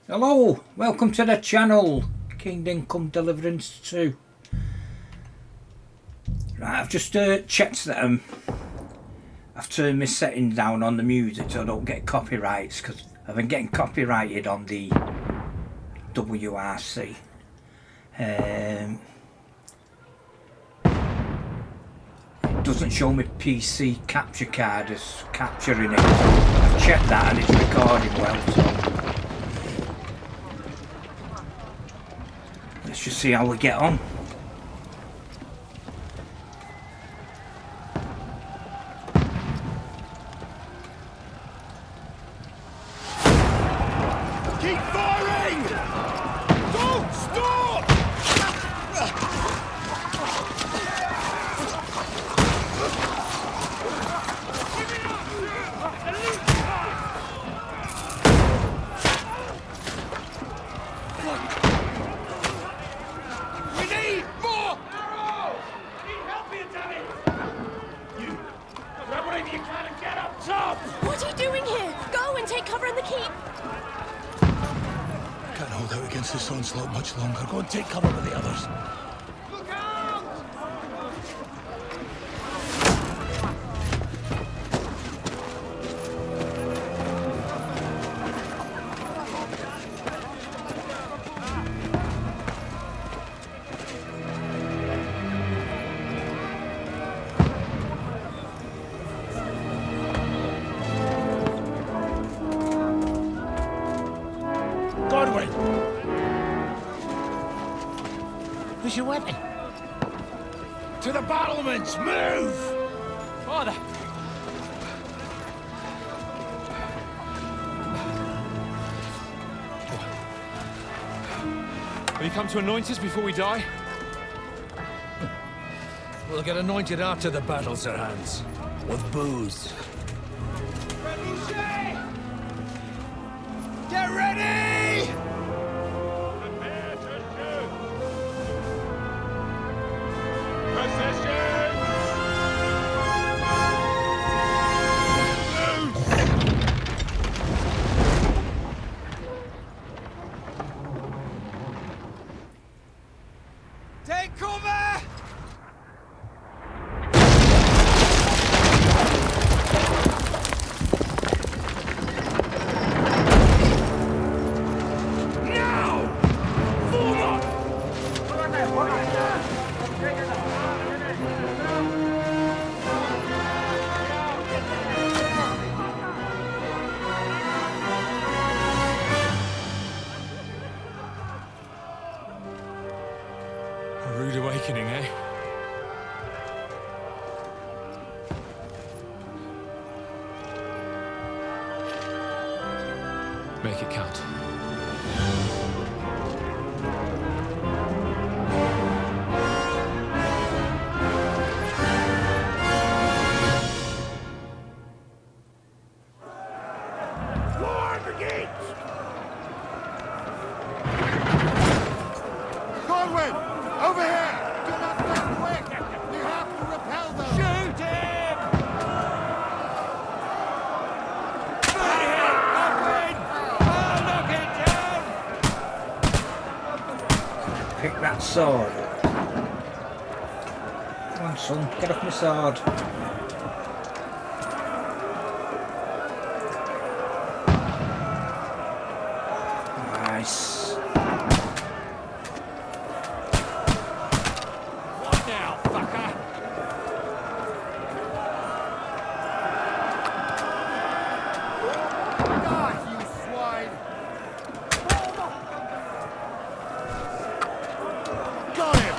Hello, welcome to the channel, Kingdom Come Deliverance 2. Right, I've just checked that I've turned my settings down on the music so I don't get copyrights, because I've been getting copyrighted on the WRC. It doesn't show me PC capture card as capturing it, so I've checked that and it's recording well, so let's just see how we get on. Keep firing! Don't stop! We need more! Need help here, damn it! You grab whatever you can and get up top! What are you doing here? Go and take cover in the keep. Can't hold out against this onslaught much longer. Go and take cover with the others. Look out! Godwin! Where's your weapon? To the battlements! Move! Father! Will you come to anoint us before we die? We'll get anointed after the battles are hands. With booze. Get ready! Prepare to shoot! Positions! Take cover! A rude awakening, eh? Make it count. War brigades! Godwin! Over here! Do not go quick! We have to repel them! Shoot him! Shoot him! Godwin! I'll knock it down! Pick that sword up. Come on son, get off my sword. Nice. What now, fucker? Die, you swine! Got him!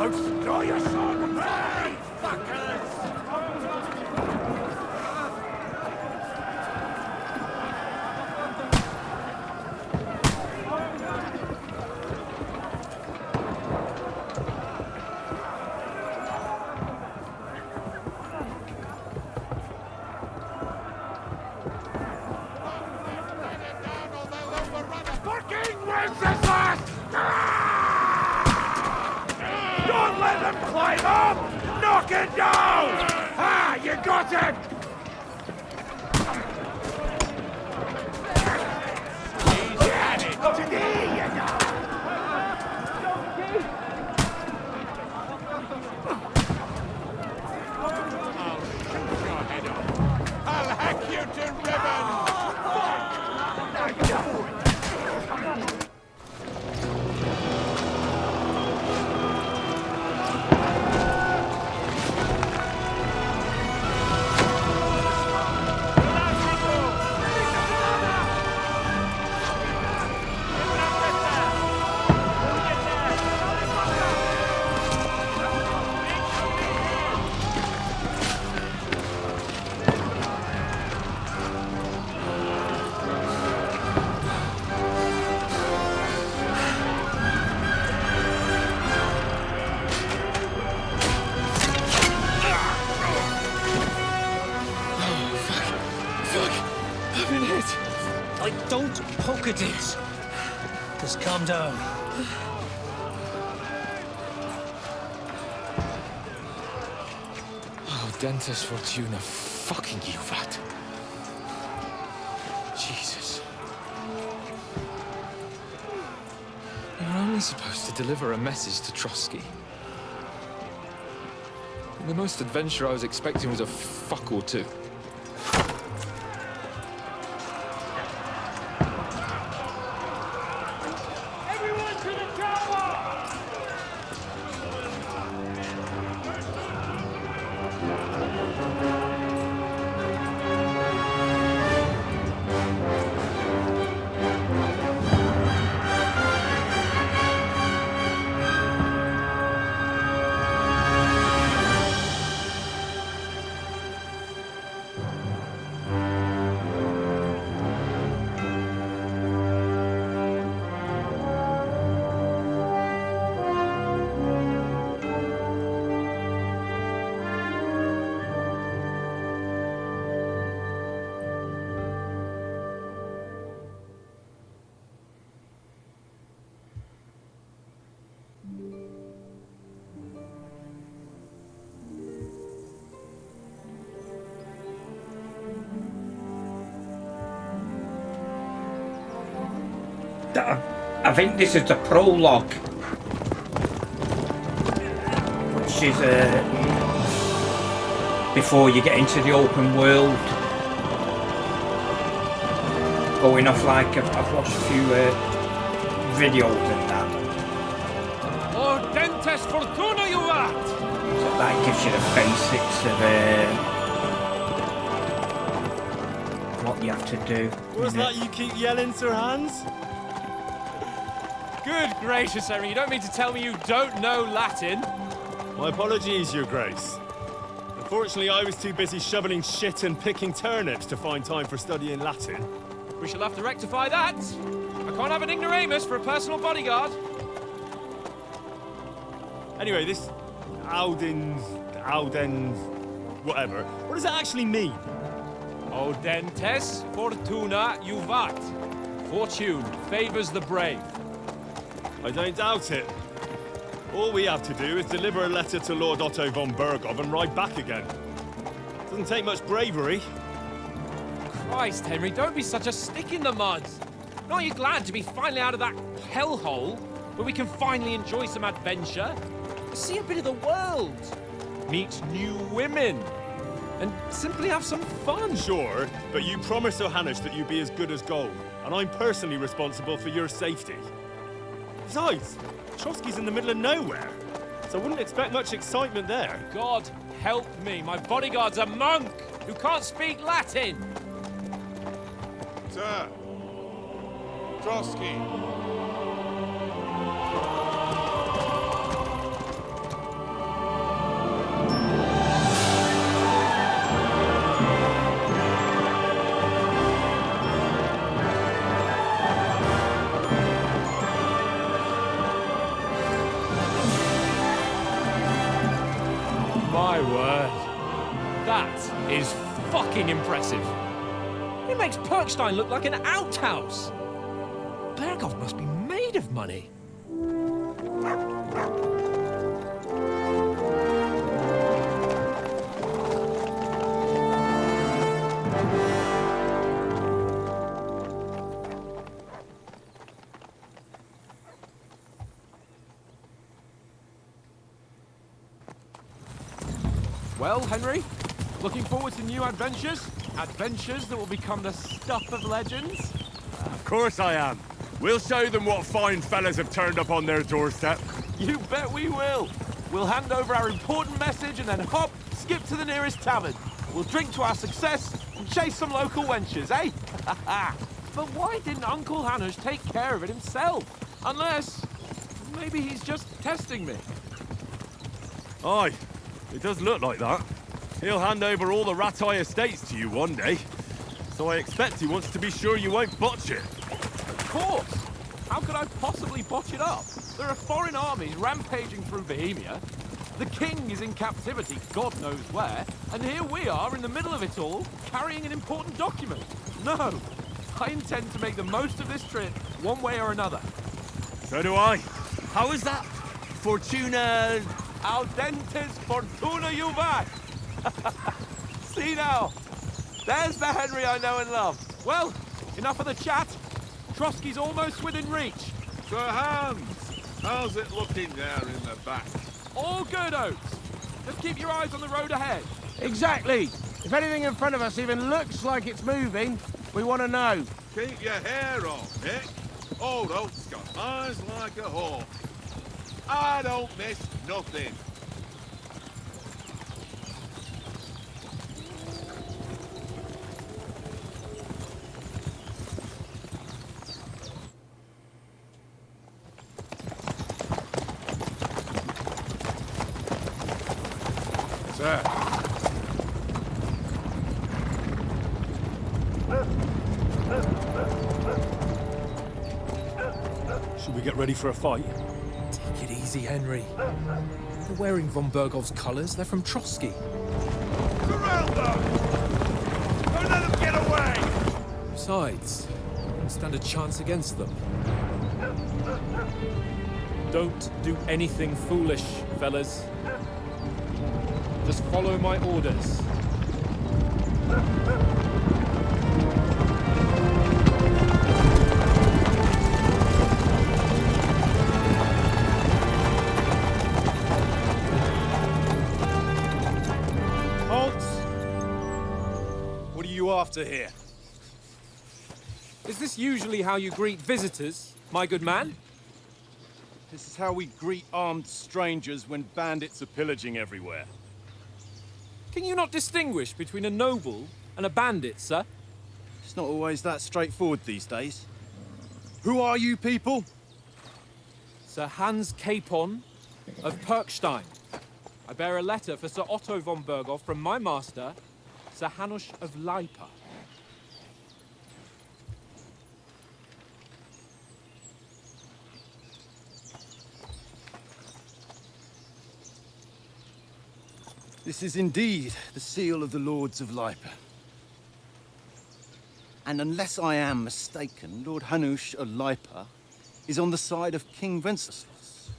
Outlaws, draw your sword and die, fuckers! Fucking Wenceslas! Don't let them climb up! Knock it down! Ah, you got him! He's at it today, you know! I'll shoot your head off. I'll hack you to ribbons! I've been hit. Don't poke at it. Just calm down. Oh, Dentes Fortuna, fucking you, vat. Jesus. You're only supposed to deliver a message to Trotsky. And the most adventure I was expecting was a fuck or two. Everyone to the tower! I think this is the prologue, which is before you get into the open world. Going off like I've watched a few videos and that. Oh, Dentes Fortuna, you vat! So that gives you the basics of what you have to do. What's that you keep yelling, Sir Hans? Good gracious, Henry, you don't mean to tell me you don't know Latin? My apologies, Your Grace. Unfortunately, I was too busy shoveling shit and picking turnips to find time for studying Latin. We shall have to rectify that. I can't have an ignoramus for a personal bodyguard. Anyway, this Audens, whatever. What does it actually mean? O Dentes Fortuna Juvat. Fortune favors the brave. I don't doubt it. All we have to do is deliver a letter to Lord Otto von Bergov and ride back again. Doesn't take much bravery. Christ, Henry, don't be such a stick in the mud. Aren't you glad to be finally out of that hellhole where we can finally enjoy some adventure? See a bit of the world, meet new women, and simply have some fun. Sure, but you promised Johannes that you'd be as good as gold, and I'm personally responsible for your safety. Besides, Trotsky's in the middle of nowhere, so I wouldn't expect much excitement there. God help me, my bodyguard's a monk who can't speak Latin. Sir, Trotsky. My word. That is fucking impressive. It makes Perkstein look like an outhouse. Berghoff must be made of money. Well, Henry, looking forward to new adventures? Adventures that will become the stuff of legends? Of course I am. We'll show them what fine fellas have turned up on their doorstep. You bet we will. We'll hand over our important message and then hop, skip to the nearest tavern. We'll drink to our success and chase some local wenches, eh? But why didn't Uncle Hanush take care of it himself? Unless, maybe he's just testing me. Aye, it does look like that. He'll hand over all the Ratai estates to you one day. So I expect he wants to be sure you won't botch it. Of course! How could I possibly botch it up? There are foreign armies rampaging through Bohemia. The king is in captivity, God knows where. And here we are in the middle of it all, carrying an important document. No! I intend to make the most of this trip, one way or another. So do I. How is that? Fortuna... Audentes fortuna juvat! See now, there's the Henry I know and love. Well, enough of the chat. Trotsky's almost within reach. Sir Hans, how's it looking there in the back? All good, Oates. Just keep your eyes on the road ahead. Exactly. If anything in front of us even looks like it's moving, we want to know. Keep your hair on, Nick. Old Oak's got eyes like a hawk. I don't miss nothing. Sir. Should we get ready for a fight? Take it easy, Henry. They're wearing von Berghoff's colours. They're from Trotsky. Surround them! Don't let them get away! Besides, we don't stand a chance against them. Don't do anything foolish, fellas. Just follow my orders. What are you after here? Is this usually how you greet visitors, my good man? This is how we greet armed strangers when bandits are pillaging everywhere. Can you not distinguish between a noble and a bandit, sir? It's not always that straightforward these days. Who are you people? Sir Hans Capon of Perkstein. I bear a letter for Sir Otto von Berghoff from my master, Sir Hanush of Lipa. This is indeed the seal of the Lords of Lipa. And unless I am mistaken, Lord Hanush of Lipa is on the side of King Wenceslas.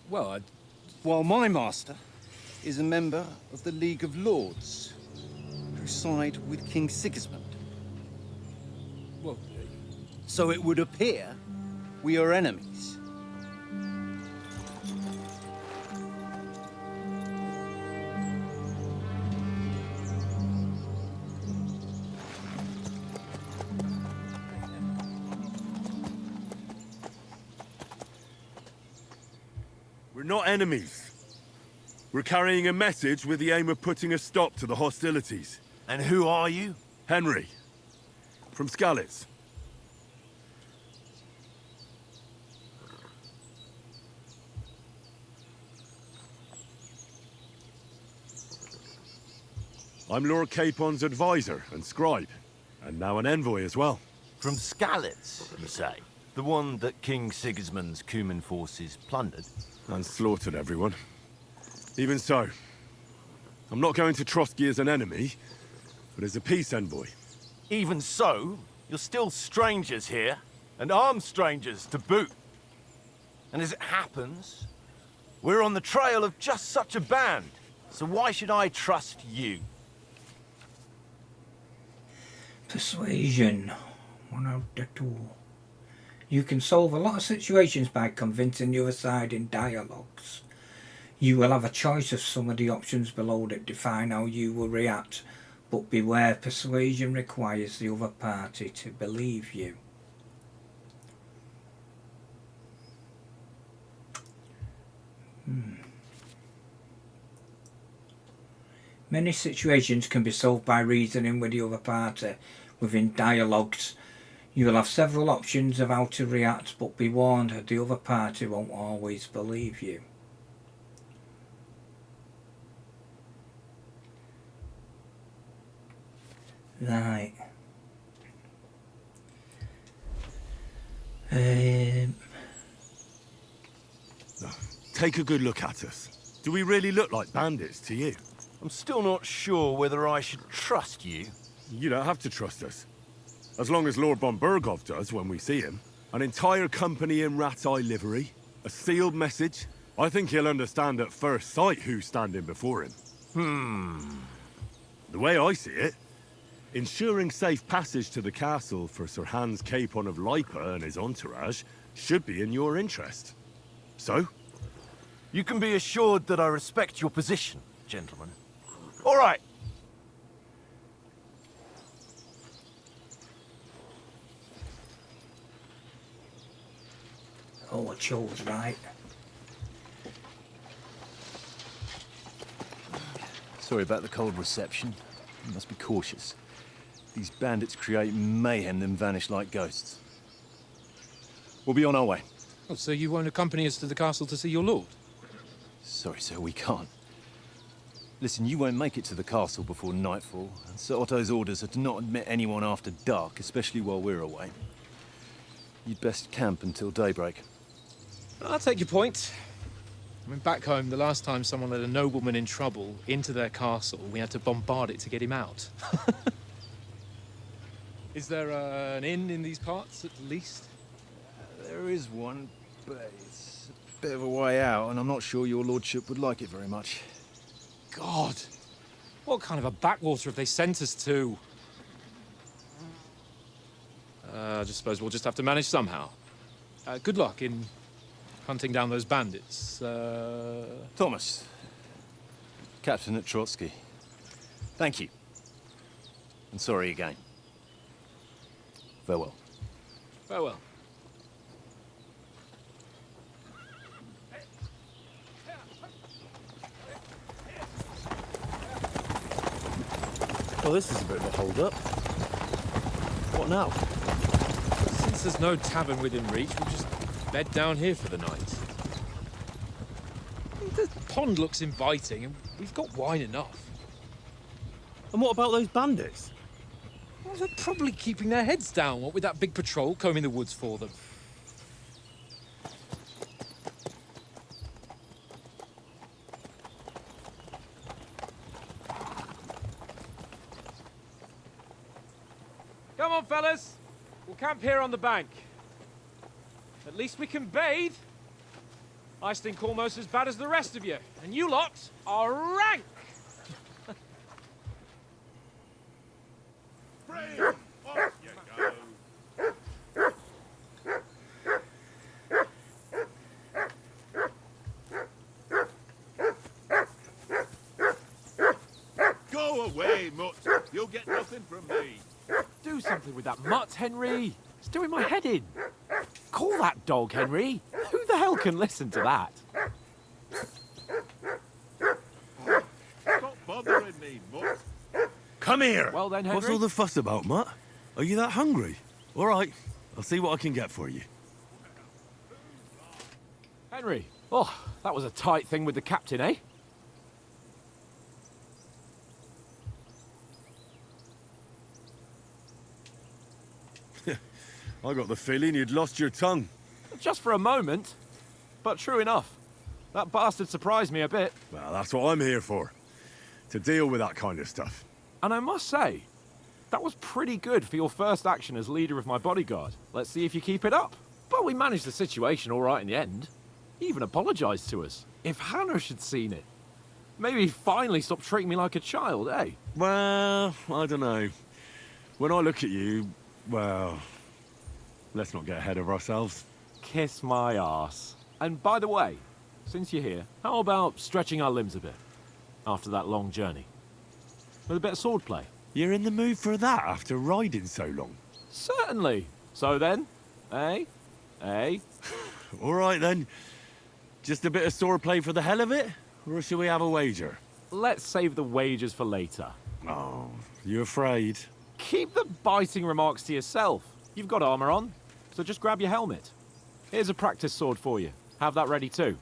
While my master is a member of the League of Lords, who side with King Sigismund. So it would appear we are enemies. We're not enemies. We're carrying a message with the aim of putting a stop to the hostilities. And who are you? Henry, from Skalitz. I'm Lord Capon's advisor and scribe, and now an envoy as well. From Skalitz, you say? The one that King Sigismund's Cuman forces plundered? And slaughtered everyone. Even so, I'm not going to Trotsky as an enemy, but as a peace envoy. Even so, you're still strangers here, and armed strangers to boot. And as it happens, we're on the trail of just such a band, so why should I trust you? Persuasion. One of the two. You can solve a lot of situations by convincing the other side in dialogues. You will have a choice of some of the options below that define how you will react, but beware, persuasion requires the other party to believe you. Many situations can be solved by reasoning with the other party within dialogues. You will have several options of how to react, but be warned that the other party won't always believe you. Right. Take a good look at us. Do we really look like bandits to you? I'm still not sure whether I should trust you. You don't have to trust us. As long as Lord von Burgov does when we see him. An entire company in rat-eye livery, a sealed message. I think he'll understand at first sight who's standing before him. The way I see it, ensuring safe passage to the castle for Sir Hans Capon of Lipa and his entourage should be in your interest. So? You can be assured that I respect your position, gentlemen. All right. Oh, I chose right. Sorry about the cold reception. You must be cautious. These bandits create mayhem, then vanish like ghosts. We'll be on our way. Oh, so you won't accompany us to the castle to see your lord? Sorry, sir, we can't. Listen, you won't make it to the castle before nightfall, and Sir Otto's orders are to not admit anyone after dark, especially while we're away. You'd best camp until daybreak. I'll take your point. I mean, back home, the last time someone let a nobleman in trouble into their castle, we had to bombard it to get him out. Is there an inn in these parts, at least? There is one, but it's a bit of a way out, and I'm not sure your lordship would like it very much. God! What kind of a backwater have they sent us to? I just suppose we'll just have to manage somehow. Good luck in hunting down those bandits. Thomas, Captain at Trotsky. Thank you. And sorry again. Farewell. Farewell. Well, this is a bit of a hold-up. What now? Since there's no tavern within reach, we'll just bed down here for the night. The pond looks inviting, and we've got wine enough. And what about those bandits? Well, they're probably keeping their heads down, what with that big patrol combing the woods for them. Come on, fellas. We'll camp here on the bank. At least we can bathe. I stink almost as bad as the rest of you, and you lot are rank! Off you go. Go away, Mutt. You'll get nothing from me. Do something with that mutt, Henry. It's doing my head in. Call that dog, Henry. Who the hell can listen to that? Stop bothering me, Mutt. Come here! Well then, Henry. What's all the fuss about, Mutt? Are you that hungry? All right, I'll see what I can get for you. Henry. Oh, that was a tight thing with the captain, eh? I got the feeling you'd lost your tongue. Just for a moment. But true enough. That bastard surprised me a bit. Well, that's what I'm here for. to deal with that kind of stuff. And I must say, that was pretty good for your first action as leader of my bodyguard. Let's see if you keep it up. But we managed the situation all right in the end. He even apologized to us. If Hanush had seen it, maybe he'd finally stop treating me like a child, eh? Well, I don't know. When I look at you, well, let's not get ahead of ourselves. Kiss my arse. And by the way, since you're here, how about stretching our limbs a bit after that long journey? With a bit of swordplay. You're in the mood for that after riding so long? Certainly. So then, eh? Eh? All right then. Just a bit of swordplay for the hell of it? Or shall we have a wager? Let's save the wagers for later. Oh, you afraid? Keep the biting remarks to yourself. You've got armor on, so just grab your helmet. Here's a practice sword for you. Have that ready too.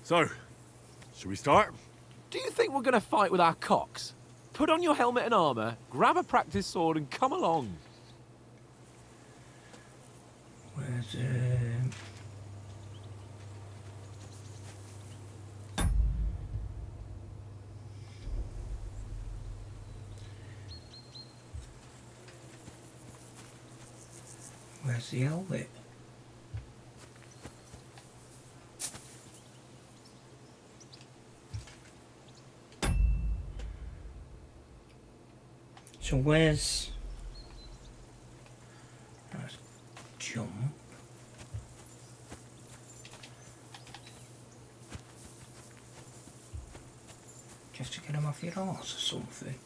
So, shall we start? Do you think we're going to fight with our cocks? Put on your helmet and armor, grab a practice sword and come along. Where's Where's the helmet? So where's... Let's jump. Just to get him off your horse or something.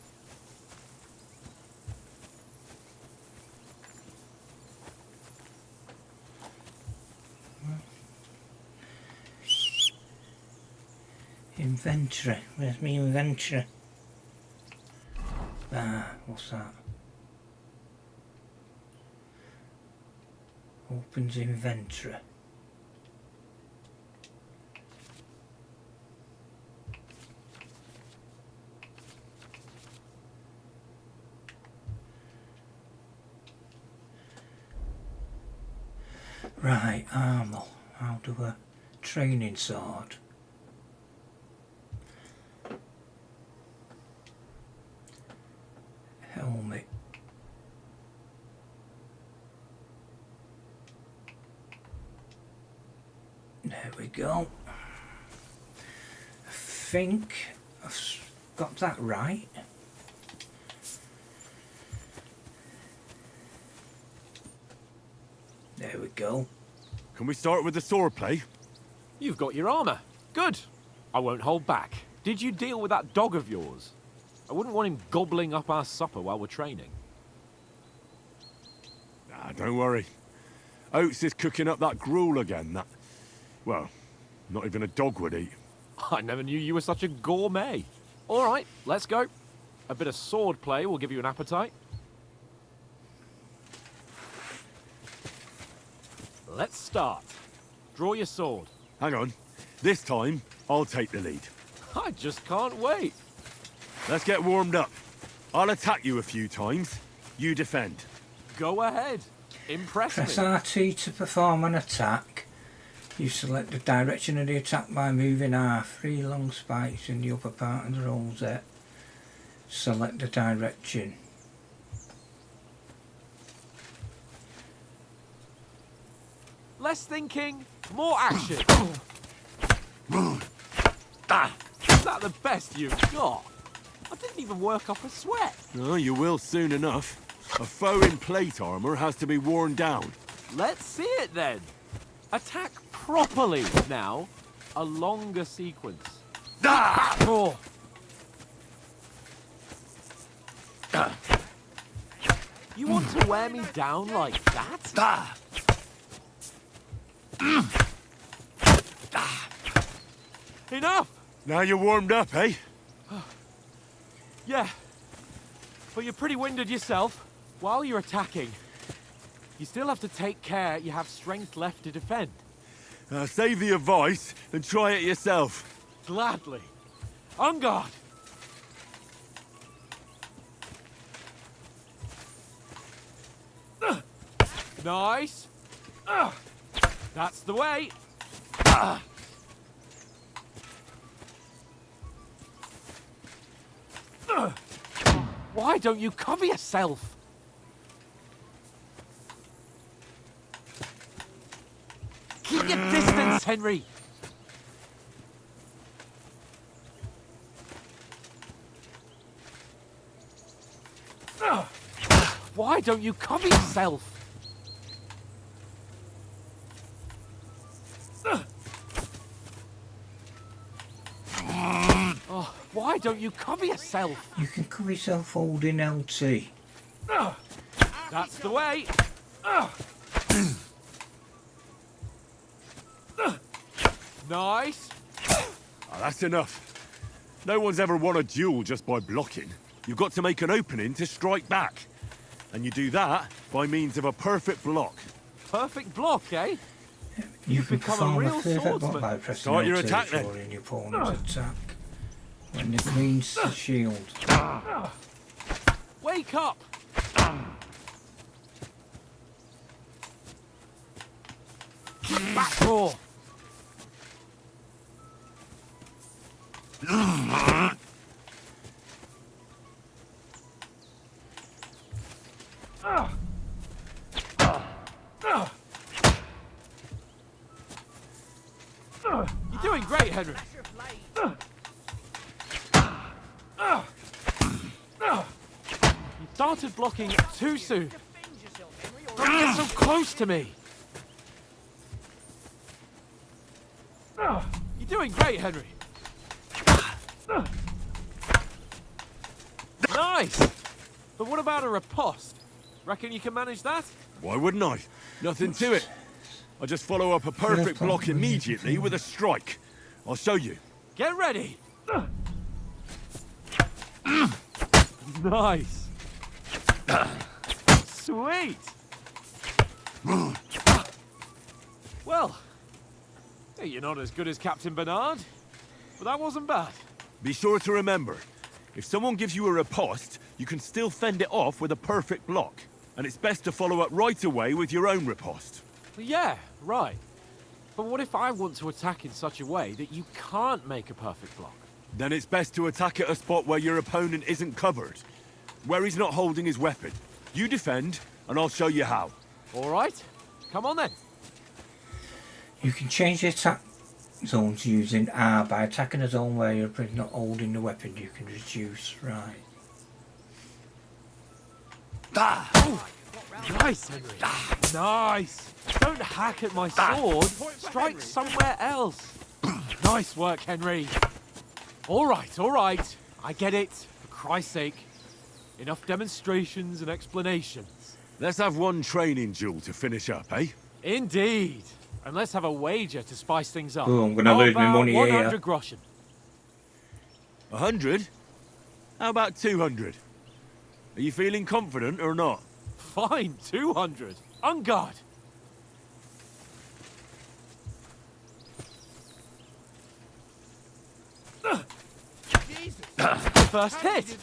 Inventory. Where's my inventory? Ah, what's that? Opens inventory. Right, armour. I'll do a training sword. Helmet. There we go. I think I've got that right. There we go. Can we start with the swordplay? You've got your armor. Good. I won't hold back. Did you deal with that dog of yours? I wouldn't want him gobbling up our supper while we're training. Ah, don't worry. Oates is cooking up that gruel again, that... Well, not even a dog would eat. I never knew you were such a gourmet. All right, let's go. A bit of sword play will give you an appetite. Let's start. Draw your sword. Hang on. This time, I'll take the lead. I just can't wait. Let's get warmed up. I'll attack you a few times. You defend. Go ahead. Impress me. Press RT to perform an attack. You select the direction of the attack by moving R3 long spikes in the upper part of the rosette. Select the direction. Less thinking, more action. Is that the best you've got? I didn't even work up a sweat. Oh, you will soon enough. A foe in plate armor has to be worn down. Let's see it then. Attack properly now. A longer sequence. Oh. You want to wear me down like that? Enough! Now you're warmed up, eh? Yeah. But you're pretty winded yourself. While you're attacking, you still have to take care you have strength left to defend. Save the advice and try it yourself. Gladly. On guard! Nice. That's the way. Why don't you cover yourself? Keep your distance, Henry. Why don't you cover yourself? Oh, why don't you cover yourself? You can cover yourself holding LT. That's the way. Nice. That's enough. No one's ever won a duel just by blocking. You've got to make an opening to strike back. And you do that by means of a perfect block. Perfect block, eh? You can become a perform a real perfect block swordsman. by pressing Start your LT attack, then. during your opponent's attack. When the green's the shield. Wake up! Back roar! You're doing great, Henry. You started blocking too soon. Don't get so close to me. You're doing great, Henry. Nice! But what about a riposte? Reckon you can manage that? Why wouldn't I? Nothing to it. I just follow up a perfect block immediately with a strike. I'll show you. Get ready! Nice! Sweet! Well, hey, you're not as good as Captain Bernard, but that wasn't bad. Be sure to remember, if someone gives you a riposte, you can still fend it off with a perfect block. And it's best to follow up right away with your own riposte. Yeah, right. But what if I want to attack in such a way that you can't make a perfect block? Then it's best to attack at a spot where your opponent isn't covered. Where he's not holding his weapon. You defend, and I'll show you how. All right, come on then. You can change the attack zones using R by attacking a zone where your opponent's not holding the weapon. You can reduce, right. Nice, Henry. Nice. Don't hack at my sword. Strike somewhere else. Nice work, Henry. All right. I get it. For Christ's sake. Enough demonstrations and explanations. Let's have one training duel to finish up, eh? Indeed. And let's have a wager to spice things up. Oh, I'm gonna How lose my about money here. 100 groschen. 100? How about 200? Are you feeling confident or not? Fine, 200. On guard. First hit.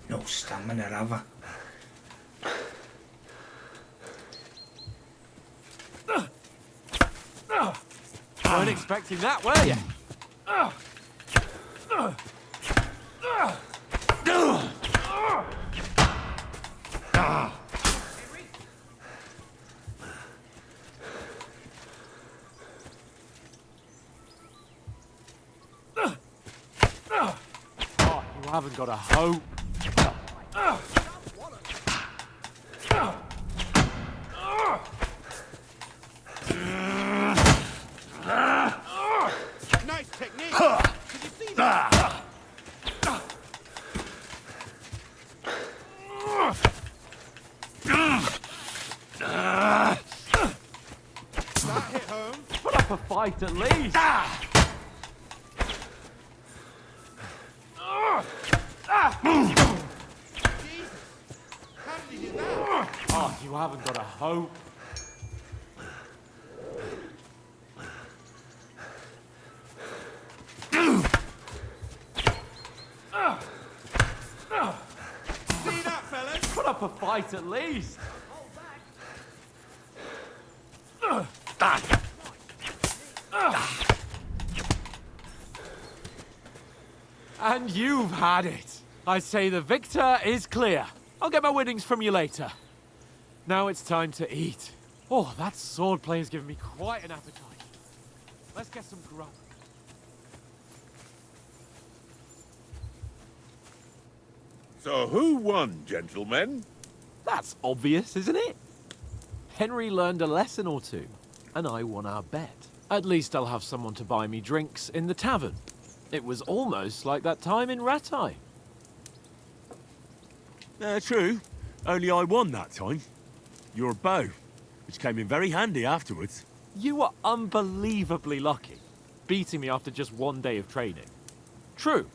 No stamina, have I? Weren't expecting that, were you? haven't got a hope. Nice technique. Did you see that? That hit home. Put up a fight at least. How did he do that? Oh, you haven't got a hope. See that, fellas? Put up a fight at least. And you've had it. I say the victor is clear. I'll get my winnings from you later. Now it's time to eat. Oh, that swordplay has given me quite an appetite. Let's get some grub. So who won, gentlemen? That's obvious, isn't it? Henry learned a lesson or two, and I won our bet. At least I'll have someone to buy me drinks in the tavern. It was almost like that time in Rattay. True. Only I won that time. Your bow, which came in very handy afterwards. You were unbelievably lucky, beating me after just one day of training. True,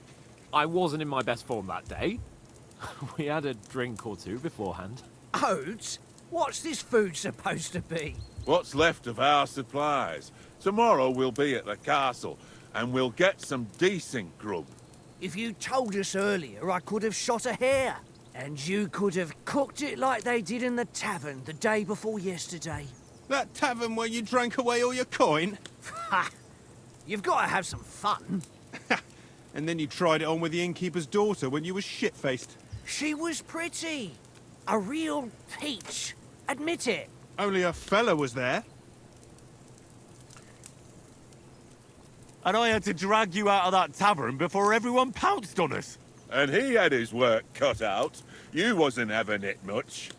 I wasn't in my best form that day. We had a drink or two beforehand. Oates? What's this food supposed to be? What's left of our supplies. Tomorrow we'll be at the castle, and we'll get some decent grub. If you told us earlier, I could have shot a hare. And you could have cooked it like they did in the tavern the day before yesterday. That tavern where you drank away all your coin? Ha! You've got to have some fun. And then you tried it on with the innkeeper's daughter when you were shit-faced. She was pretty. A real peach. Admit it. Only a fella was there. And I had to drag you out of that tavern before everyone pounced on us. And he had his work cut out. You wasn't having it much.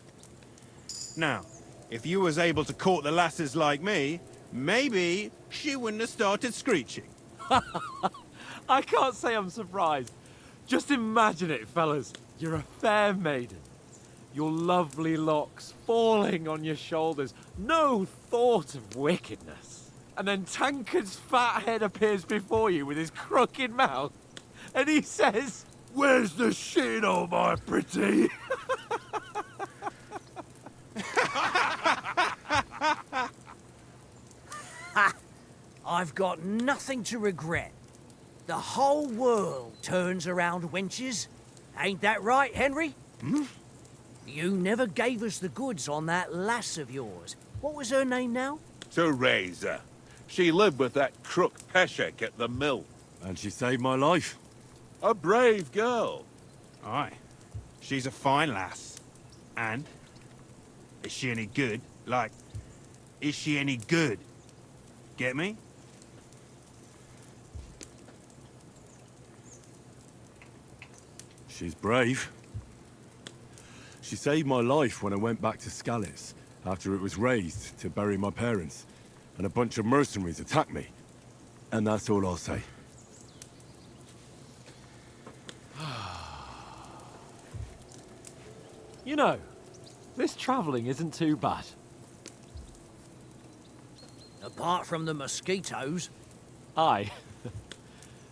Now, if you was able to court the lasses like me, maybe she wouldn't have started screeching. I can't say I'm surprised. Just imagine it, fellas. You're a fair maiden. Your lovely locks falling on your shoulders. No thought of wickedness. And then Tankard's fat head appears before you with his crooked mouth. And he says, "Where's the shit, oh my pretty?" I've got nothing to regret. The whole world turns around wenches. Ain't that right, Henry? Hmm? You never gave us the goods on that lass of yours. What was her name now? Teresa. She lived with that crook Peshek at the mill. And she saved my life. A brave girl. Aye. She's a fine lass. And? Is she any good? Like, is she any good? Get me? She's brave. She saved my life when I went back to Scalitz after it was razed to bury my parents, and a bunch of mercenaries attacked me. And that's all I'll say. You know, this travelling isn't too bad. Apart from the mosquitoes. Aye.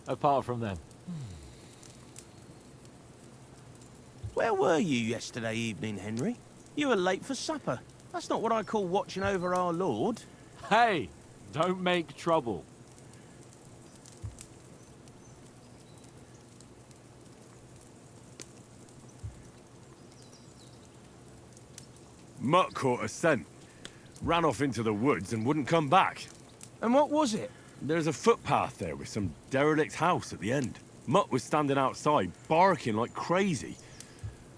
Apart from them. Where were you yesterday evening, Henry? You were late for supper. That's not what I call watching over our lord. Hey, don't make trouble. Mutt caught a scent, ran off into the woods and wouldn't come back. And what was it? There's a footpath there with some derelict house at the end. Mutt was standing outside, barking like crazy.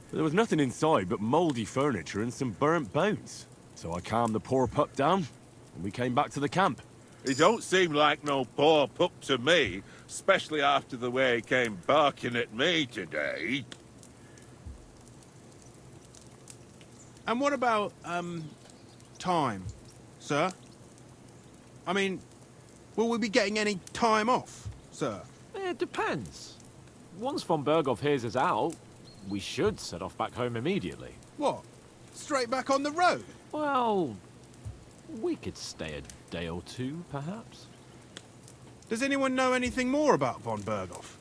But there was nothing inside but mouldy furniture and some burnt bones. So I calmed the poor pup down, and we came back to the camp. He don't seem like no poor pup to me, especially after the way he came barking at me today. And what about, time, sir? I mean, will we be getting any time off, sir? It depends. Once von Berghoff hears us out, we should set off back home immediately. What? Straight back on the road? Well, we could stay a day or two, perhaps. Does anyone know anything more about von Berghoff?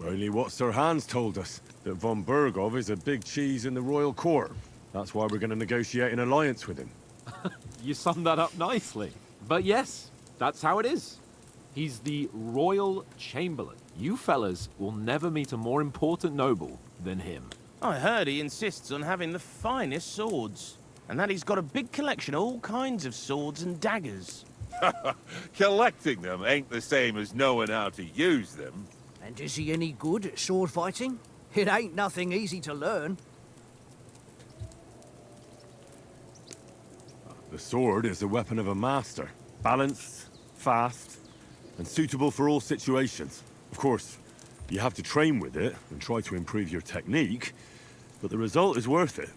Only what Sir Hans told us, that von Berghoff is a big cheese in the royal court. That's why we're going to negotiate an alliance with him. You summed that up nicely. But yes, that's how it is. He's the Royal Chamberlain. You fellas will never meet a more important noble than him. I heard he insists on having the finest swords, and that he's got a big collection of all kinds of swords and daggers. Collecting them ain't the same as knowing how to use them. And is he any good at sword fighting? It ain't nothing easy to learn. The sword is the weapon of a master. Balanced, fast, and suitable for all situations. Of course, you have to train with it and try to improve your technique, but the result is worth it.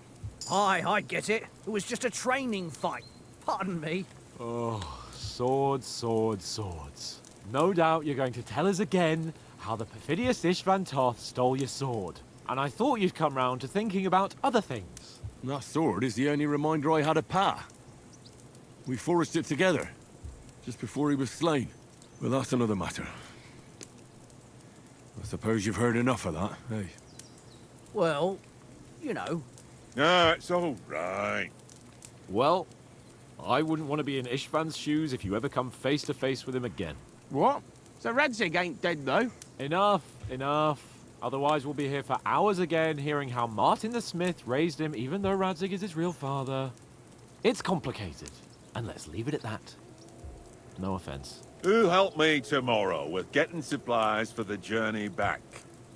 Aye, I get it. It was just a training fight. Pardon me. Oh, swords, swords, swords. No doubt you're going to tell us again how the perfidious Ishvan Toth stole your sword. And I thought you'd come round to thinking about other things. That sword is the only reminder I had of Pa. We forged it together, just before he was slain. But that's another matter. I suppose you've heard enough of that, eh? Well, you know. No, it's all right. Well, I wouldn't want to be in Ishvan's shoes if you ever come face to face with him again. What? So Radzig ain't dead, though? Enough, enough. Otherwise we'll be here for hours again hearing how Martin the Smith raised him even though Radzig is his real father. It's complicated, and let's leave it at that. No offense. Who help me tomorrow with getting supplies for the journey back?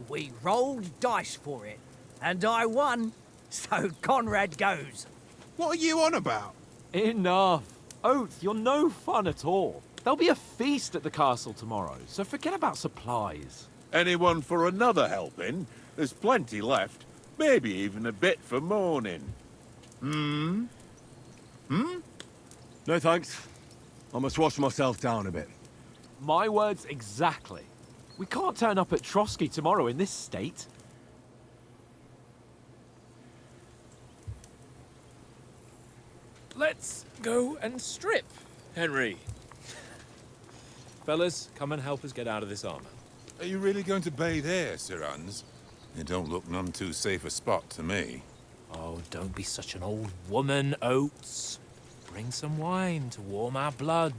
We rolled dice for it, and I won, so Conrad goes. What are you on about? Enough. Oath, you're no fun at all. There'll be a feast at the castle tomorrow, so forget about supplies. Anyone for another helping? There's plenty left. Maybe even a bit for morning. Hmm? No thanks. I must wash myself down a bit. My words exactly. We can't turn up at Trotsky tomorrow in this state. Let's go and strip, Henry. Fellas, come and help us get out of this armor. Are you really going to bathe here, Sir Hans? It don't look none too safe a spot to me. Oh, don't be such an old woman, Oates. Bring some wine to warm our blood.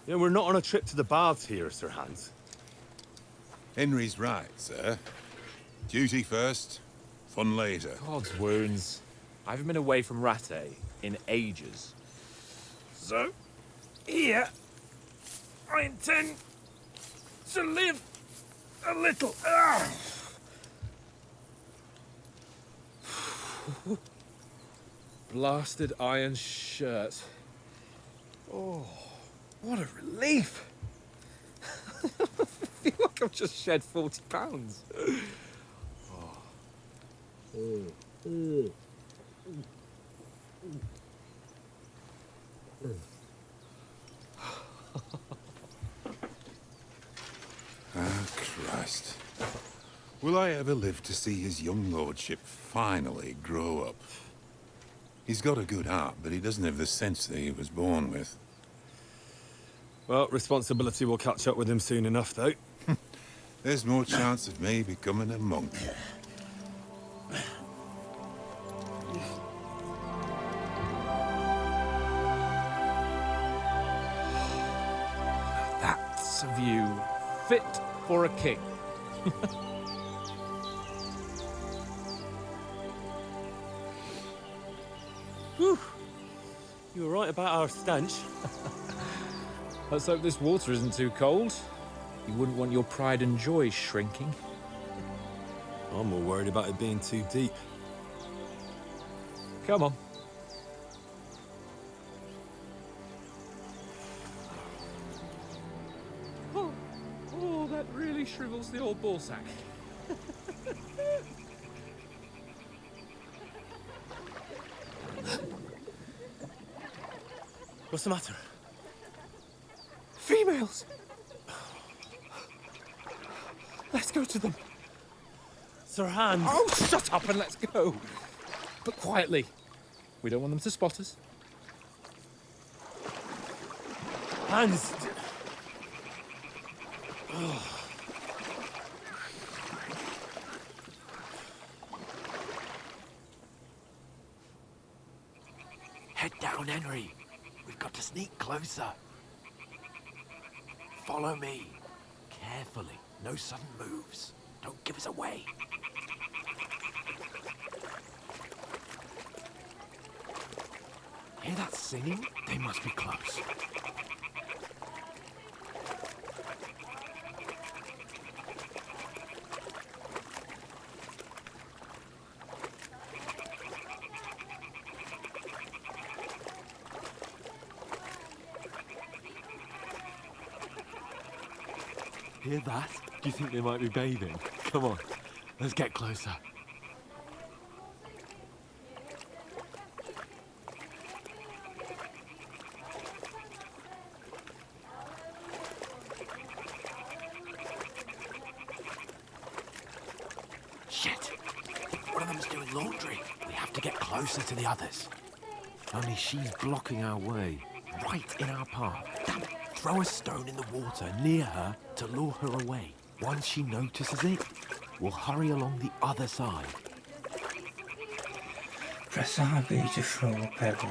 Yeah, we're not on a trip to the baths here, Sir Hans. Henry's right, sir. Duty first, fun later. God's wounds. I haven't been away from Rattay in ages. So, here, I intend to live a little. Blasted iron shirt. Oh, what a relief. I feel like I've just shed 40 pounds. Ah, Christ. Will I ever live to see his young lordship finally grow up? He's got a good heart, but he doesn't have the sense that he was born with. Well, responsibility will catch up with him soon enough, though. There's more chance of me becoming a monk. That's a view fit for a king. Whew. You were right about our stench. Let's hope this water isn't too cold. You wouldn't want your pride and joy shrinking. I'm more worried about it being too deep. Come on. Oh, that really shrivels the old ballsack. What's the matter? Females! Let's go to them. Sir Hans! Oh, shut up and let's go. But quietly. We don't want them to spot us. Hans! Head down, Henry. We've got to sneak closer. Follow me. Carefully. No sudden moves. Don't give us away. Hear that singing? They must be close. Hear that? Do you think they might be bathing? Come on, let's get closer. Shit! One of them's doing laundry. We have to get closer to the others. Only she's blocking our way, right in our path. Damn it! Throw a stone in the water near her to lure her away. Once she notices it, we'll hurry along the other side. Press RB to throw a pebble.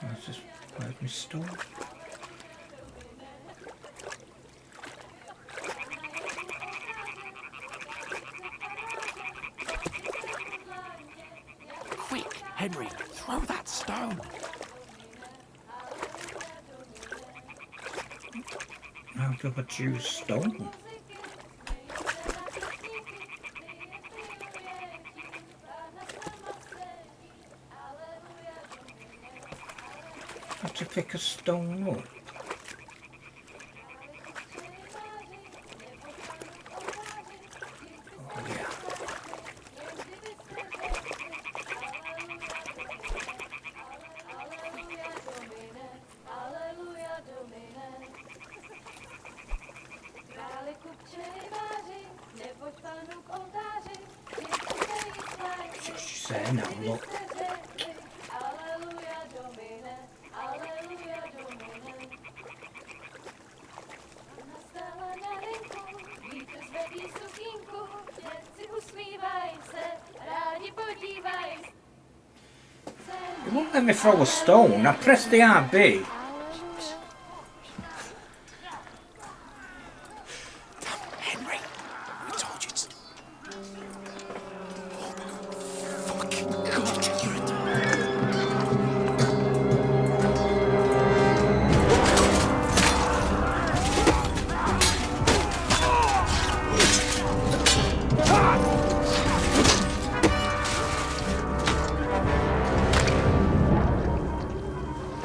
Where's this? Where's my stone? Quick, Henry, throw that stone. How do I choose stone? I have to pick a stone up. Oh yeah. She's there now, look. It won't let me throw a stone. I pressed the RB. Henry, we told you to...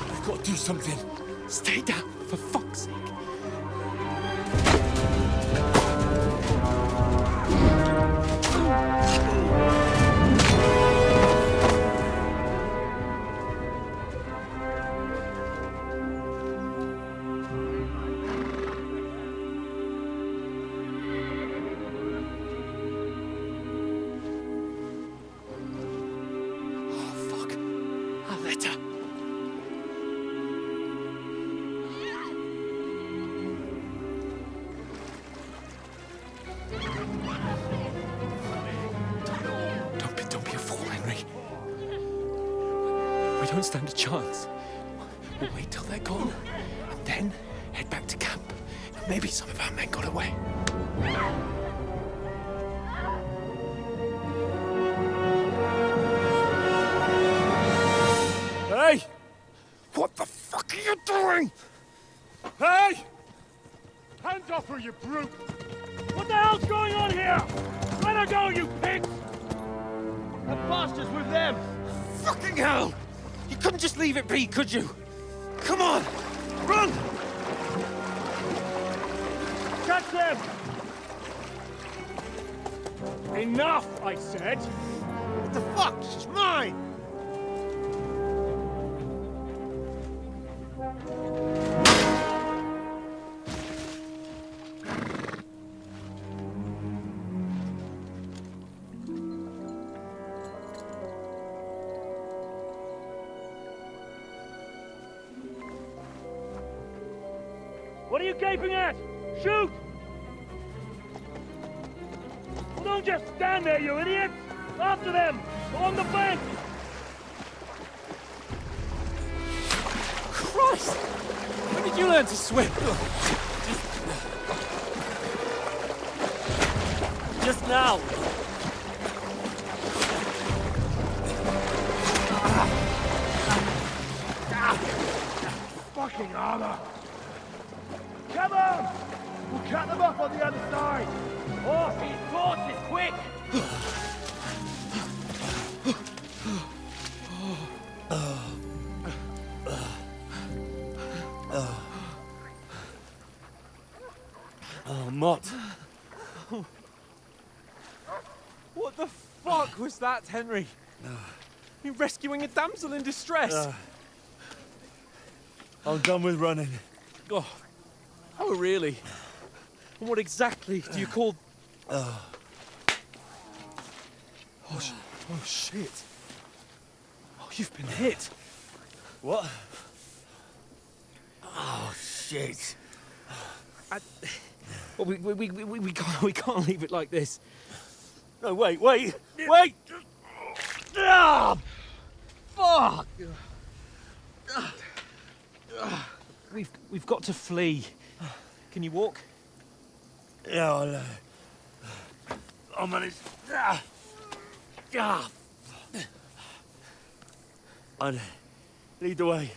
We've got to do something. Stay down, for fuck's sake. Oh, fuck. A letter. Don't be a fool, Henry. We don't stand a chance. We'll wait till they're gone, and then head back to camp and Maybe some of our men got away. Hey! What the fuck are you doing? Hey! Hands off her, you brute! What the hell's going on here? Let her go, you pigs! The bastards with them! Fucking hell! You couldn't just leave it be, could you? Come on! Run! Catch them! Enough, I said! What the fuck? She's mine! What are you gaping at? Shoot! Well, don't just stand there, you idiots! After them! Along the bank! Christ! When did you learn to swim? Just now. Fucking armor! Come on! We'll cut them off on the other side! Off his horses, quick! Oh, Mott. What the fuck was that, Henry? You rescuing a damsel in distress? I'm done with running. Oh, really? And what exactly do you call... Oh, shit. Oh, you've been hit. What? Oh, shit. Well, we can't leave it like this. No, wait! Ah! Fuck! We've got to flee. Can you walk? Yeah, I'll manage. I'd lead the way.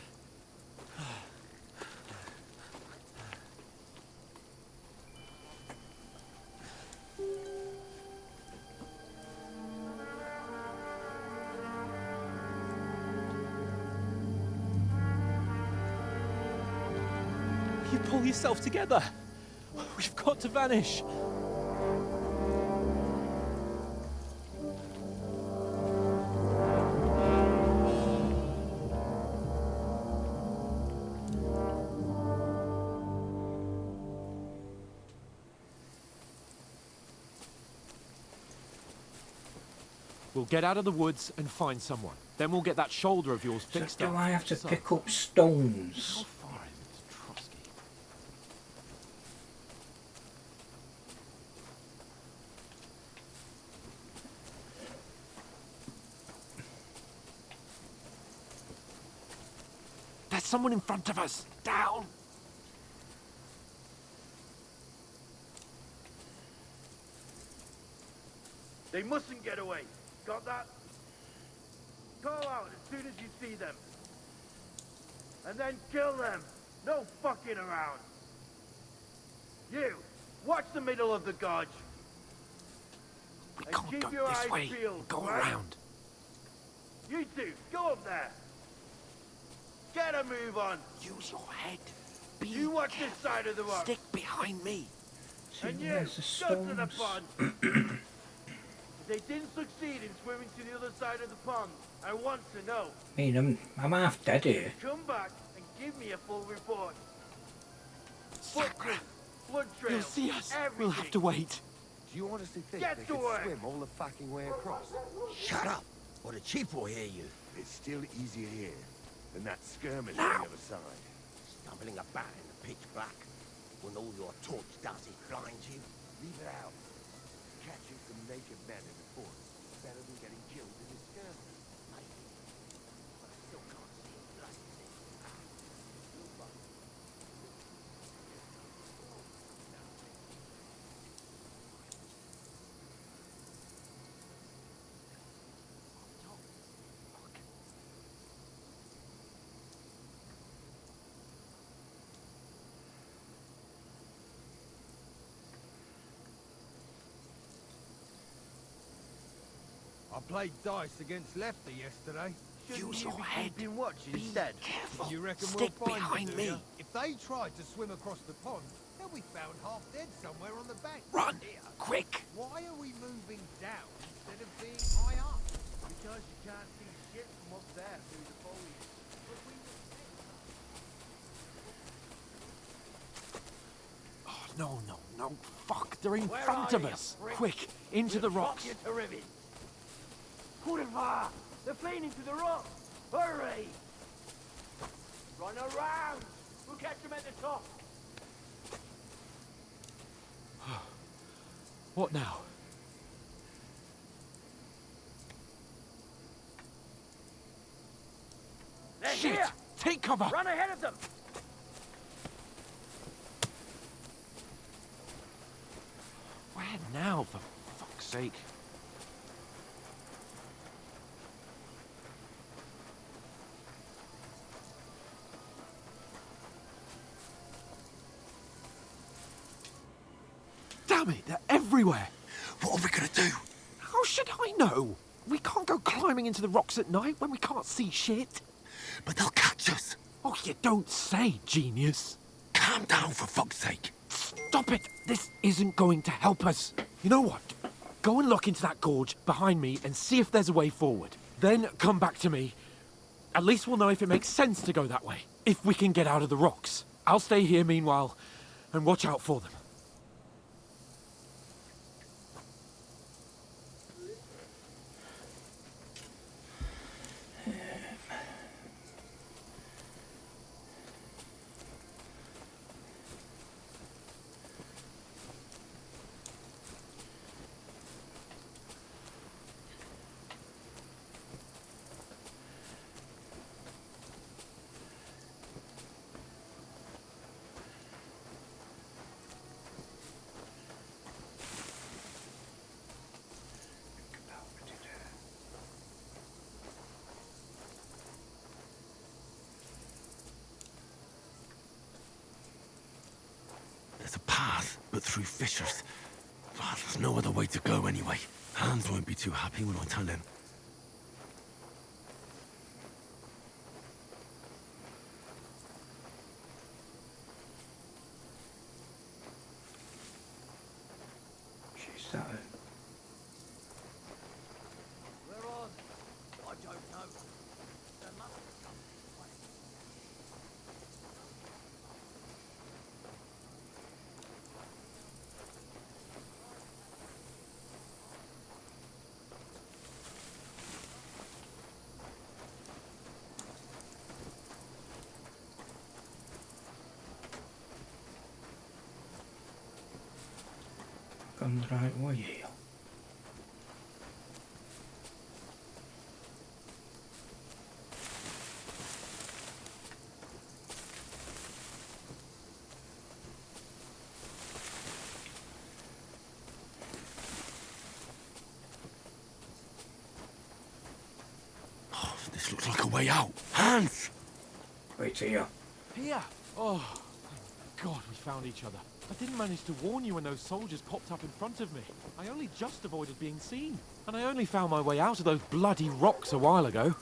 You pull yourself together. We've got to vanish. We'll get out of the woods and find someone. Then we'll get that shoulder of yours So fixed do up. I have to pick up stones? How far is it to Trotsky? There's someone in front of us. Down. They mustn't get away. Got that? Call out as soon as you see them. And then kill them. No fucking around. You, watch the middle of the gorge. We And can't keep go your this eyes way. peeled, Go right? around. You two, go up there. Get a move on. Use your head. Be You watch careful. this side of the rock. Stick behind me. See, And you, where's the go to the stones? pond. If they didn't succeed in swimming to the other side of the pond, I want to know. I mean, I'm half dead here. Come back and give me a full report. Sakra, Footprints, blood trails, you'll see us. everything. We'll have to wait. Do you honestly think Get they to could work. swim all the fucking way across? Shut up, or the chief will hear you. It's still easier here than that skirmish Now. on the other side. Stumbling about in the pitch black, when all your torch does is blind you. Leave it out. Catching some naked men in the forest is better than getting killed in a skirmish. Maybe. But I still can't see a bloody thing. played dice against Lefty yesterday. Use your head. Keeping watch instead. Careful. You reckon Stick we'll find behind them, me. do ya? If they tried to swim across the pond, they'll be found half dead somewhere on the bank. Run! Here. Quick! Why are we moving down instead of being high up? Because you can't see shit from up there through the foliage. But we Oh, no, no, no. Fuck, they're in Where front are of you, us. prick? Quick, into the rocks. You to ribbon. Kurva! They're fleeing into the rocks! Hurry! Run around! We'll catch them at the top! What now? They're Shit! here! Take cover! Run ahead of them! Where now, for fuck's sake? Damn it, they're everywhere! What are we gonna do? How should I know? We can't go climbing into the rocks at night when we can't see shit. But they'll catch us! Oh, you don't say, genius. Calm down, for fuck's sake! Stop it! This isn't going to help us. You know what? Go and look into that gorge behind me and see if there's a way forward. Then come back to me. At least we'll know if it makes sense to go that way. If we can get out of the rocks. I'll stay here meanwhile and watch out for them. There's a path, but through fissures. Oh, there's no other way to go anyway. Hans won't be too happy when I tell him. She's that. Where are they? I don't know. There must be some way. Gone the right way here. Oh, this looks like a way out. Hans! Wait here. Here! Oh, thank God we found each other. I didn't manage to warn you when those soldiers popped up in front of me. I only just avoided being seen. And I only found my way out of those bloody rocks a while ago.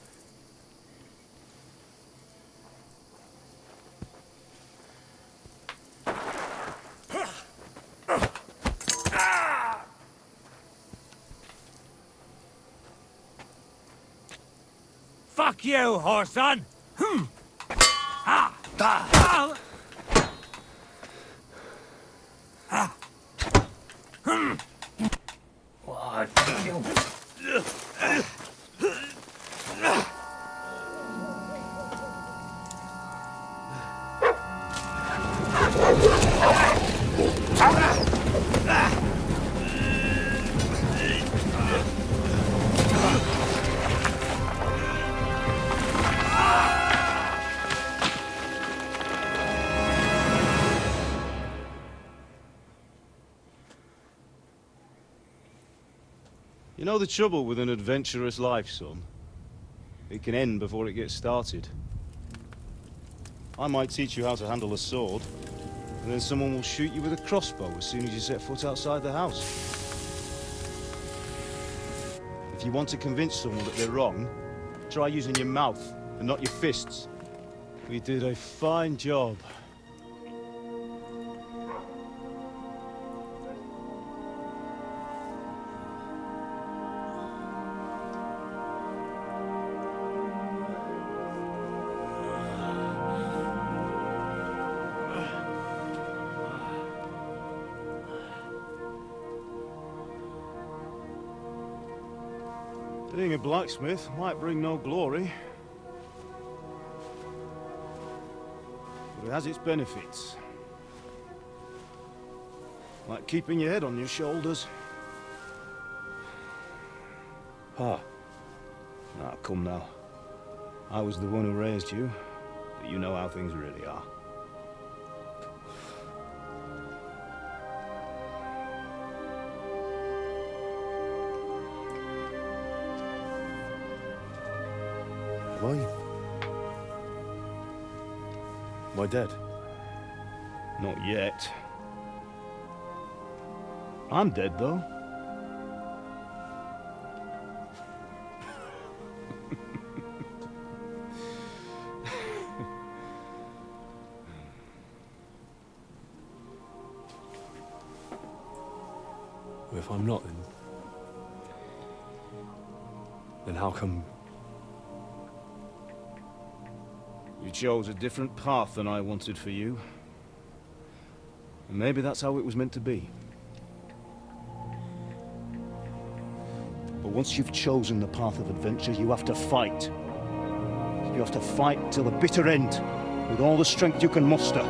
Fuck you, whoreson! Ah! Ah! What did you do? You know the trouble with an adventurous life, son? It can end before it gets started. I might teach you how to handle a sword, and then someone will shoot you with a crossbow as soon as you set foot outside the house. If you want to convince someone that they're wrong, try using your mouth and not your fists. We did a fine job. Being a blacksmith might bring no glory, but it has its benefits. Like keeping your head on your shoulders. Pa. Now, come now. I was the one who raised you, but you know how things really are. Why? Am I dead? Not yet. I'm dead, though. If I'm not, then how come... You chose a different path than I wanted for you. And maybe that's how it was meant to be. But once you've chosen the path of adventure, you have to fight. You have to fight till the bitter end, with all the strength you can muster.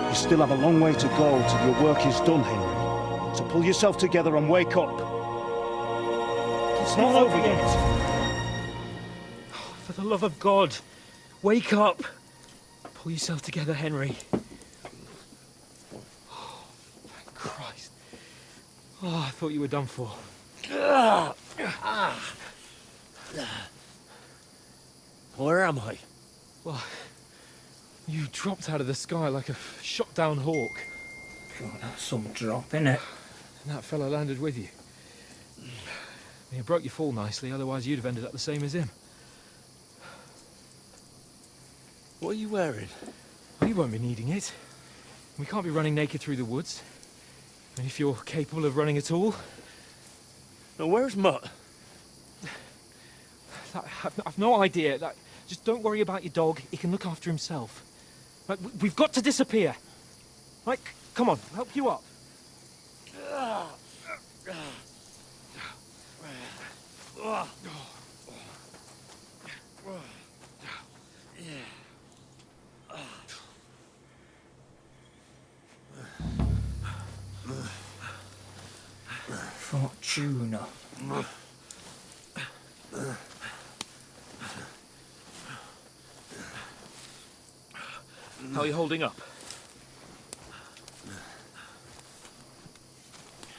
You still have a long way to go till your work is done, Henry. So pull yourself together and wake up. It's not over yet. For the love of God, wake up! Pull yourself together, Henry. Oh, thank Christ. Oh, I thought you were done for. Where am I? Well, you dropped out of the sky like a shot-down hawk. God, that's some drop, innit? And that fella landed with you. You broke your fall nicely, otherwise you'd have ended up the same as him. What are you wearing? Well, you won't be needing it. We can't be running naked through the woods. And if you're capable of running at all... Now, where's Mutt? I've no idea. Just don't worry about your dog. He can look after himself. We've got to disappear. Right, come on, I'll help you up. Fortuna. How are you holding up?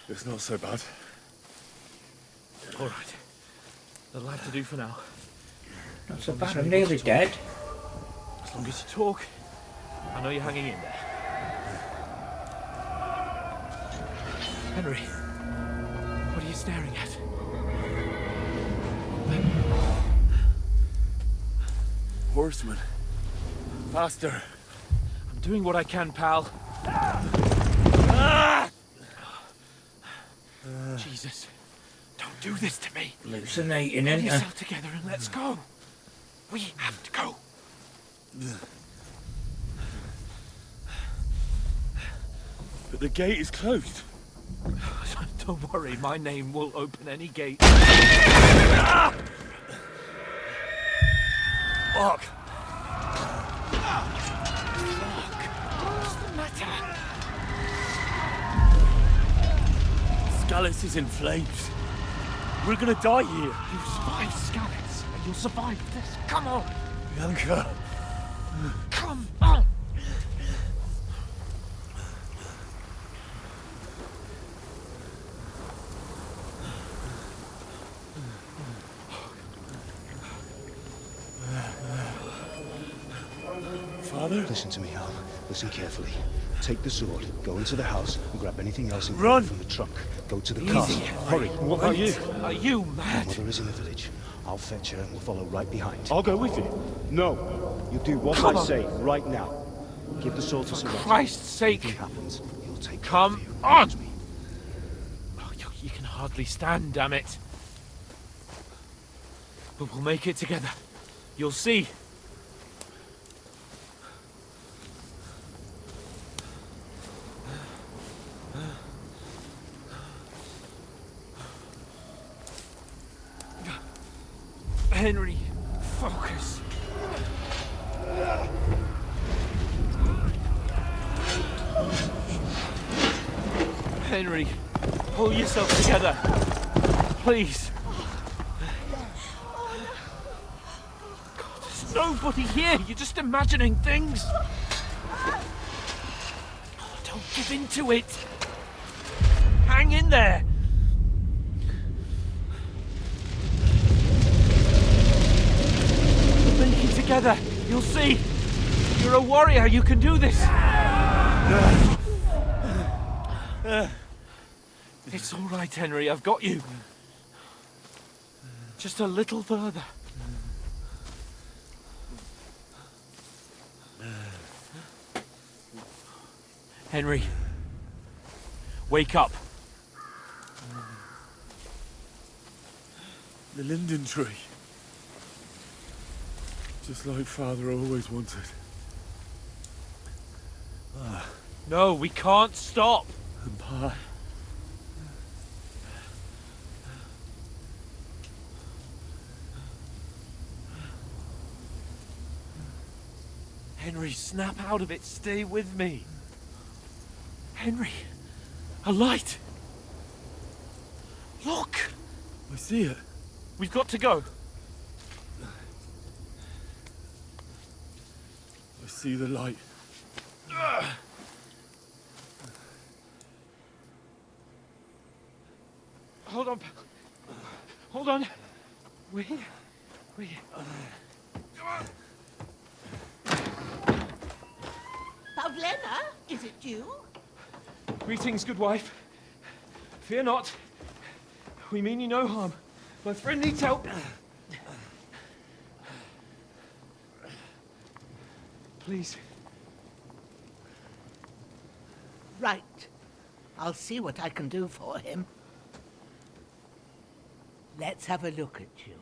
It's not so bad. All right. That'll have to do for now. Not so bad, I'm nearly dead. As long as you talk, I know you're hanging in there. Henry, what are you staring at? Horseman. Faster. I'm doing what I can, pal. Jesus, don't do this to me. Hallucinating, Pull innit? yourself together and let's go. We have to go. But the gate is closed. Don't worry, my name will open any gate. Fuck. What's the matter? Scallis is in flames. We're gonna die here. You survived Scallis, and you'll survive this. Come on. Bianca. Come on. Father? Listen to me, Al. Listen carefully. Take the sword, go into the house, and grab anything else Run! from the trunk. Go to the Easy, castle. Henry. Hurry. What about you? Are you My mad? mother is in the village. I'll fetch her and we'll follow right behind. I'll go with you. No. You do what Come I on. say right now. Give the sword to Sir Roger. Christ's sake! If anything happens, he'll take care Come of you. on! Oh, you can hardly stand, damn it. But we'll make it together. You'll see. Henry, focus. Henry, pull yourself together. Please. God, there's nobody here. You're just imagining things. Oh, don't give in to it. Hang in there. Make it together. You'll see. You're a warrior. You can do this. It's all right, Henry. I've got you. Just a little further. Henry, wake up. The linden tree. Just like Father always wanted. No, we can't stop. And Pa. Henry, snap out of it. Stay with me. Henry, a light. Look. I see it. We've got to go. I see the light. Hold on. Hold on. We're here. We're here. Come on. Pavlena, is it you? Greetings, good wife. Fear not. We mean you no harm. My friend needs help. Please. Right. I'll see what I can do for him. Let's have a look at you.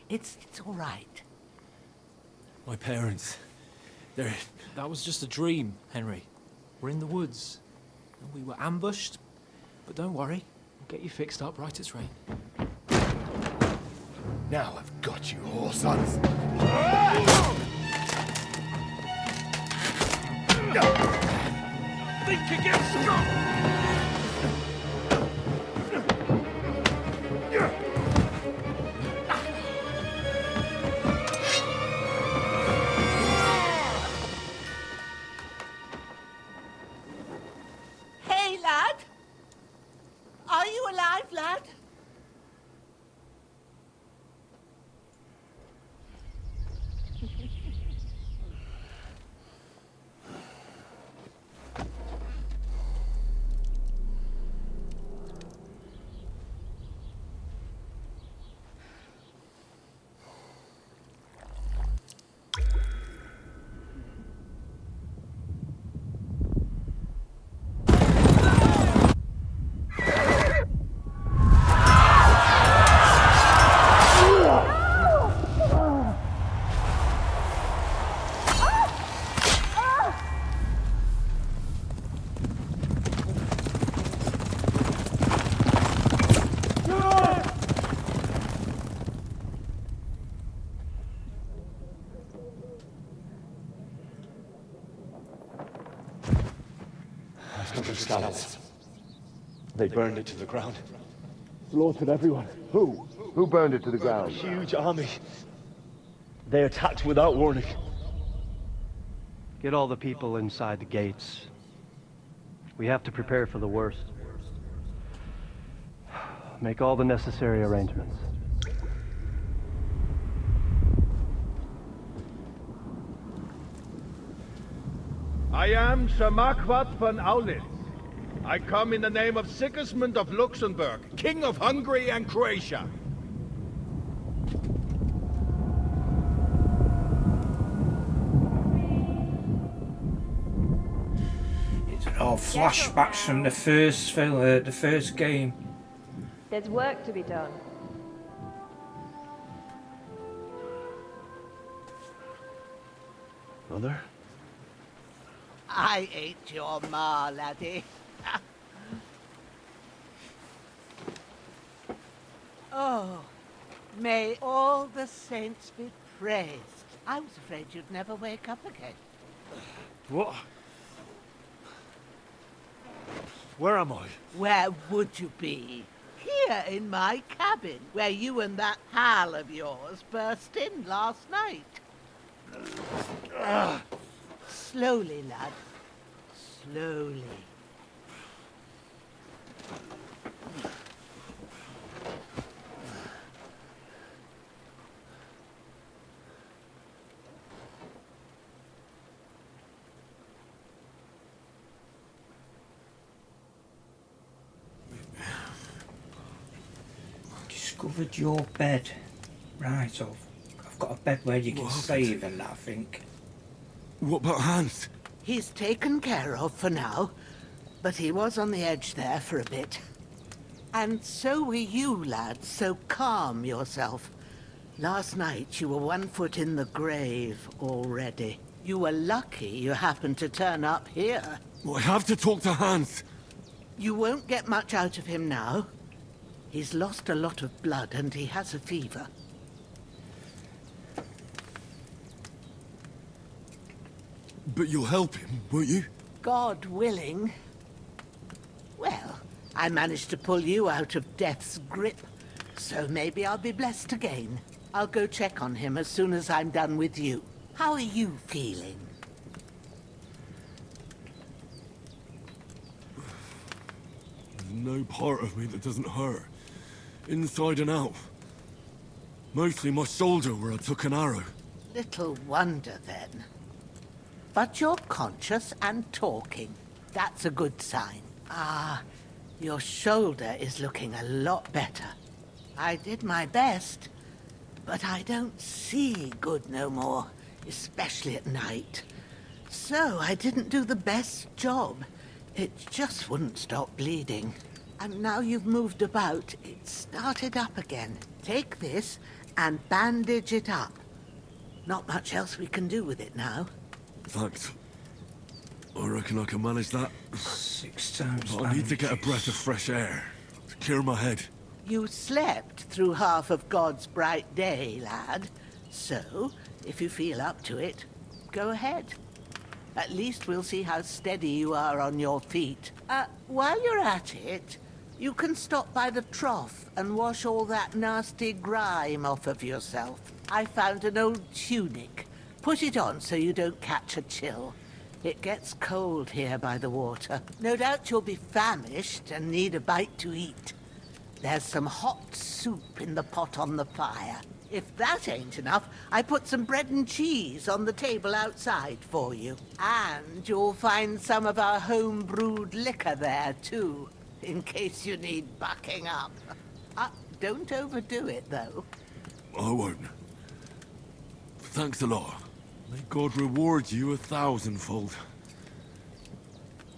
It's all right. My parents. They're... That was just a dream, Henry. We're in the woods. And we were ambushed. But don't worry. We'll get you fixed up right as rain. Now I've got you, whore sons. Think again, Scott! Hey, lad. Are you alive, lad? Scouts. They burned it to the ground. Slaughtered everyone. Who? Who burned it to the ground? Huge army. They attacked without warning. Get all the people inside the gates. We have to prepare for the worst. Make all the necessary arrangements. I am Sir Marquardt von Aulitz. I come in the name of Sigismund of Luxembourg, King of Hungary and Croatia. It's all flashbacks from the first game. There's work to be done. Mother? I ain't your ma, laddie. Oh, may all the saints be praised. I was afraid you'd never wake up again. What? Where am I? Where would you be? Here in my cabin, where you and that pal of yours burst in last night. Slowly, lad. Slowly. Discovered your bed. Right, so I've got a bed where you can save and that, I think. What about Hans? He's taken care of for now, but he was on the edge there for a bit. And so were you, lad, so calm yourself. Last night you were 1 foot in the grave already. You were lucky you happened to turn up here. Well, I have to talk to Hans. You won't get much out of him now. He's lost a lot of blood and he has a fever. But you'll help him, won't you? God willing. Well, I managed to pull you out of death's grip, so maybe I'll be blessed again. I'll go check on him as soon as I'm done with you. How are you feeling? There's no part of me that doesn't hurt. Inside and out. Mostly my shoulder where I took an arrow. Little wonder then. But you're conscious and talking. That's a good sign. Ah, your shoulder is looking a lot better. I did my best, but I don't see good no more, especially at night. So I didn't do the best job. It just wouldn't stop bleeding. And now you've moved about, it started up again. Take this and bandage it up. Not much else we can do with it now. Thanks. I reckon I can manage that. 6 times. But I need to get a breath of fresh air to clear my head. You slept through half of God's bright day, lad. So, if you feel up to it, go ahead. At least we'll see how steady you are on your feet. While you're at it, you can stop by the trough and wash all that nasty grime off of yourself. I found an old tunic. Put it on so you don't catch a chill. It gets cold here by the water. No doubt you'll be famished and need a bite to eat. There's some hot soup in the pot on the fire. If that ain't enough, I put some bread and cheese on the table outside for you. And you'll find some of our home-brewed liquor there, too, in case you need bucking up. Don't overdo it, though. I won't. Thanks a lot. May God reward you 1,000-fold.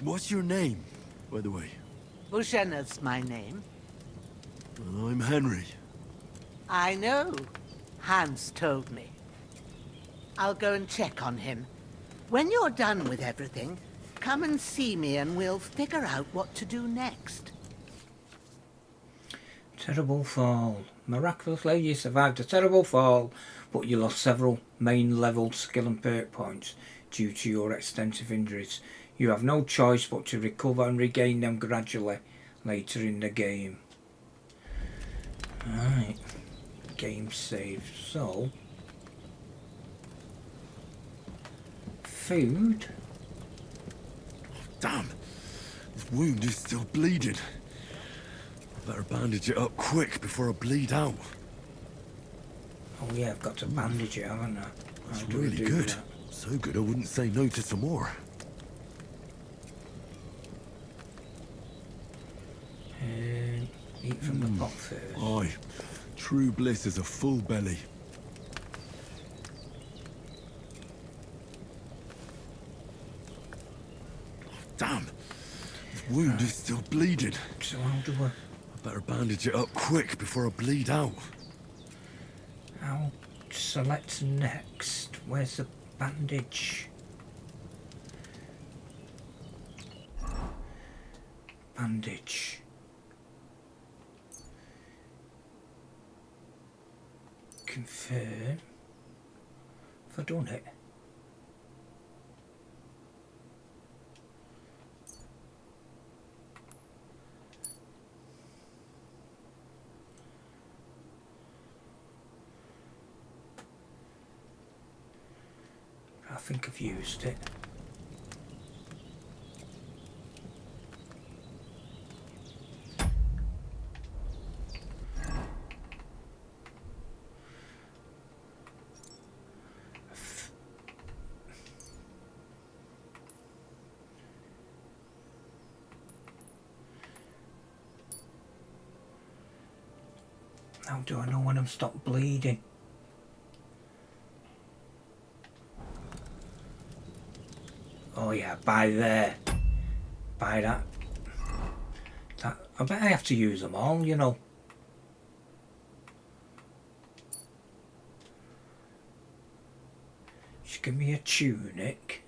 What's your name, by the way? Bushenna's my name. Well, I'm Henry. I know. Hans told me. I'll go and check on him. When you're done with everything, come and see me and we'll figure out what to do next. Terrible fall. Miraculously, you survived a terrible fall, but you lost several main level skill and perk points due to your extensive injuries. You have no choice but to recover and regain them gradually later in the game. Right, game saved. So, food. Damn, this wound is still bleeding. Better bandage it up quick before I bleed out. Oh yeah, I've got to bandage it, haven't I? That's really good. So good I wouldn't say no to some more. Eat from the pot first. Aye. True bliss is a full belly. Damn! This wound is still bleeding. So how do I... I better bandage it up quick before I bleed out. How... Select next. Where's the bandage? Bandage. Confirm. Have I done it? I think I've used it. How do I know when I'm stopped bleeding? Oh yeah, by there. By that. I bet I have to use them all, you know. Just give me a tunic,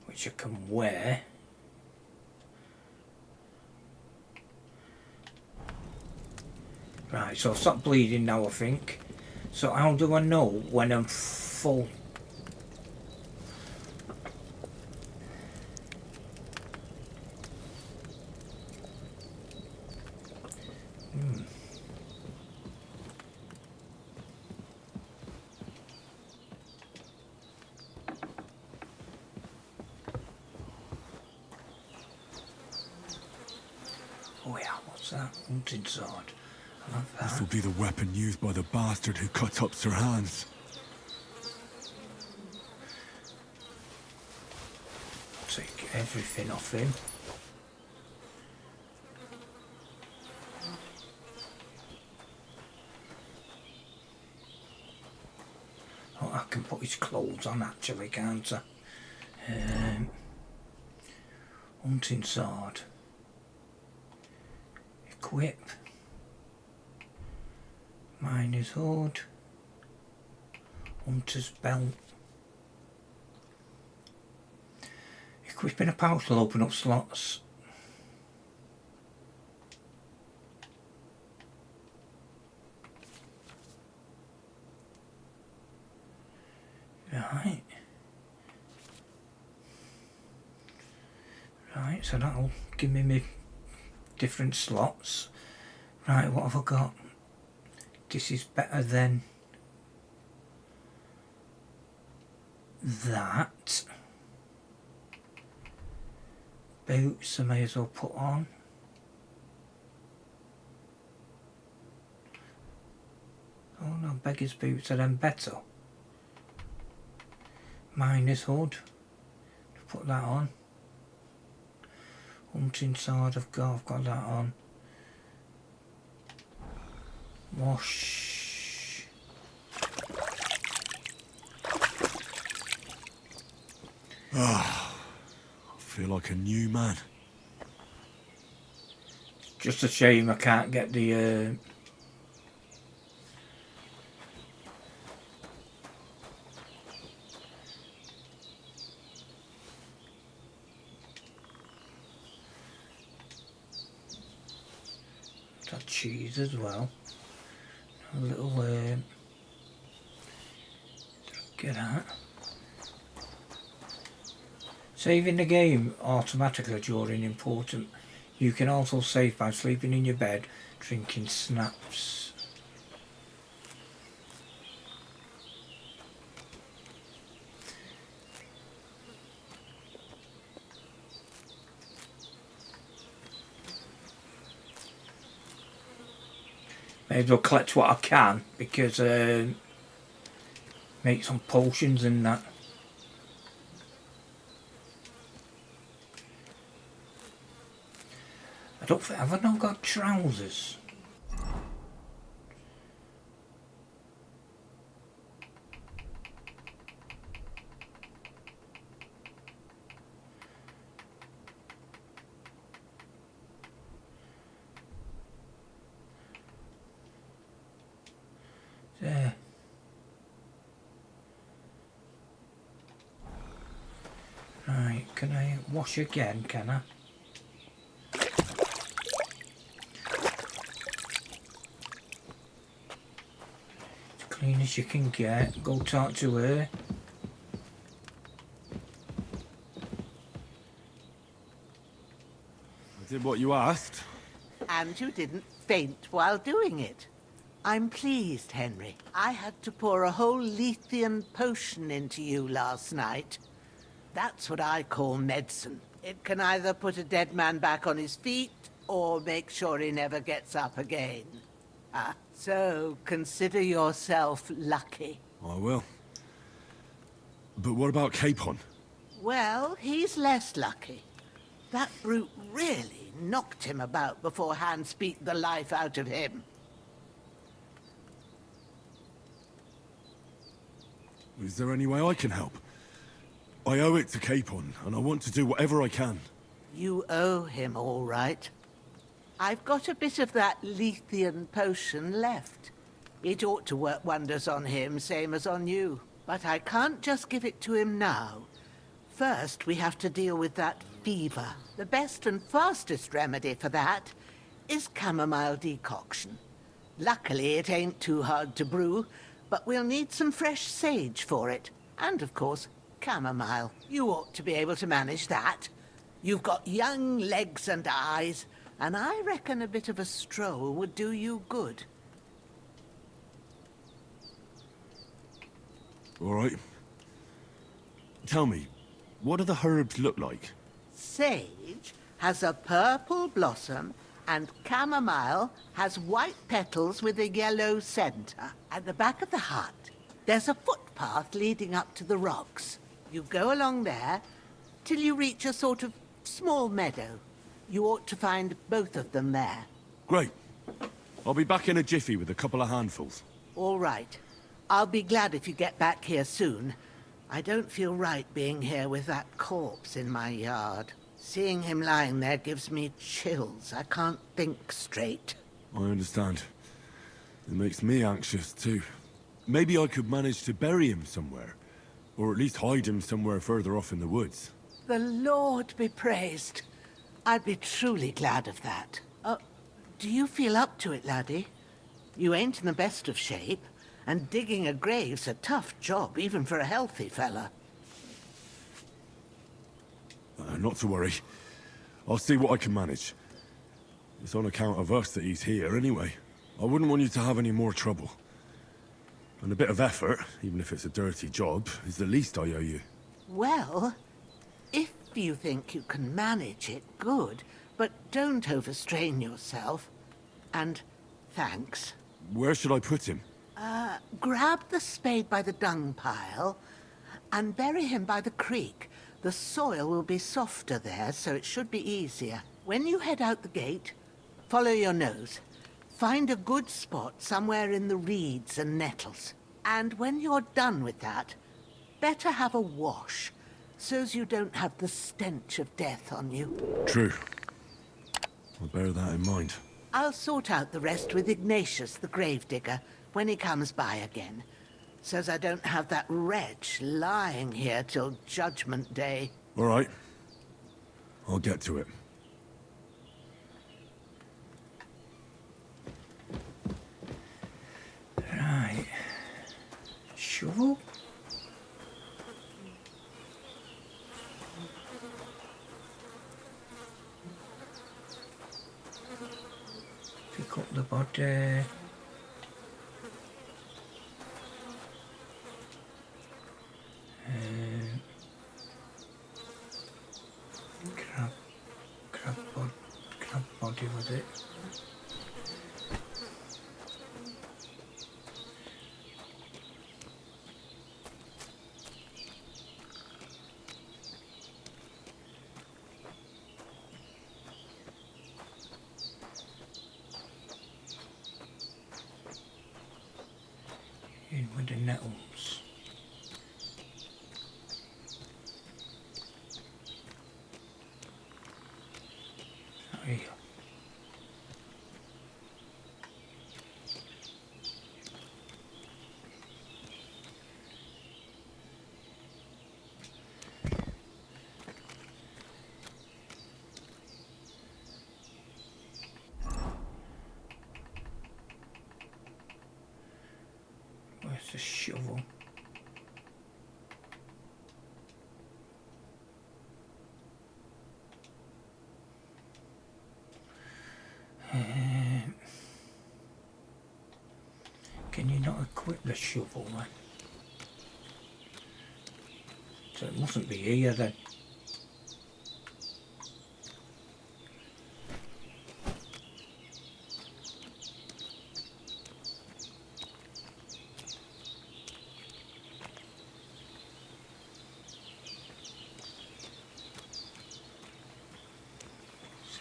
which I can wear. Right, so I've stopped bleeding now, I think. So how do I know when I'm full? Oh yeah, what's that? Hunting sword. I love that. This will be the weapon used by the bastard who cut up Sir Hans. Take everything off him. Oh, I can put his clothes on actually, can't I? Hunting sword. Equip. Miner's hood. Hunter's belt. Equipping a pouch will open up slots. Right. Right, so that'll give me different slots. Right, what have I got? This is better than that. Boots I may as well put on. Oh no, beggar's boots are then better. Miner's hood. Put that on. Hunting sword I've got that on. Wash. Ah, I feel like a new man. Just a shame I can't get the that cheese as well. A little get that. Saving the game automatically during important. You can also save by sleeping in your bed, drinking snaps. May as well collect what I can because make some potions and that. I Have I not got trousers? There. Right, can I wash again, can I? As clean as you can get. Go talk to her. I did what you asked. And you didn't faint while doing it. I'm pleased, Henry. I had to pour a whole Lethean potion into you last night. That's what I call medicine. It can either put a dead man back on his feet, or make sure he never gets up again. So consider yourself lucky. I will. But what about Capon? Well, he's less lucky. That brute really knocked him about before Hans beat the life out of him. Is there any way I can help? I owe it to Capon, and I want to do whatever I can. You owe him, all right. I've got a bit of that Lethean potion left. It ought to work wonders on him, same as on you. But I can't just give it to him now. First, we have to deal with that fever. The best and fastest remedy for that is chamomile decoction. Luckily, it ain't too hard to brew, but we'll need some fresh sage for it. And, of course, chamomile. You ought to be able to manage that. You've got young legs and eyes, and I reckon a bit of a stroll would do you good. All right. Tell me, what do the herbs look like? Sage has a purple blossom, and chamomile has white petals with a yellow center. At the back of the hut, there's a footpath leading up to the rocks. You go along there till you reach a sort of small meadow. You ought to find both of them there. Great. I'll be back in a jiffy with a couple of handfuls. All right. I'll be glad if you get back here soon. I don't feel right being here with that corpse in my yard. Seeing him lying there gives me chills. I can't think straight. I understand. It makes me anxious, too. Maybe I could manage to bury him somewhere. Or at least hide him somewhere further off in the woods. The Lord be praised. I'd be truly glad of that. Do you feel up to it, laddie? You ain't in the best of shape, and digging a grave's a tough job, even for a healthy fella. Not to worry. I'll see what I can manage. It's on account of us that he's here, anyway. I wouldn't want you to have any more trouble. And a bit of effort, even if it's a dirty job, is the least I owe you. Well, if you think you can manage it, good. But don't overstrain yourself. And thanks. Where should I put him? Grab the spade by the dung pile and bury him by the creek. The soil will be softer there, so it should be easier. When you head out the gate, follow your nose. Find a good spot somewhere in the reeds and nettles. And when you're done with that, better have a wash, so's you don't have the stench of death on you. True. I'll bear that in mind. I'll sort out the rest with Ignatius, the gravedigger, when he comes by again, so's I don't have that wretch lying here till Judgment Day. All right. I'll get to it. Right. Shovel? Pick up the body. Grab body with it. with the nettles. Out here. Where's the shovel? Can you not equip the shovel then? So it mustn't be here then.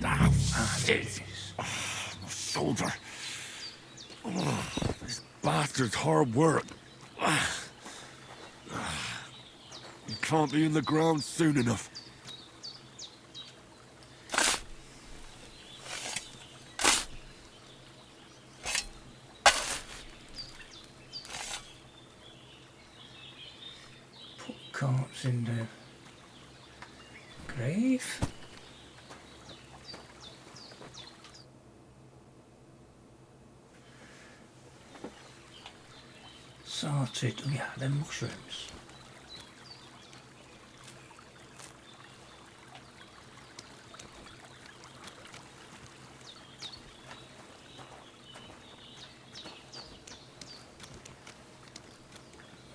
There it is. My shoulder. Oh, this bastard's hard work. You can't be in the ground soon enough. Put corpse in the grave. Sorted. Oh yeah, they're mushrooms.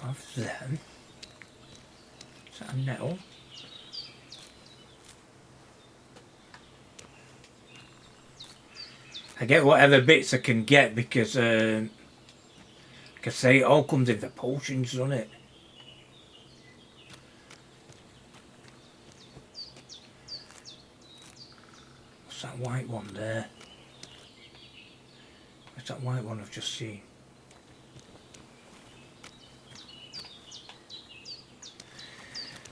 Of them. Is that a nettle? I get whatever bits I can get because say it all comes in the potions, doesn't it? What's that white one there? What's that white one I've just seen?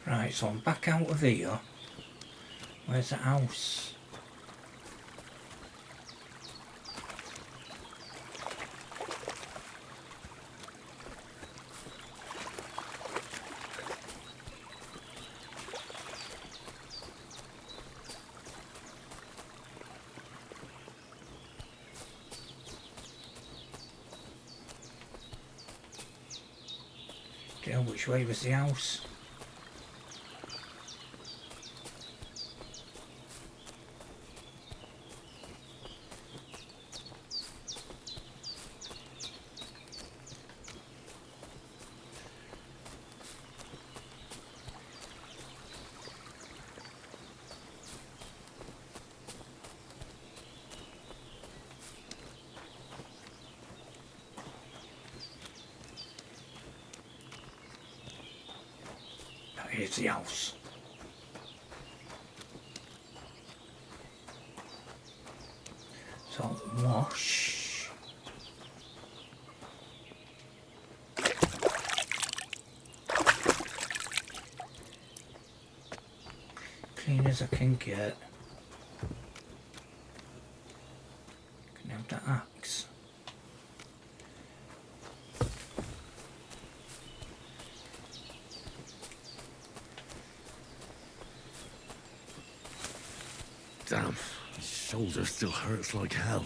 Right, so I'm back out of here. Where's the house? Okay, which way was the house? Here's the house. So wash. Clean as I can get. Can have the axe. Damn, my shoulder still hurts like hell.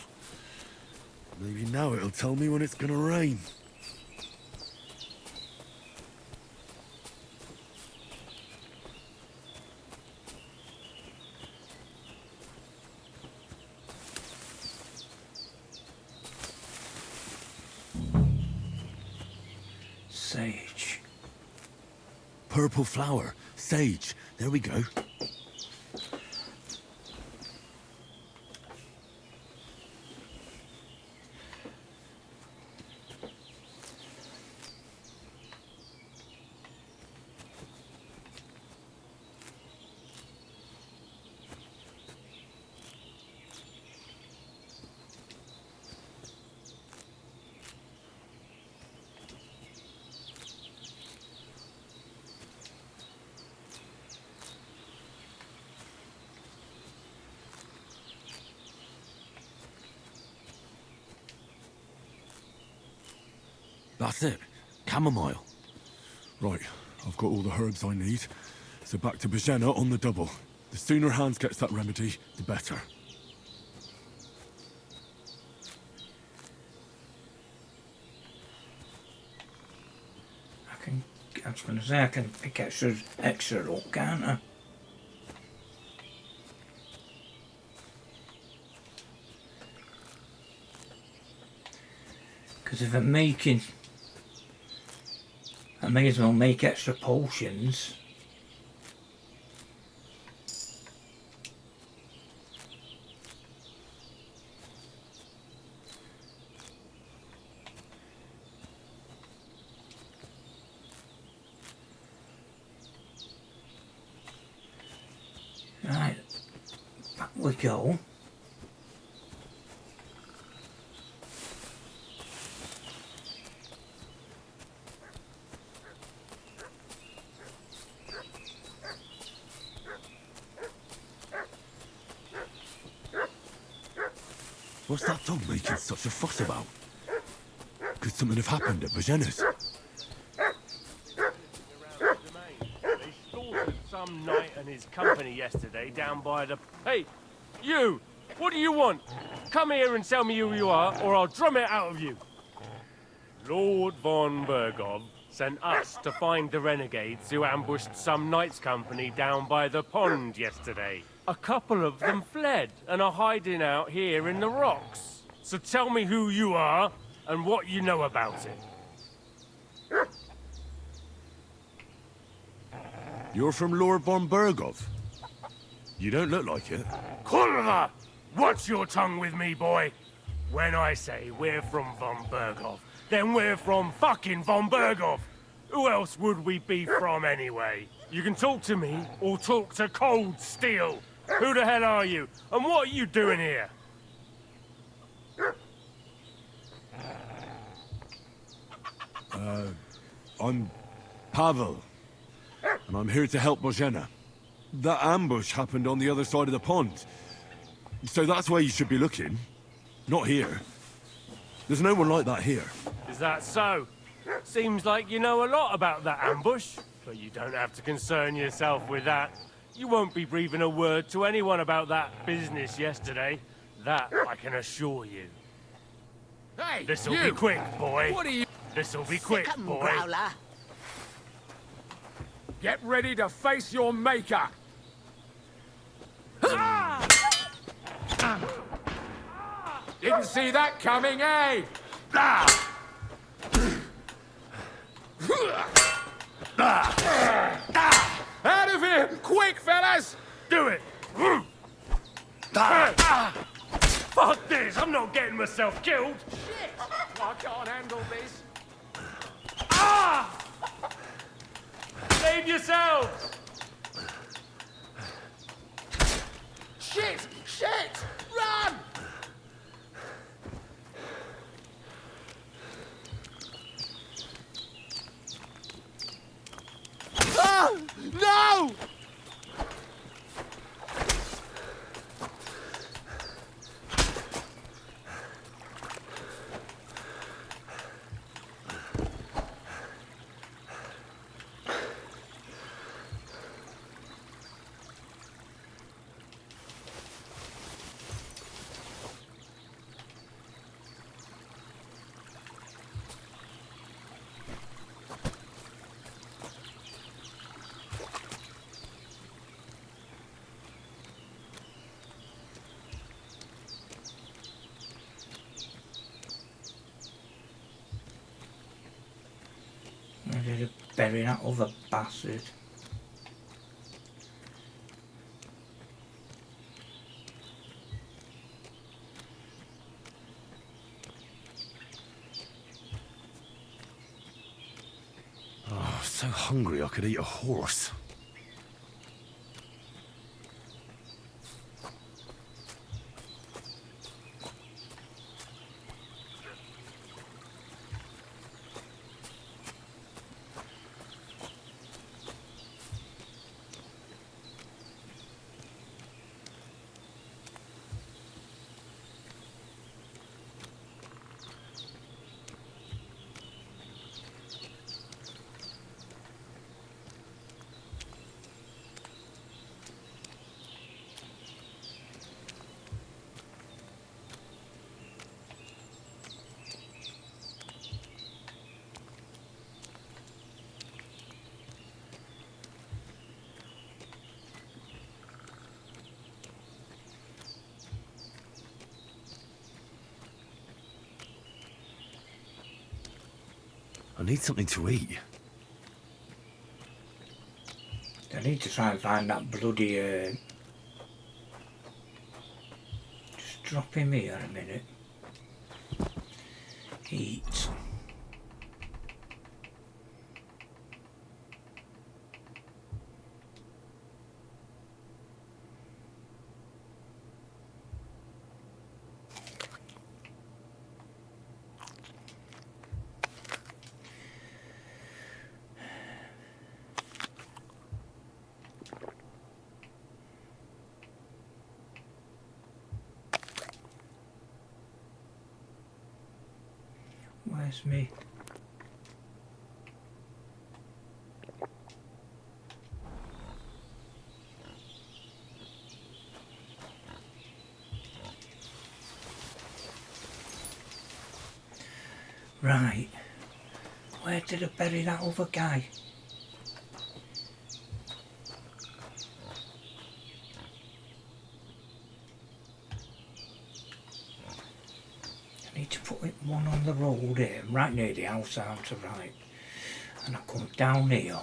Maybe now it'll tell me when it's gonna rain. Sage. Purple flower, sage. There we go. That's it. Chamomile. Right, I've got all the herbs I need. So back to Bajena on the double. The sooner Hans gets that remedy, the better. I was going to say I can pick extra up, can't I? Because if I'm making, I may as well make extra potions. Right, back we go. What's that dog making such a fuss about? Could something have happened at Bajena's? They slaughtered some knight and his company yesterday down by the... Hey, you! What do you want? Come here and tell me who you are, or I'll drum it out of you. Lord von Bergov sent us to find the renegades who ambushed some knight's company down by the pond yesterday. A couple of them fled and are hiding out here in the rocks. So tell me who you are and what you know about it. You're from Lord von Bergov. You don't look like it. Kurva! Watch your tongue with me, boy. When I say we're from von Bergov, then we're from fucking von Bergov. Who else would we be from anyway? You can talk to me or talk to cold steel. Who the hell are you? And what are you doing here? I'm Pavel. And I'm here to help Bojena. That ambush happened on the other side of the pond. So that's where you should be looking. Not here. There's no one like that here. Is that so? Seems like you know a lot about that ambush, but you don't have to concern yourself with that. You won't be breathing a word to anyone about that business yesterday. That I can assure you. Hey, This'll you! be quick, boy. What are you... This'll be quick, Sic 'em, boy. Growler. Get ready to face your maker! Didn't see that coming, eh? Out of here! Quick, fellas! Do it! Fuck this! I'm not getting myself killed! Shit! I can't handle this. Save yourselves! Shit! Shit! Run! No! Bury that other bastard. Oh, so hungry I could eat a horse. I need something to eat. I need to try and find that bloody... Just drop him here a minute. Eat. Where's me? Right. Where did I bury that other guy? I need to put one on the road here, right near the house arm to right. And I come down here.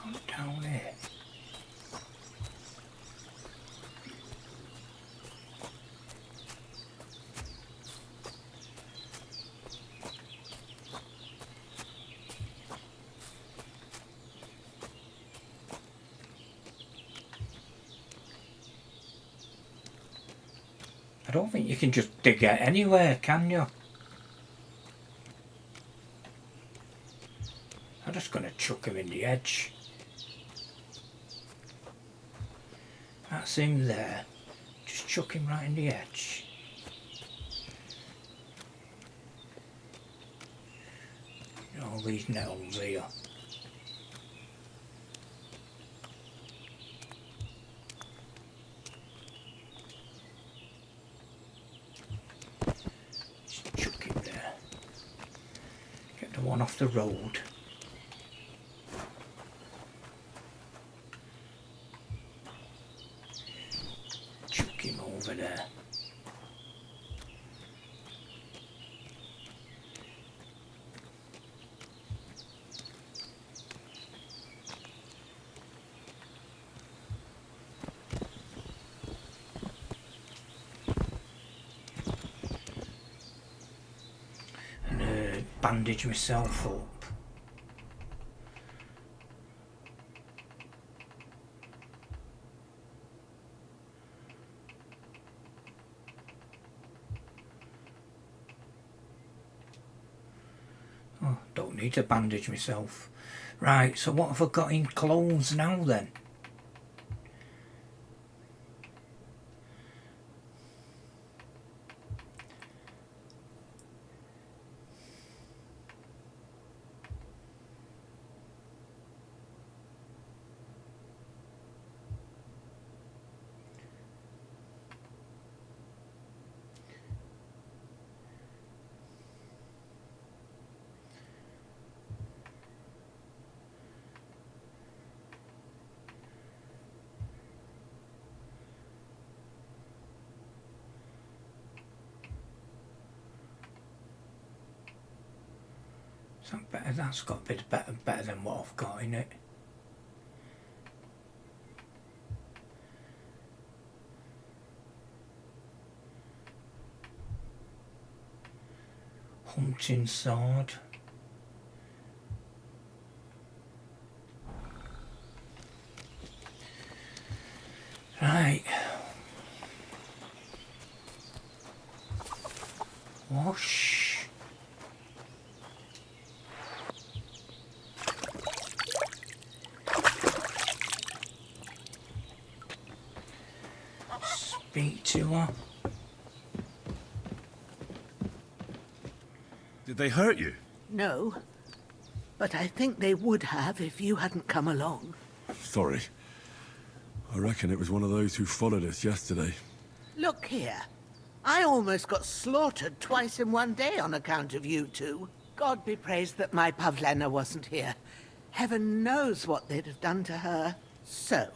Not down here. I don't think you can just dig it anywhere, can you? I'm just going to chuck him in the edge. That's him there. Just chuck him right in the edge. All these nettles here. Just chuck him there. Get the one off the road. Over there. And bandage myself up. Oh, don't need to bandage myself. Right, so what have I got in clothes now then? Is that better? That's got a bit better than what I've got in it. Hunting sword. Right. Wash. Speak to her. Did they hurt you? No, but I think they would have if you hadn't come along. Sorry. I reckon it was one of those who followed us yesterday. Look here. I almost got slaughtered twice in one day on account of you two. God be praised that my Pavlena wasn't here. Heaven knows what they'd have done to her. So,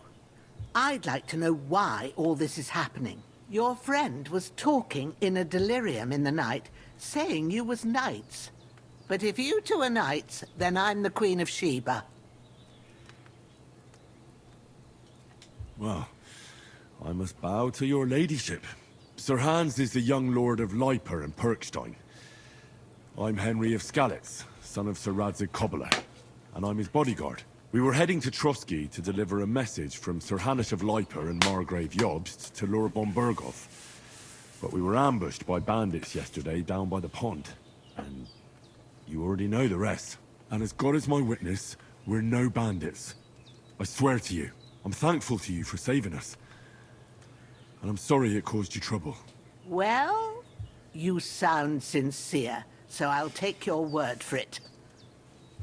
I'd like to know why all this is happening. Your friend was talking in a delirium in the night, saying you was knights. But if you two are knights, then I'm the Queen of Sheba. Well, I must bow to your ladyship. Sir Hans is the young lord of Leiper and Perkstein. I'm Henry of Skalitz, son of Sir Radzig Kobyla, and I'm his bodyguard. We were heading to Trotsky to deliver a message from Sir Hanush of Leiper and Margrave Jobst to Lord Bombergov. But we were ambushed by bandits yesterday down by the pond. And you already know the rest. And as God is my witness, we're no bandits. I swear to you, I'm thankful to you for saving us. And I'm sorry it caused you trouble. Well, you sound sincere, so I'll take your word for it.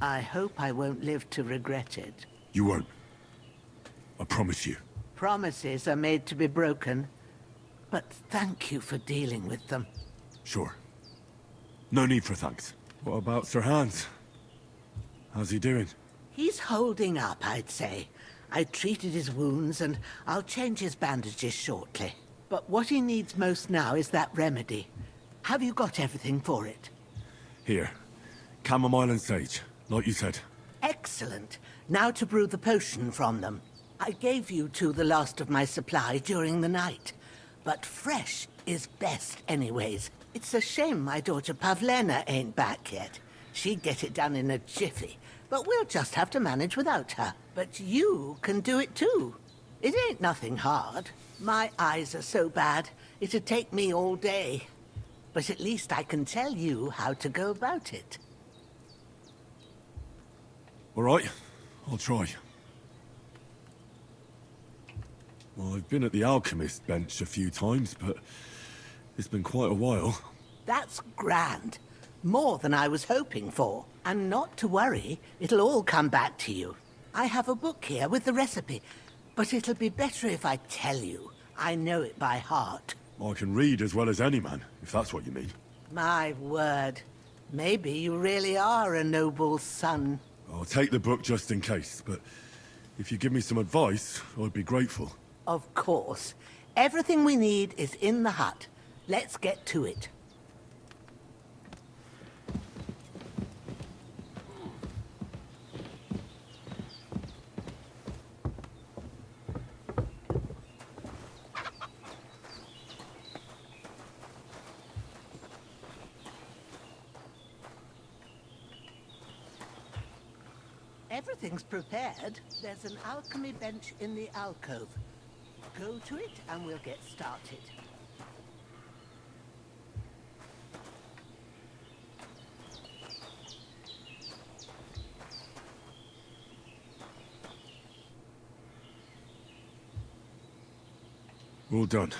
I hope I won't live to regret it. You won't. I promise you. Promises are made to be broken, but thank you for dealing with them. Sure. No need for thanks. What about Sir Hans? How's he doing? He's holding up, I'd say. I treated his wounds, and I'll change his bandages shortly. But what he needs most now is that remedy. Have you got everything for it? Here. Chamomile and sage, like you said. Excellent. Now to brew the potion from them. I gave you two the last of my supply during the night. But fresh is best anyways. It's a shame my daughter Pavlena ain't back yet. She'd get it done in a jiffy. But we'll just have to manage without her. But you can do it too. It ain't nothing hard. My eyes are so bad, it'd take me all day. But at least I can tell you how to go about it. All right, I'll try. Well, I've been at the alchemist bench a few times, but it's been quite a while. That's grand. More than I was hoping for. And not to worry, it'll all come back to you. I have a book here with the recipe, but it'll be better if I tell you. I know it by heart. I can read as well as any man, if that's what you mean. My word. Maybe you really are a noble son. I'll take the book just in case, but if you give me some advice, I'd be grateful. Of course. Everything we need is in the hut. Let's get to it. Everything's prepared. There's an alchemy bench in the alcove. Go to it and we'll get started. Well done.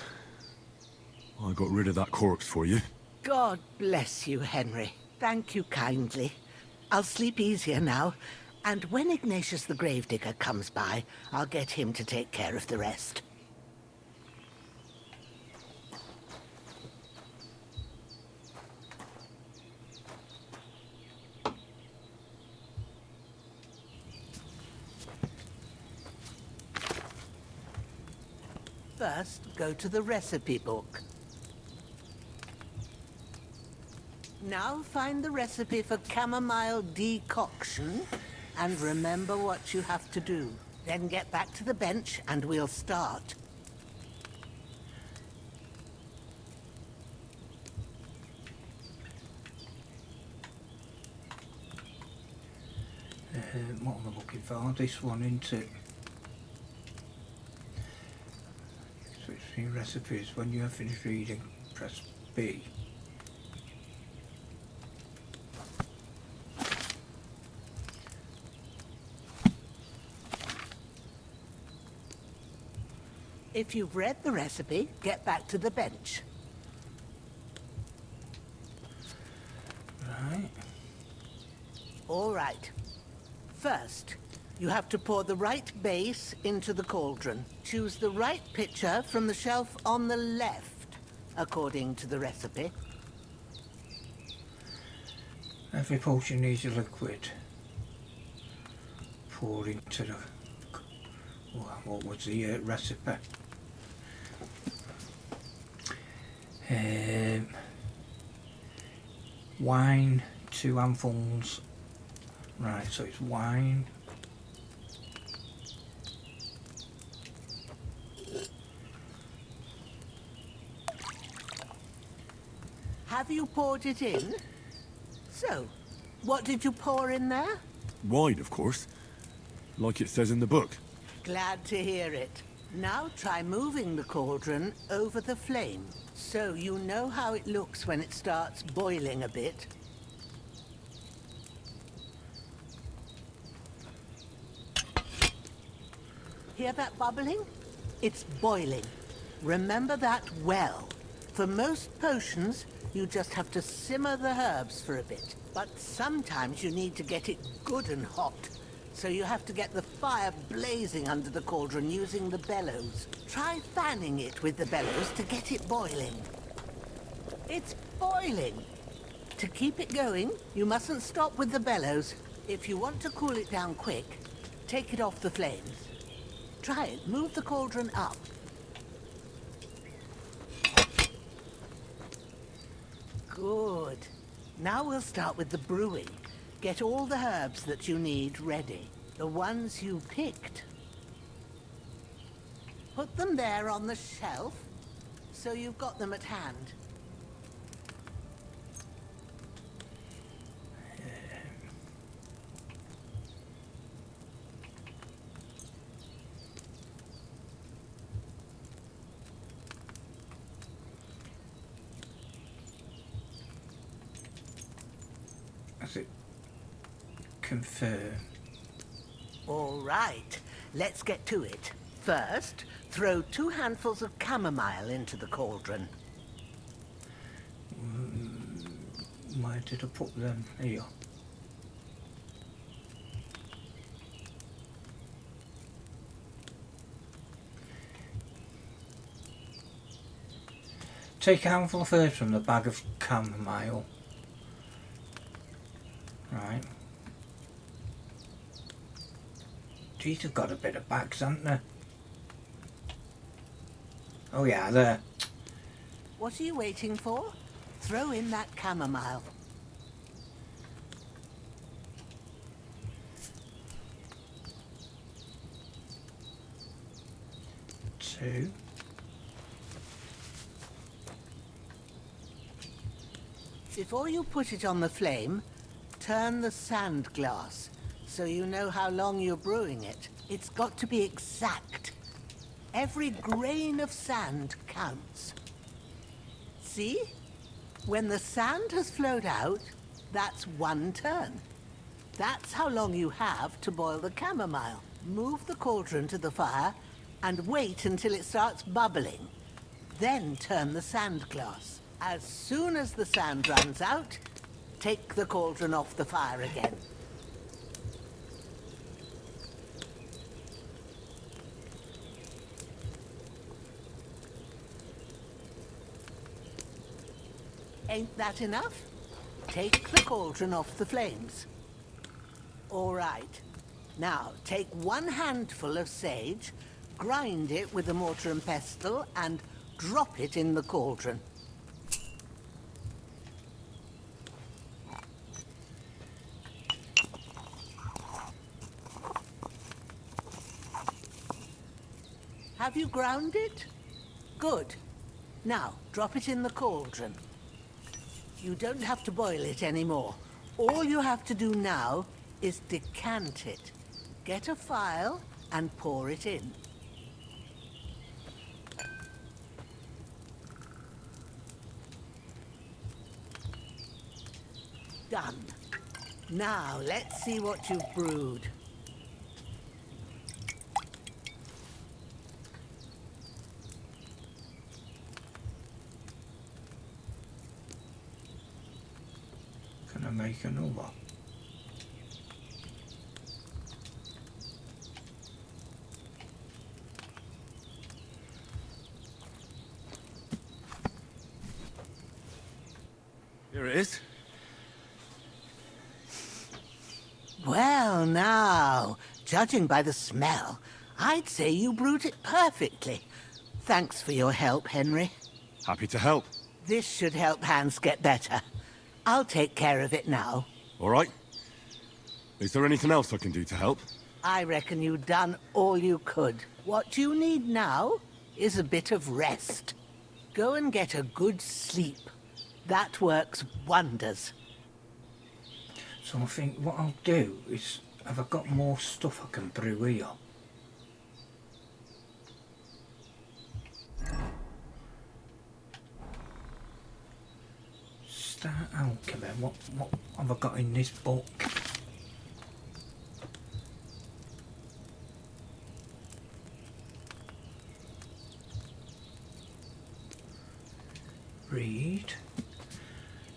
I got rid of that corpse for you. God bless you, Henry. Thank you kindly. I'll sleep easier now. And when Ignatius the Gravedigger comes by, I'll get him to take care of the rest. First, go to the recipe book. Now find the recipe for chamomile decoction. And remember what you have to do. Then get back to the bench and we'll start. What am I looking for? This one, isn't it? Switch between recipes. When you have finished reading, press B. If you've read the recipe, get back to the bench. Right. All right. First, you have to pour the right base into the cauldron. Choose the right pitcher from the shelf on the left. according to the recipe. Every potion needs a liquid. Pour into the... What was the recipe? Wine, 2 handfuls. Right, so it's wine. Have you poured it in? So, what did you pour in there? Wine, of course. Like it says in the book. Glad to hear it. Now try moving the cauldron over the flame, so you know how it looks when it starts boiling a bit. Hear that bubbling? It's boiling. Remember that well. For most potions, you just have to simmer the herbs for a bit. But sometimes you need to get it good and hot. So you have to get the fire blazing under the cauldron using the bellows. Try fanning it with the bellows to get it boiling. It's boiling. To keep it going, you mustn't stop with the bellows. If you want to cool it down quick, take it off the flames. Try it. Move the cauldron up. Good. Now we'll start with the brewing. Get all the herbs that you need ready. The ones you picked. Put them there on the shelf, so you've got them at hand. As it confirm. All right, let's get to it. First, throw 2 handfuls of chamomile into the cauldron. Where did I put them? Here. Take a handful of herbs from the bag of chamomile. Right. Geez, they've got a bit of bags, haven't they? Oh yeah, there. What are you waiting for? Throw in that chamomile. Two. Before you put it on the flame, turn the sand glass so you know how long you're brewing it. It's got to be exact. Every grain of sand counts. See? When the sand has flowed out, that's 1 turn. That's how long you have to boil the chamomile. Move the cauldron to the fire and wait until it starts bubbling. Then turn the sand glass. As soon as the sand runs out, take the cauldron off the fire again. Ain't that enough? Take the cauldron off the flames. All right. Now, take 1 handful of sage, grind it with a mortar and pestle, and drop it in the cauldron. Have you ground it? Good. Now, drop it in the cauldron. You don't have to boil it anymore. All you have to do now is decant it. Get a phial and pour it in. Done. Now, let's see what you've brewed. Can I make another? Here it is. Well, now, judging by the smell, I'd say you brewed it perfectly. Thanks for your help, Henry. Happy to help. This should help Hans get better. I'll take care of it now. All right. Is there anything else I can do to help? I reckon you've done all you could. What you need now is a bit of rest. Go and get a good sleep. That works wonders. So I think what I'll do is, have I got more stuff I can brew here? Start alchemy. What have I got in this book? Read.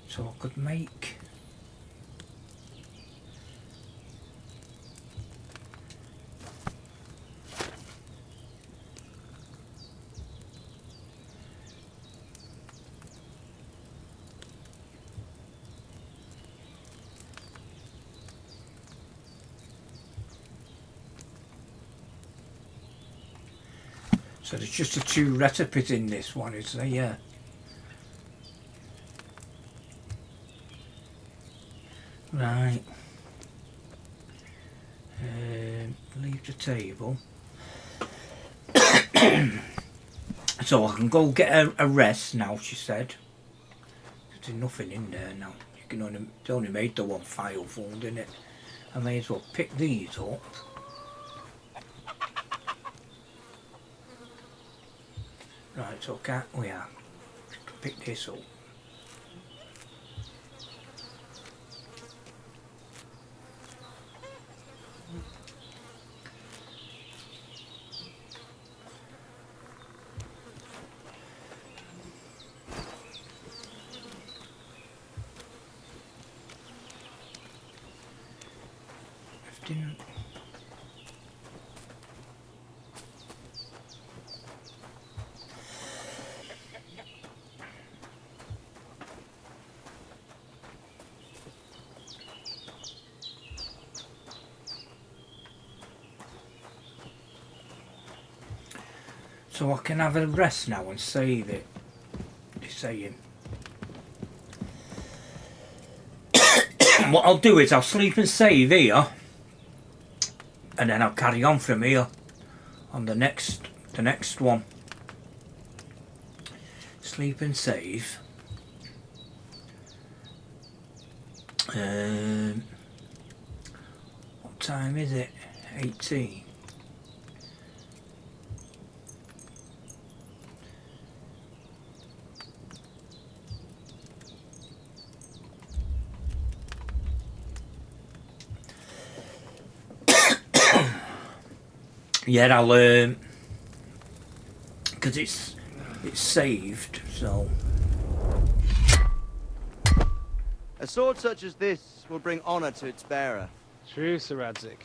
So I could make so there's just the 2 recipes in this one, is there? Yeah. Right. Leave the table. So I can go get a rest now, she said. There's nothing in there now. You can only made the one file fold in it. I may as well pick these up. Right, so we are. Pick this up. Didn't. So I can have a rest now and save it. It's saying. What I'll do is I'll sleep and save here. And then I'll carry on from here on the next one. Sleep and save. What time is it? 18. Yeah, I'll because it's saved, so. A sword such as this will bring honor to its bearer. True, Sir Radzik.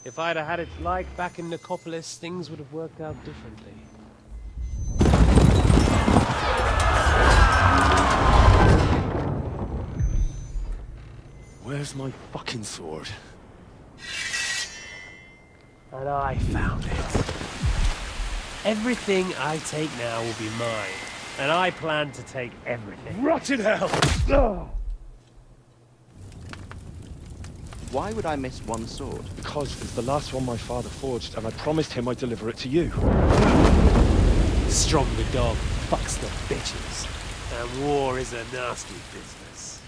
If I'd have had its like back in Nicopolis, things would have worked out differently. Where's my fucking sword? And I found it. Everything I take now will be mine. And I plan to take everything. Rotted hell! Ugh. Why would I miss one sword? Because it's the last one my father forged, and I promised him I'd deliver it to you. Strong the dog, fucks the bitches. And war is a nasty business.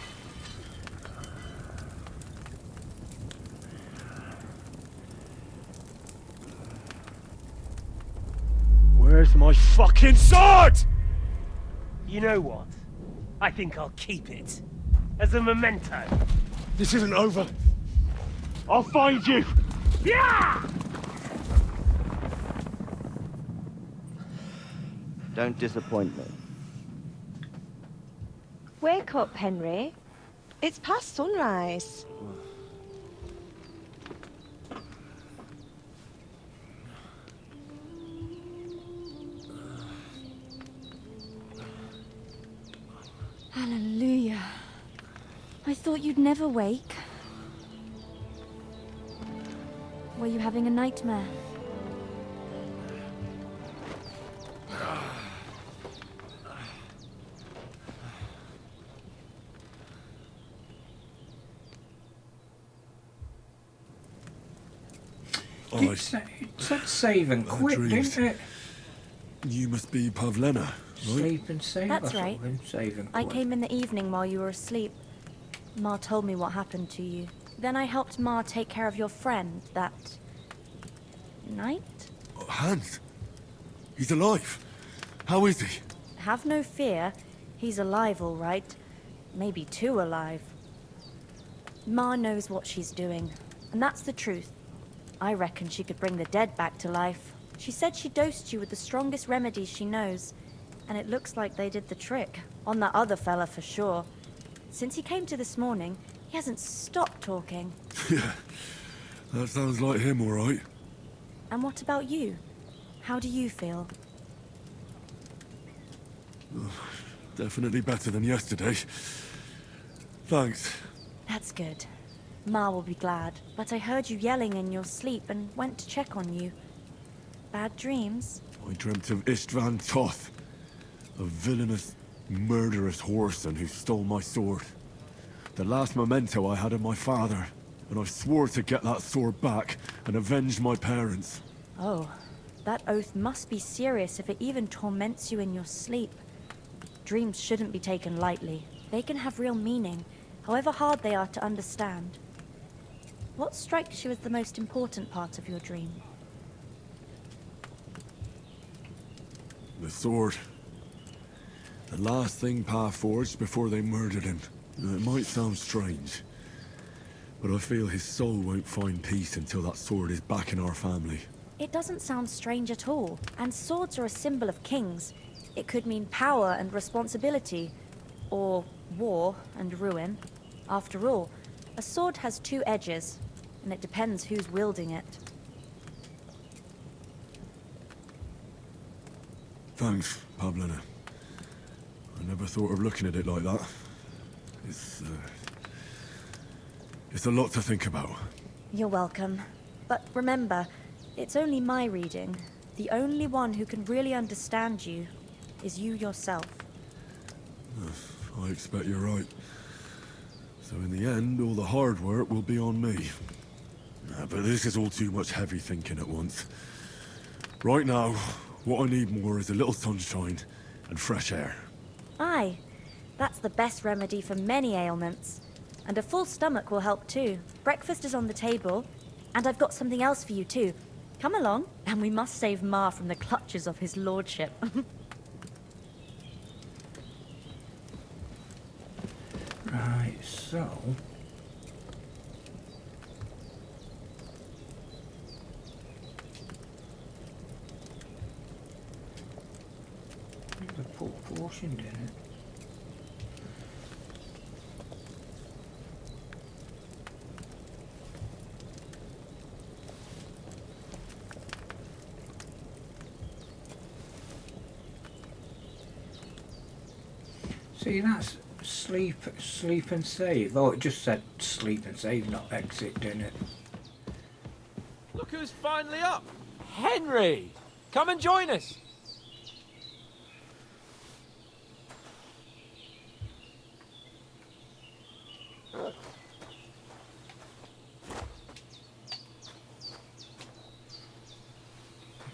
Where's my fucking sword? You know what? I think I'll keep it. As a memento. This isn't over. I'll find you! Yeah! Don't disappoint me. Wake up, Henry. It's past sunrise. Hallelujah. I thought you'd never wake. Were you having a nightmare? It said save and quit, didn't it? You must be Pavlena, right? Sleep and save. That's or right. something. Save and I quit. came in the evening while you were asleep. Ma told me what happened to you. Then I helped Ma take care of your friend that night? Hans? He's alive. How is he? Have no fear. He's alive, all right. Maybe too alive. Ma knows what she's doing, and that's the truth. I reckon she could bring the dead back to life. She said she dosed you with the strongest remedies she knows, and it looks like they did the trick. On that other fella for sure. Since he came to this morning, he hasn't stopped talking. Yeah, that sounds like him, all right. And what about you? How do you feel? Definitely better than yesterday. Thanks. That's good. Ma will be glad, but I heard you yelling in your sleep and went to check on you. Bad dreams? I dreamt of Istvan Toth, a villainous, murderous whoreson who stole my sword. The last memento I had of my father, and I swore to get that sword back and avenge my parents. Oh, that oath must be serious if it even torments you in your sleep. Dreams shouldn't be taken lightly. They can have real meaning, however hard they are to understand. What strikes you as the most important part of your dream? The sword. The last thing Pa forged before they murdered him. It might sound strange, but I feel his soul won't find peace until that sword is back in our family. It doesn't sound strange at all, and swords are a symbol of kings. It could mean power and responsibility, or war and ruin. After all, a sword has two edges, and it depends who's wielding it. Thanks, Pavlena. I never thought of looking at it like that. It's a lot to think about. You're welcome. But remember, it's only my reading. The only one who can really understand you is you yourself. I expect you're right. So in the end, all the hard work will be on me. But this is all too much heavy thinking at once. Right now, what I need more is a little sunshine and fresh air. Aye, that's the best remedy for many ailments. And a full stomach will help too. Breakfast is on the table, and I've got something else for you too. Come along, and we must save Ma from the clutches of his lordship. Right, so... The proportioned in it. See, that's sleep and save. Oh, it just said sleep and save, not exit, didn't it? Look who's finally up! Henry! Come and join us!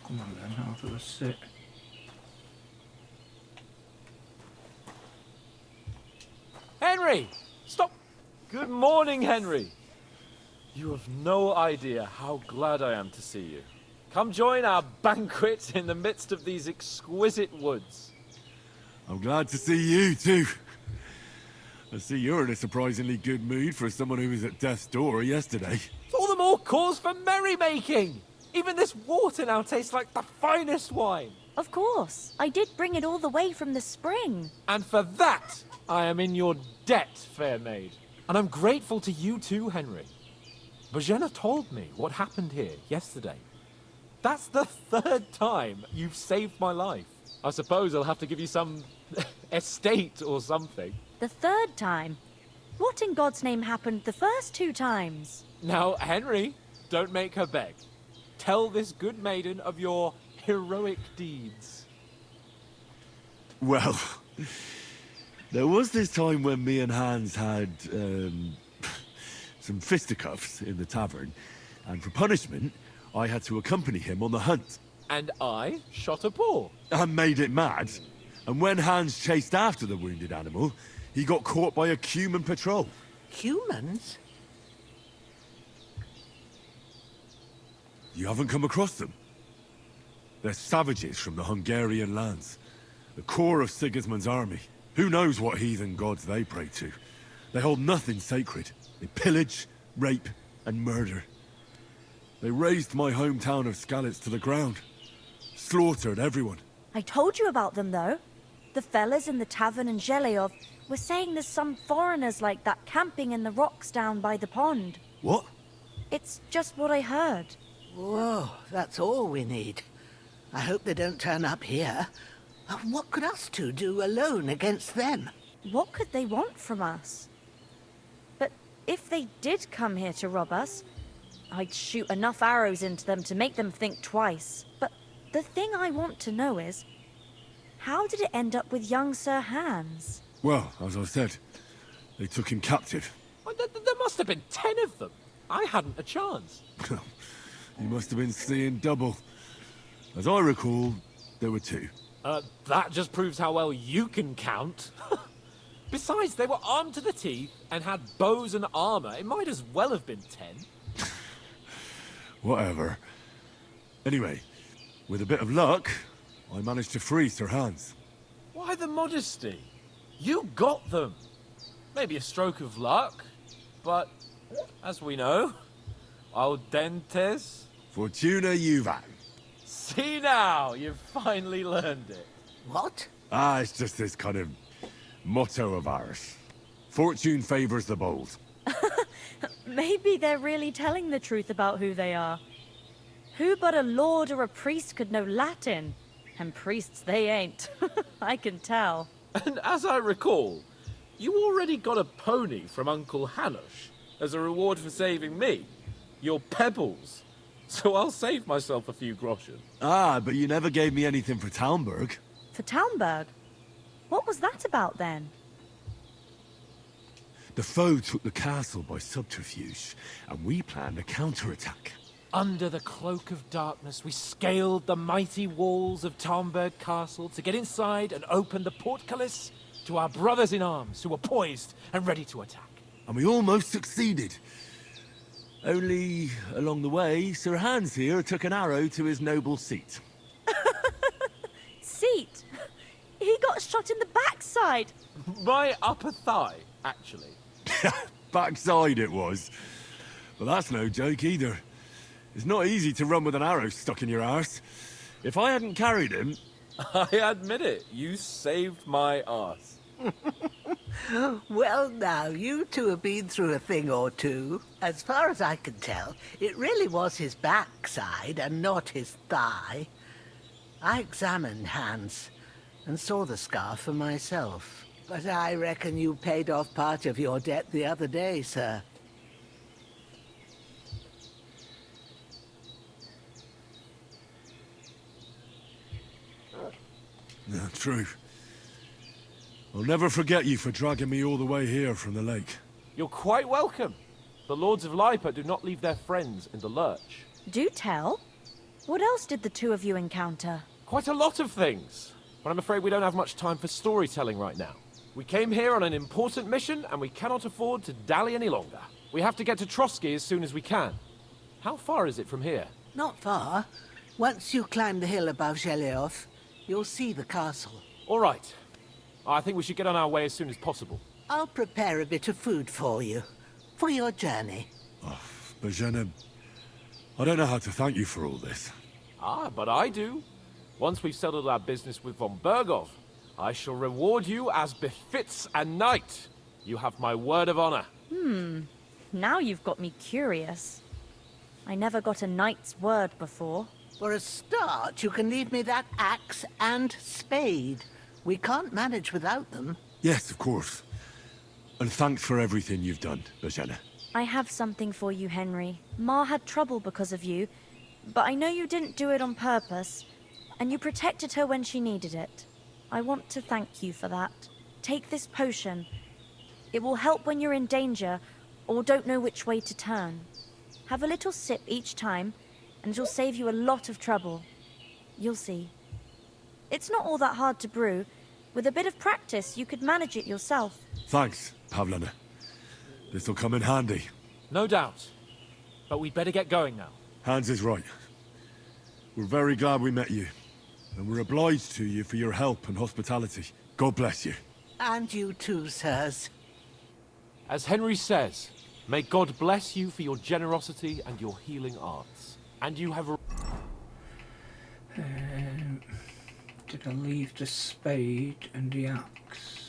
Come on then, how do I sit? Henry! Stop! Good morning, Henry! You have no idea how glad I am to see you. Come join our banquet in the midst of these exquisite woods. I'm glad to see you, too. I see you're in a surprisingly good mood for someone who was at death's door yesterday. All the more cause for merrymaking! Even this water now tastes like the finest wine. Of course. I did bring it all the way from the spring. And for that, I am in your debt, fair maid. And I'm grateful to you too, Henry. Bojena told me what happened here yesterday. That's the third time you've saved my life. I suppose I'll have to give you some estate or something. The third time? What in God's name happened the first 2 times? Now, Henry, don't make her beg. Tell this good maiden of your heroic deeds. Well, there was this time when me and Hans had, some fisticuffs in the tavern, and for punishment, I had to accompany him on the hunt. And I shot a boar. I made it mad, and when Hans chased after the wounded animal, he got caught by a human patrol. Humans? You haven't come across them? They're savages from the Hungarian lands. The core of Sigismund's army. Who knows what heathen gods they pray to? They hold nothing sacred. They pillage, rape, and murder. They razed my hometown of Skalitz to the ground. Slaughtered everyone. I told you about them, though. The fellas in the tavern in Zheleov were saying there's some foreigners like that camping in the rocks down by the pond. What? It's just what I heard. Whoa, that's all we need. I hope they don't turn up here. What could us two do alone against them? What could they want from us? But if they did come here to rob us, I'd shoot enough arrows into them to make them think twice. But the thing I want to know is, how did it end up with young Sir Hans? Well, as I said, they took him captive. Well, there must have been 10 of them. I hadn't a chance. You must have been seeing double. As I recall, there were 2. That just proves how well you can count. Besides, they were armed to the teeth and had bows and armor. It might as well have been 10. Whatever. Anyway, with a bit of luck, I managed to free Sir Hans. Why the modesty? You got them. Maybe a stroke of luck, but as we know, al dentes. Fortuna juvat. See now, you've finally learned it. What? It's just this kind of motto of ours. Fortune favors the bold. Maybe they're really telling the truth about who they are. Who but a lord or a priest could know Latin? And priests they ain't. I can tell. And as I recall, you already got a pony from Uncle Hanush as a reward for saving me. Your pebbles. So I'll save myself a few groschen. But you never gave me anything for Talmberg. For Talmberg? What was that about then? The foe took the castle by subterfuge, and we planned a counterattack. Under the cloak of darkness, we scaled the mighty walls of Talmberg Castle to get inside and open the portcullis to our brothers in arms who were poised and ready to attack. And we almost succeeded. Only, along the way, Sir Hans here took an arrow to his noble seat. Seat? He got shot in the backside. My upper thigh, actually. Backside it was. But that's no joke either. It's not easy to run with an arrow stuck in your arse. If I hadn't carried him... I admit it, you saved my arse. Well, now, you two have been through a thing or two. As far as I can tell, it really was his backside and not his thigh. I examined Hans and saw the scar for myself. But I reckon you paid off part of your debt the other day, sir. No, true. I'll never forget you for dragging me all the way here from the lake. You're quite welcome. The Lords of Lipa do not leave their friends in the lurch. Do tell. What else did the two of you encounter? Quite a lot of things. But I'm afraid we don't have much time for storytelling right now. We came here on an important mission, and we cannot afford to dally any longer. We have to get to Trotsky as soon as we can. How far is it from here? Not far. Once you climb the hill above Zheleov, you'll see the castle. All right. I think we should get on our way as soon as possible. I'll prepare a bit of food for you, for your journey. Bozhena, I don't know how to thank you for all this. But I do. Once we've settled our business with von Bergov, I shall reward you as befits a knight. You have my word of honor. Now you've got me curious. I never got a knight's word before. For a start, you can leave me that axe and spade. We can't manage without them. Yes, of course. And thanks for everything you've done, Bojana. I have something for you, Henry. Ma had trouble because of you, but I know you didn't do it on purpose, and you protected her when she needed it. I want to thank you for that. Take this potion. It will help when you're in danger or don't know which way to turn. Have a little sip each time, and it'll save you a lot of trouble. You'll see. It's not all that hard to brew. With a bit of practice, you could manage it yourself. Thanks, Pavlana. This'll come in handy. No doubt. But we'd better get going now. Hans is right. We're very glad we met you. And we're obliged to you for your help and hospitality. God bless you. And you too, sirs. As Henry says, may God bless you for your generosity and your healing arts. And you have... Did I leave the spade and the axe?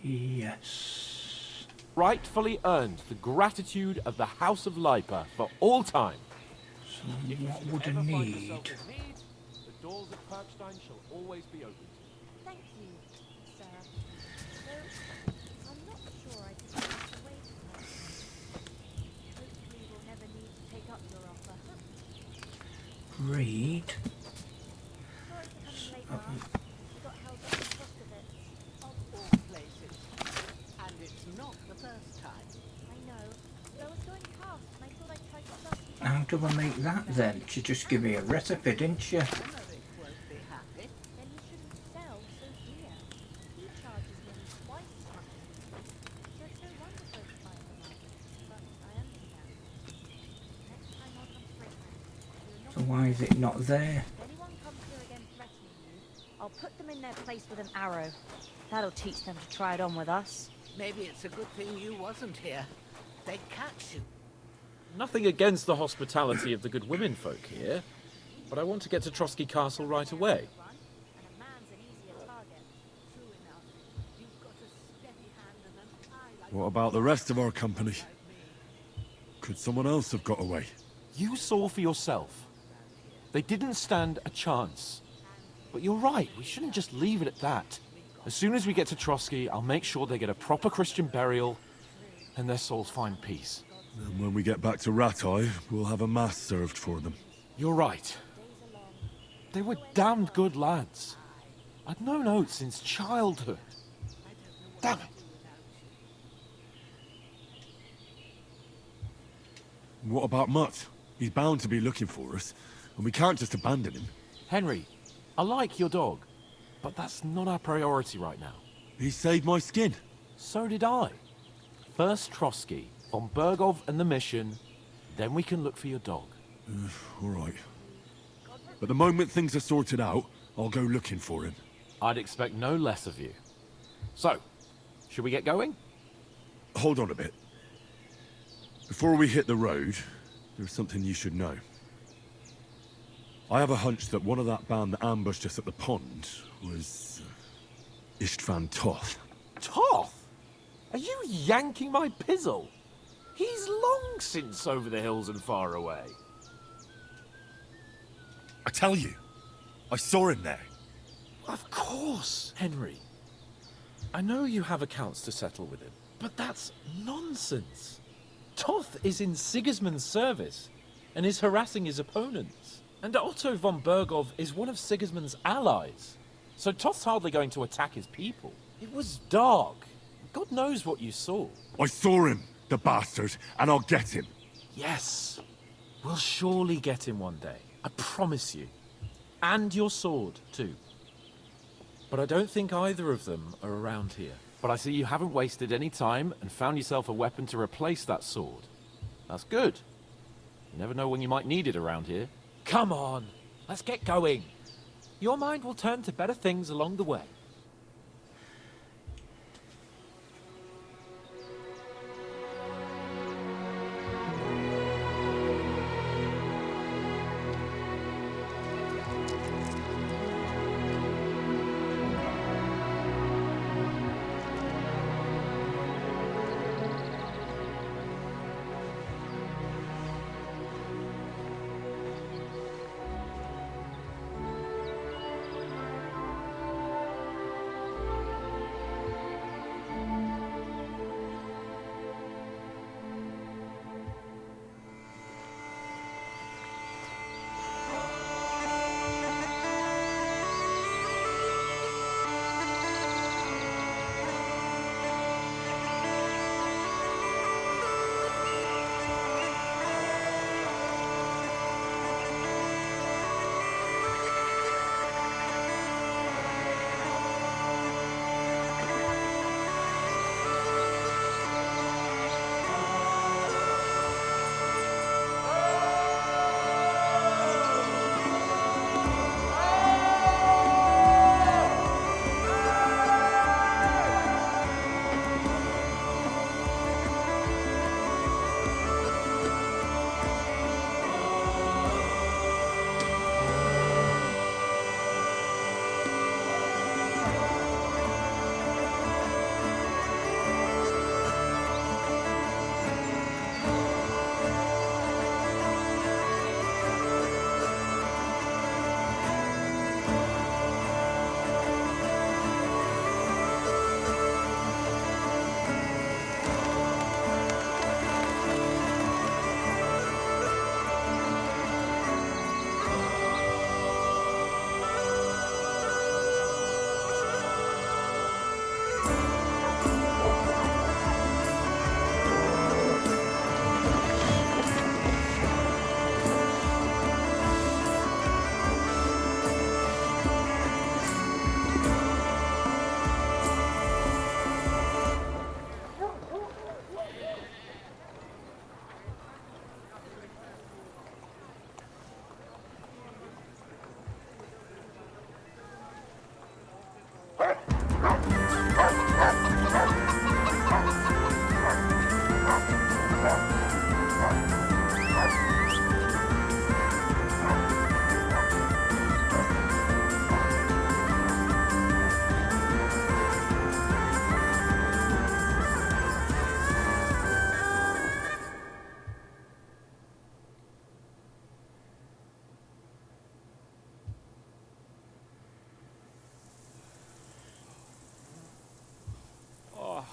Yes. rightfully earned the gratitude of the House of Lipa for all time. So what would I need? The doors of Kirkstein shall always be open to you. Thank you, sir. Though I'm not sure I can take away from her. Hopefully we'll never need to take up your offer. Read. Sorry for coming late, Mom. We got held up in Kosovo. Of all places. And it's not the first time. I know. But I was going past and I thought I'd try to stop you. How do I make that then? She just give me a recipe, didn't you? Then he shouldn't sell so dear. He charges nearly twice as much as we do. So it's so wonderful to buy at the market. But I understand. Next time I'll come straight back. So why is it not there? If anyone comes here again threatening you, I'll put them in their place with an arrow. That'll teach them to try it on with us. Maybe it's a good thing you wasn't here. They'd catch you. Nothing against the hospitality of the good women folk here, but I want to get to Trotsky Castle right away. What about the rest of our company? Could someone else have got away? You saw for yourself. They didn't stand a chance. But you're right, we shouldn't just leave it at that. As soon as we get to Trotsky, I'll make sure they get a proper Christian burial and their souls find peace. And when we get back to Ratai, we'll have a mass served for them. You're right. They were damned good lads. I'd known Oates since childhood. Damn it. What about Mutt? He's bound to be looking for us, and we can't just abandon him. Henry, I like your dog, but that's not our priority right now. He saved my skin. So did I. First Trotsky, von Bergov and the mission, then we can look for your dog. All right. But the moment things are sorted out, I'll go looking for him. I'd expect no less of you. So, should we get going? Hold on a bit. Before we hit the road, there's something you should know. I have a hunch that one of that band that ambushed us at the pond was Istvan Toth. Toth? Are you yanking my pizzle? He's long since over the hills and far away. I tell you, I saw him there. Of course, Henry. I know you have accounts to settle with him, but that's nonsense. Toth is in Sigismund's service and is harassing his opponents. And Otto von Bergov is one of Sigismund's allies. So Toth's hardly going to attack his people. It was dark. God knows what you saw. I saw him, the bastard, and I'll get him. Yes. We'll surely get him one day. I promise you. And your sword, too. But I don't think either of them are around here. But I see you haven't wasted any time and found yourself a weapon to replace that sword. That's good. You never know when you might need it around here. Come on, let's get going. Your mind will turn to better things along the way.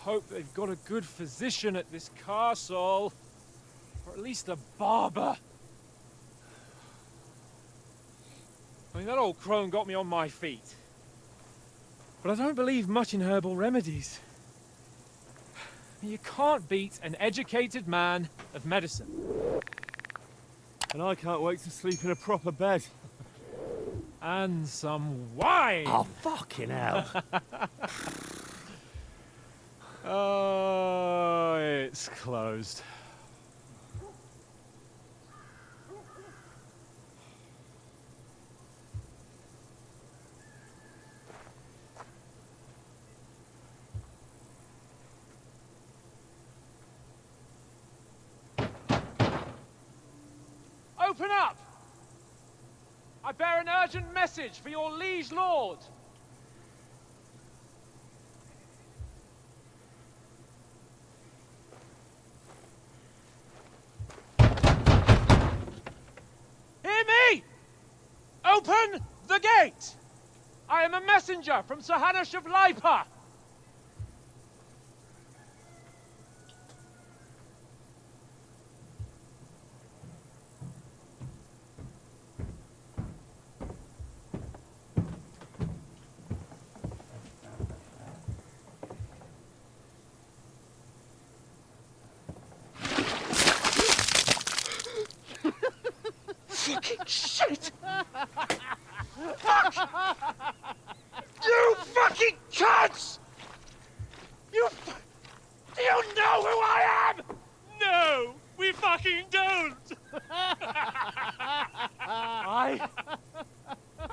hope they've got a good physician at this castle. Or at least a barber. I mean, that old crone got me on my feet. But I don't believe much in herbal remedies. You can't beat an educated man of medicine. And I can't wait to sleep in a proper bed. And some wine! Oh, fucking hell. Oh, it's closed. Open up! I bear an urgent message for your liege lord. Hear me! Open the gate! I am a messenger from Sir Hanush of Lipa. Fucking shit! Fuck! You fucking cunts! Do you know who I am? No, we fucking don't! I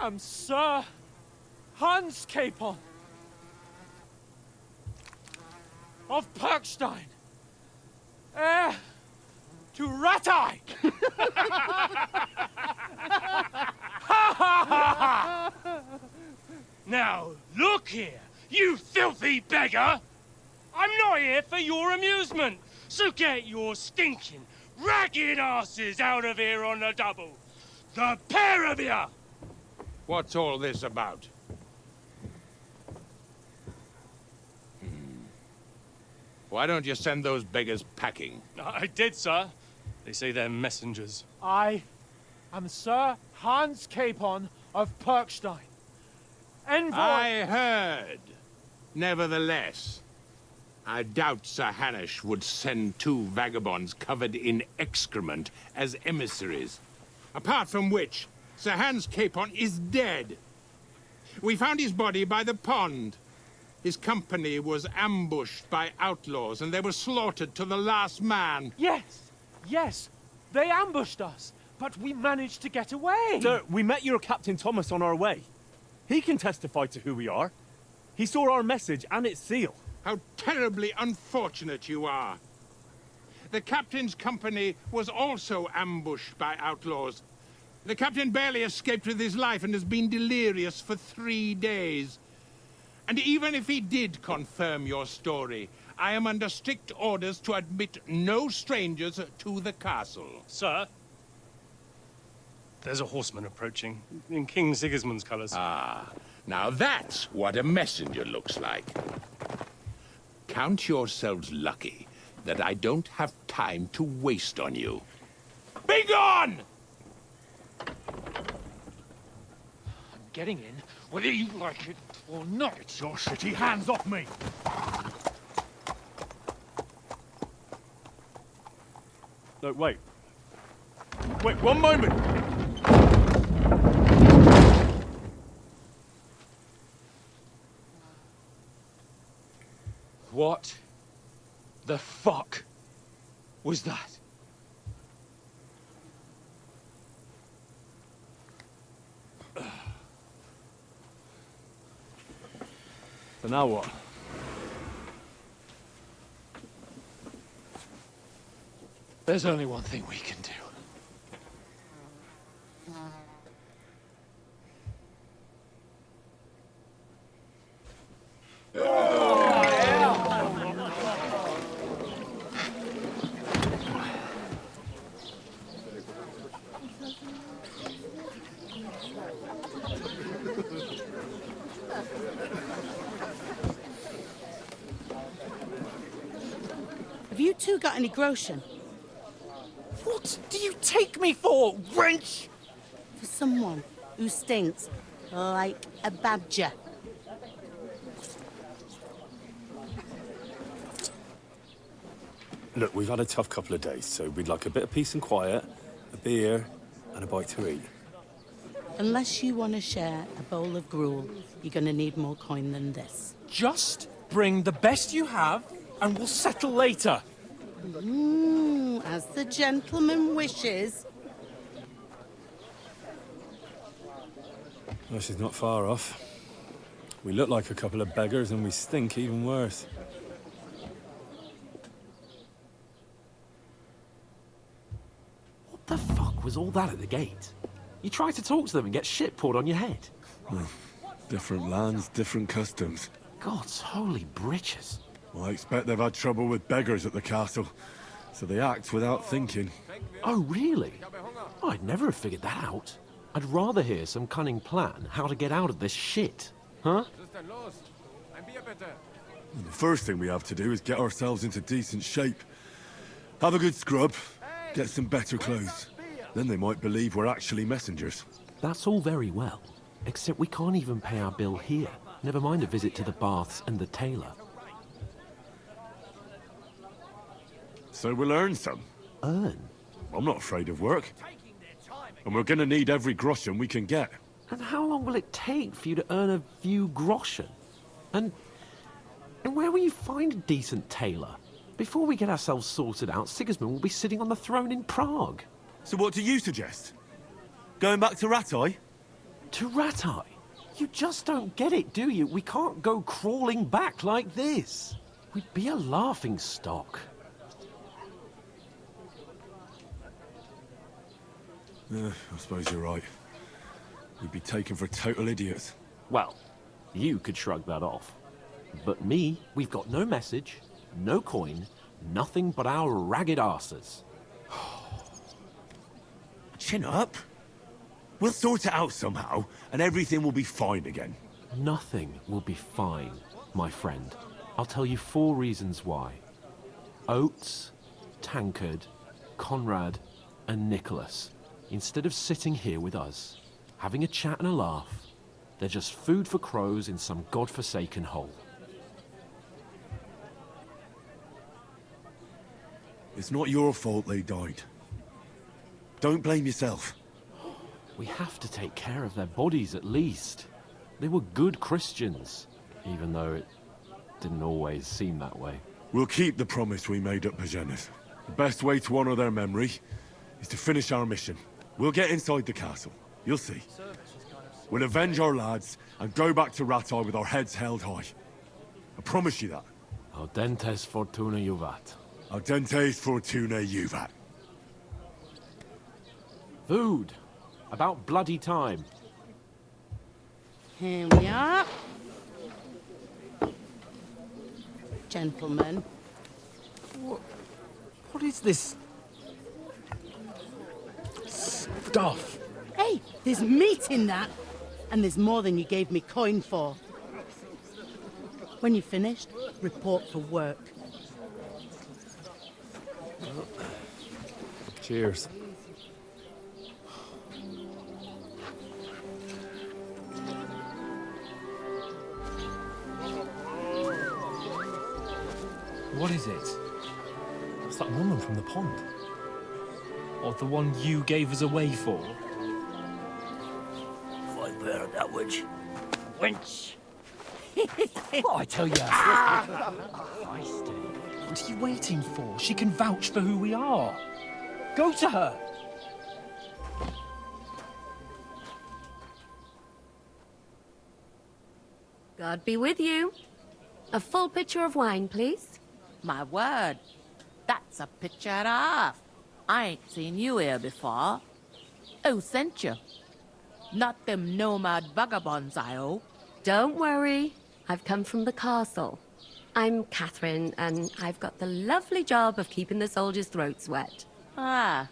am Sir Hans Capon of Perkstein, heir to Ratai! Now, look here, you filthy beggar! I'm not here for your amusement, so get your stinking, ragged asses out of here on the double. The pair of you! What's all this about? Why don't you send those beggars packing? I did, sir. They say they're messengers. I am Sir Hans Capon of Perkstein. Envoy... I heard. Nevertheless, I doubt Sir Hanush would send two vagabonds covered in excrement as emissaries. Apart from which, Sir Hans Capon is dead. We found his body by the pond. His company was ambushed by outlaws, and they were slaughtered to the last man. Yes, they ambushed us, but we managed to get away. Sir, we met your Captain Thomas on our way. He can testify to who we are. He saw our message and its seal. How terribly unfortunate you are. The captain's company was also ambushed by outlaws. The captain barely escaped with his life and has been delirious for 3 days. And even if he did confirm your story, I am under strict orders to admit no strangers to the castle. Sir, there's a horseman approaching, in King Sigismund's colours. Ah, now that's what a messenger looks like. Count yourselves lucky that I don't have time to waste on you. Be gone! I'm getting in, whether you like it or not. Get your shitty hands off me! No, wait. Wait, one moment! What the fuck was that? So now what? There's only one thing we can do. You two got any groschen? What do you take me for, wench? For someone who stinks like a badger. Look, we've had a tough couple of days, so we'd like a bit of peace and quiet, a beer, and a bite to eat. Unless you want to share a bowl of gruel, you're going to need more coin than this. Just bring the best you have, and we'll settle later. As the gentleman wishes. Well, she's not far off. We look like a couple of beggars, and we stink even worse. What the fuck was all that at the gate? You try to talk to them and get shit poured on your head. Well, different lands, different customs. God's holy britches. Well, I expect they've had trouble with beggars at the castle, so they act without thinking. Oh, really? I'd never have figured that out. I'd rather hear some cunning plan how to get out of this shit. Huh? And the first thing we have to do is get ourselves into decent shape. Have a good scrub, get some better clothes. Then they might believe we're actually messengers. That's all very well, except we can't even pay our bill here. Never mind a visit to the baths and the tailor. So we'll earn some. Earn? I'm not afraid of work. And we're gonna need every groschen we can get. And how long will it take for you to earn a few groschen? And where will you find a decent tailor? Before we get ourselves sorted out, Sigismund will be sitting on the throne in Prague. So what do you suggest? Going back to Ratai? To Ratai? You just don't get it, do you? We can't go crawling back like this. We'd be a laughing stock. I suppose you're right. We'd be taken for total idiots. Well, you could shrug that off. But me, we've got no message, no coin, nothing but our ragged arses. Chin up. We'll sort it out somehow, and everything will be fine again. Nothing will be fine, my friend. I'll tell you 4 reasons why. Oates, Tankard, Conrad, and Nicholas, instead of sitting here with us, having a chat and a laugh, they're just food for crows in some godforsaken hole. It's not your fault they died. Don't blame yourself. We have to take care of their bodies at least. They were good Christians, even though it didn't always seem that way. We'll keep the promise we made at Bajenas. The best way to honor their memory is to finish our mission. We'll get inside the castle. You'll see. We'll avenge our lads and go back to Ratai with our heads held high. I promise you that. Audentes fortuna juvat. Audentes fortuna juvat. Food. About bloody time. Here we are. Gentlemen. What is this stuff? Hey, there's meat in that. And there's more than you gave me coin for. When you're finished, report for work. Cheers. What is it? It's that woman from the pond. Or the one you gave us away for. I bear that witch. Wench! What I tell you? What are you waiting for? She can vouch for who we are. Go to her. God be with you. A full pitcher of wine, please. My word, that's a picture and a half. I ain't seen you here before. Who sent you? Not them nomad vagabonds, I hope. Don't worry. I've come from the castle. I'm Catherine, and I've got the lovely job of keeping the soldiers' throats wet. Ah,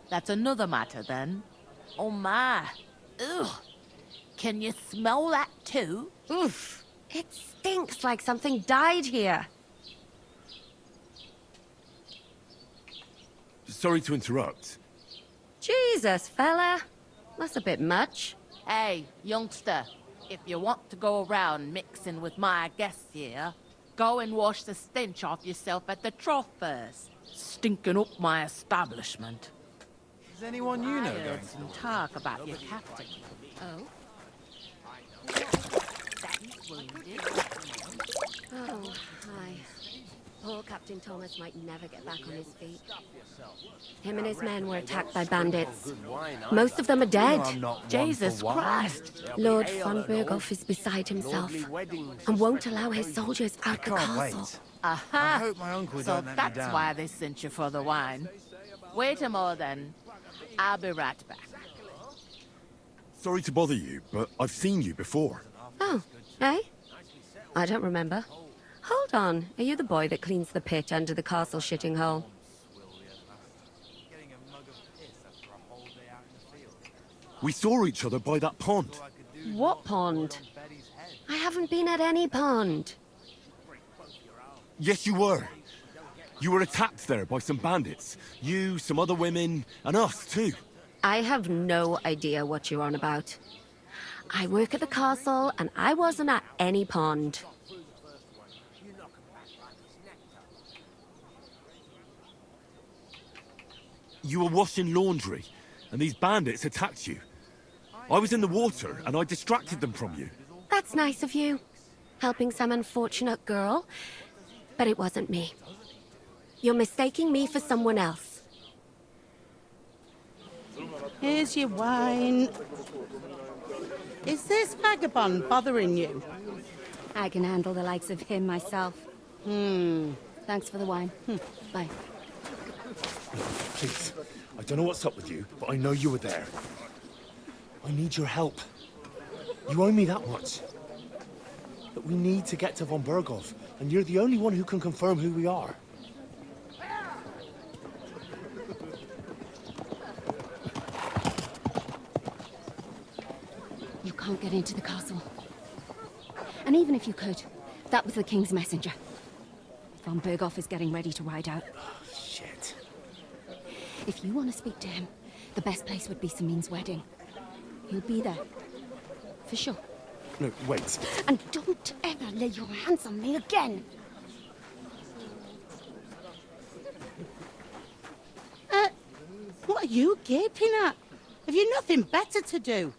that's another matter then. Oh my. Ugh. Can you smell that too? Oof. It stinks like something died here. Sorry to interrupt. Jesus, fella. That's a bit much. Hey, youngster, if you want to go around mixing with my guests here, go and wash the stench off yourself at the trough first. Stinking up my establishment. Is anyone you know I heard going some talk about your captain. Oh? That he's wounded. Oh, hi. Poor Captain Thomas might never get back on his feet. Him and his men were attacked by bandits. Most of them are dead. Jesus Christ! Lord von Berghoff is beside himself and won't allow his soldiers out the castle. Aha! hope my uncle So don't let me that's down. why they sent you for the wine. Wait a moment then. I'll be right back. Sorry to bother you, but I've seen you before. Oh, eh? I don't remember. Hold on, are you the boy that cleans the pit under the castle shitting hole? We saw each other by that pond. What pond? I haven't been at any pond. Yes, you were. You were attacked there by some bandits. You, some other women, and us too. I have no idea what you're on about. I work at the castle, and I wasn't at any pond. You were washing laundry, and these bandits attacked you. I was in the water, and I distracted them from you. That's nice of you, helping some unfortunate girl. But it wasn't me. You're mistaking me for someone else. Here's your wine. Is this vagabond bothering you? I can handle the likes of him myself. Thanks for the wine. Bye. Please, I don't know what's up with you, but I know you were there. I need your help. You owe me that much. But we need to get to von Berghoff, and you're the only one who can confirm who we are. You can't get into the castle. And even if you could, that was the King's messenger. Von Berghoff is getting ready to ride out. Shit. If you want to speak to him, the best place would be Samin's wedding. He'll be there. For sure. No, wait. And don't ever lay your hands on me again! What are you gaping at? Have you nothing better to do?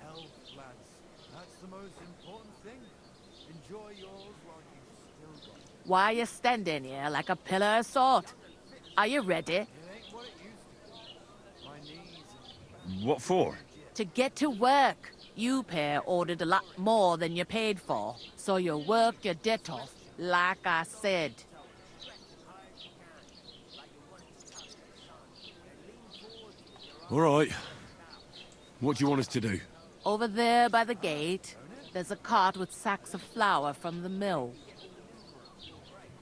Health, lads. That's the most important thing. Enjoy yours while you've still got it. Why are you standing here like a pillar of salt? Are you ready? It ain't what it used to be. My knees What for? To get to work. You pair ordered a lot more than you paid for, so you work your debt off, like I said. All right. What do you want us to do? Over there by the gate, there's a cart with sacks of flour from the mill.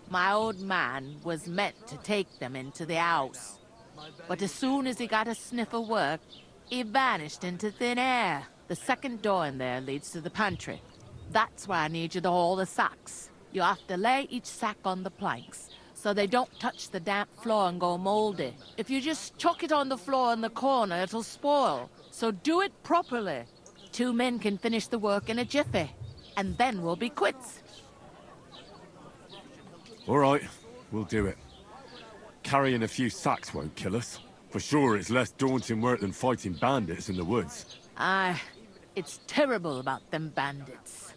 My old man was meant to take them into the house. But as soon as he got a sniff of work, he vanished into thin air. The second door in there leads to the pantry. That's why I need you to haul the sacks. You have to lay each sack on the planks, so they don't touch the damp floor and go moldy. If you just chuck it on the floor in the corner, it'll spoil. So do it properly. 2 men can finish the work in a jiffy, and then we'll be quits. All right, we'll do it. Carrying a few sacks won't kill us. For sure, it's less daunting work than fighting bandits in the woods. Aye, it's terrible about them bandits.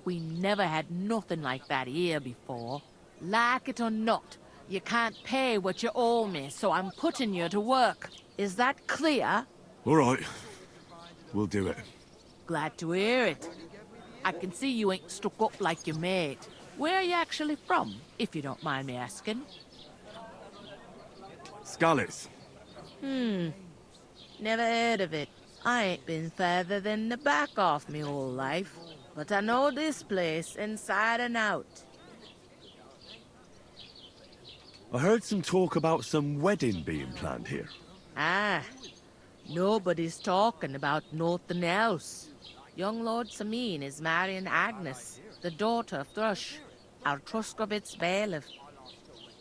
We never had nothing like that here before. Like it or not, you can't pay what you owe me, so I'm putting you to work. Is that clear? All right, we'll do it. Glad to hear it. I can see you ain't stuck up like your mate. Where are you actually from, if you don't mind me asking? Skalitz. Never heard of it. I ain't been further than the back off me whole life. But I know this place inside and out. I heard some talk about some wedding being planned here. Ah, nobody's talking about nothing else. Young Lord Samin is marrying Agnes, the daughter of Thrush. our Truskovitz bailiff.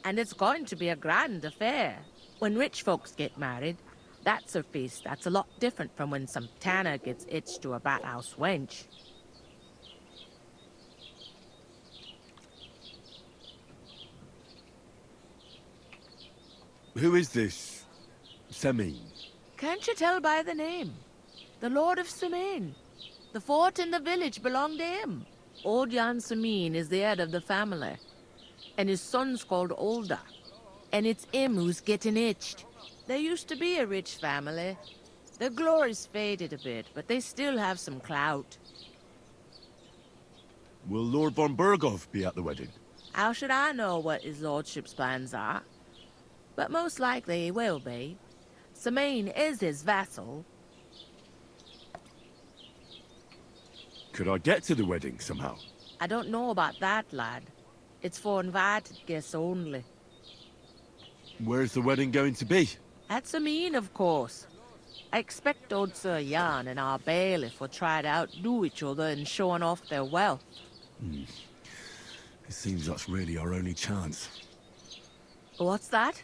And it's going to be a grand affair. When rich folks get married, that's a feast that's a lot different from when some tanner gets hitched to a bathhouse wench. Who is this Semin? Can't you tell by the name? The Lord of Semin. The fort and the village belong to him. Old Jan Semin is the head of the family, and his son's called Olda. And it's him who's getting itched. There used to be a rich family. Their glory's faded a bit, but they still have some clout. Will Lord von Burgov be at the wedding? How should I know what his lordship's plans are? But most likely he will be. Semin is his vassal. Could I get to the wedding somehow? I don't know about that, lad. It's for invited guests only. Where's the wedding going to be? At Semin, of course. I expect old Sir Jan and our bailiff will try to outdo each other in showing off their wealth. It seems that's really our only chance. What's that?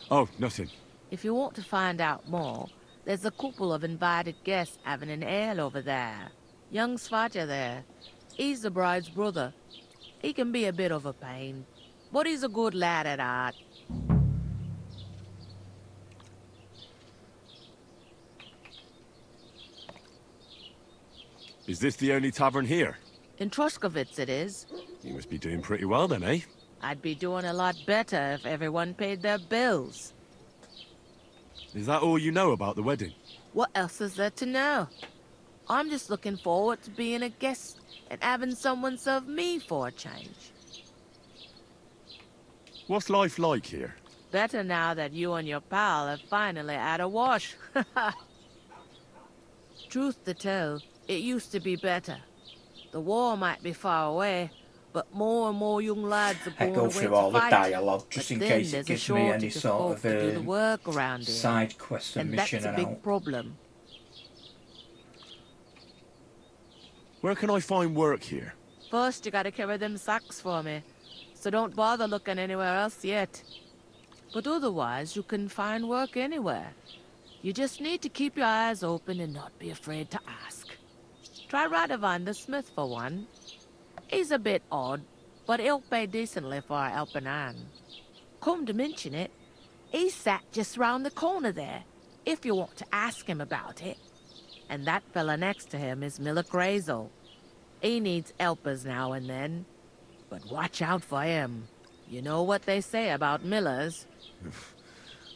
Oh, nothing. If you want to find out more, there's a couple of invited guests having an ale over there. Young Svaja there. He's the bride's brother. He can be a bit of a pain, but he's a good lad at heart. Is this the only tavern here? In Truskovitz it is. You must be doing pretty well then, eh? I'd be doing a lot better if everyone paid their bills. Is that all you know about the wedding? What else is there to know? I'm just looking forward to being a guest and having someone serve me for a change. What's life like here? Better now that you and your pal have finally had a wash. Truth to tell, it used to be better. The war might be far away, but more and more young lads are I going go away through to all the fight. dialogue just But in then case it there's a gives me any shortage of sort folk of to do the work around here. side quest and mission that's a big out. problem. Where can I find work here? First, you gotta carry them sacks for me, so don't bother looking anywhere else yet. But otherwise, you can find work anywhere. You just need to keep your eyes open and not be afraid to ask. Try Radovan the smith for one. He's a bit odd, but he'll pay decently for a helping hand. Come to mention it, he's sat just round the corner there, if you want to ask him about it. And that fella next to him is Miller Grazel. He needs helpers now and then, but watch out for him. You know what they say about Millers.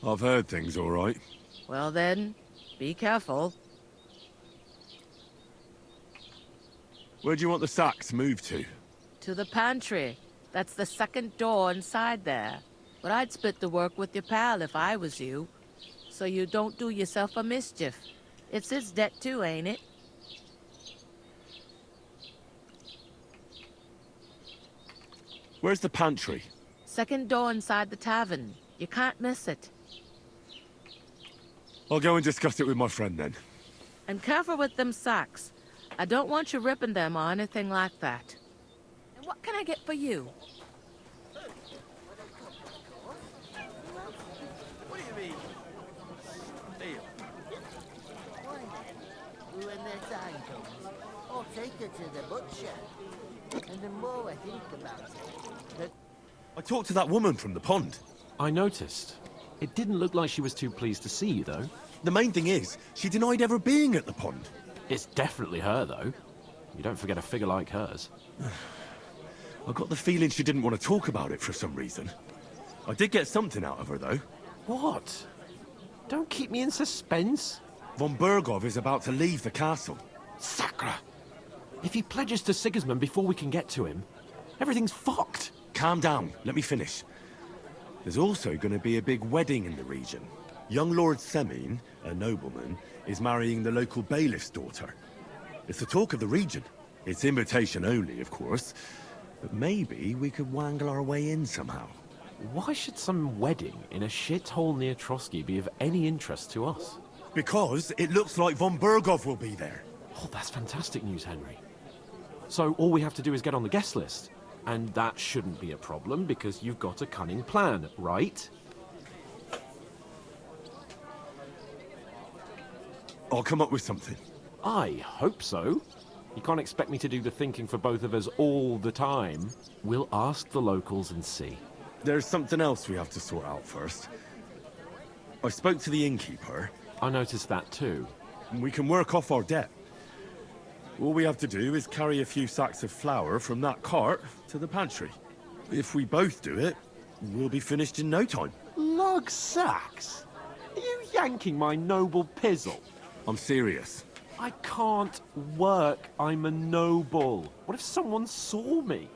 I've heard things all right. Well then, be careful. Where do you want the sacks moved to? To the pantry. That's the second door inside there. But I'd split the work with your pal if I was you, so you don't do yourself a mischief. It's his debt too, ain't it? Where's the pantry? Second door inside the tavern. You can't miss it. I'll go and discuss it with my friend then. And careful with them sacks. I don't want you ripping them or anything like that. And what can I get for you? What do you mean? Deal. When the time comes, I'll take her to the butcher. And the more I think about it, I talked to that woman from the pond. I noticed. It didn't look like she was too pleased to see you, though. The main thing is, she denied ever being at the pond. It's definitely her, though. You don't forget a figure like hers. I got the feeling she didn't want to talk about it for some reason. I did get something out of her, though. What? Don't keep me in suspense. Von Burgov is about to leave the castle. Sacra! If he pledges to Sigismund before we can get to him, everything's fucked. Calm down, let me finish. There's also going to be a big wedding in the region. Young Lord Semin, a nobleman, is marrying the local bailiff's daughter. It's the talk of the region. It's invitation only, of course. But maybe we could wangle our way in somehow. Why should some wedding in a shithole near Trotsky be of any interest to us? Because it looks like von Burgov will be there. Oh, that's fantastic news, Henry. So all we have to do is get on the guest list. And that shouldn't be a problem because you've got a cunning plan, right? I'll come up with something. I hope so. You can't expect me to do the thinking for both of us all the time. We'll ask the locals and see. There's something else we have to sort out first. I spoke to the innkeeper. I noticed that too. We can work off our debt. All we have to do is carry a few sacks of flour from that cart to the pantry. If we both do it, we'll be finished in no time. Lug sacks? Are you yanking my noble pizzle? I'm serious. I can't work. I'm a noble. What if someone saw me?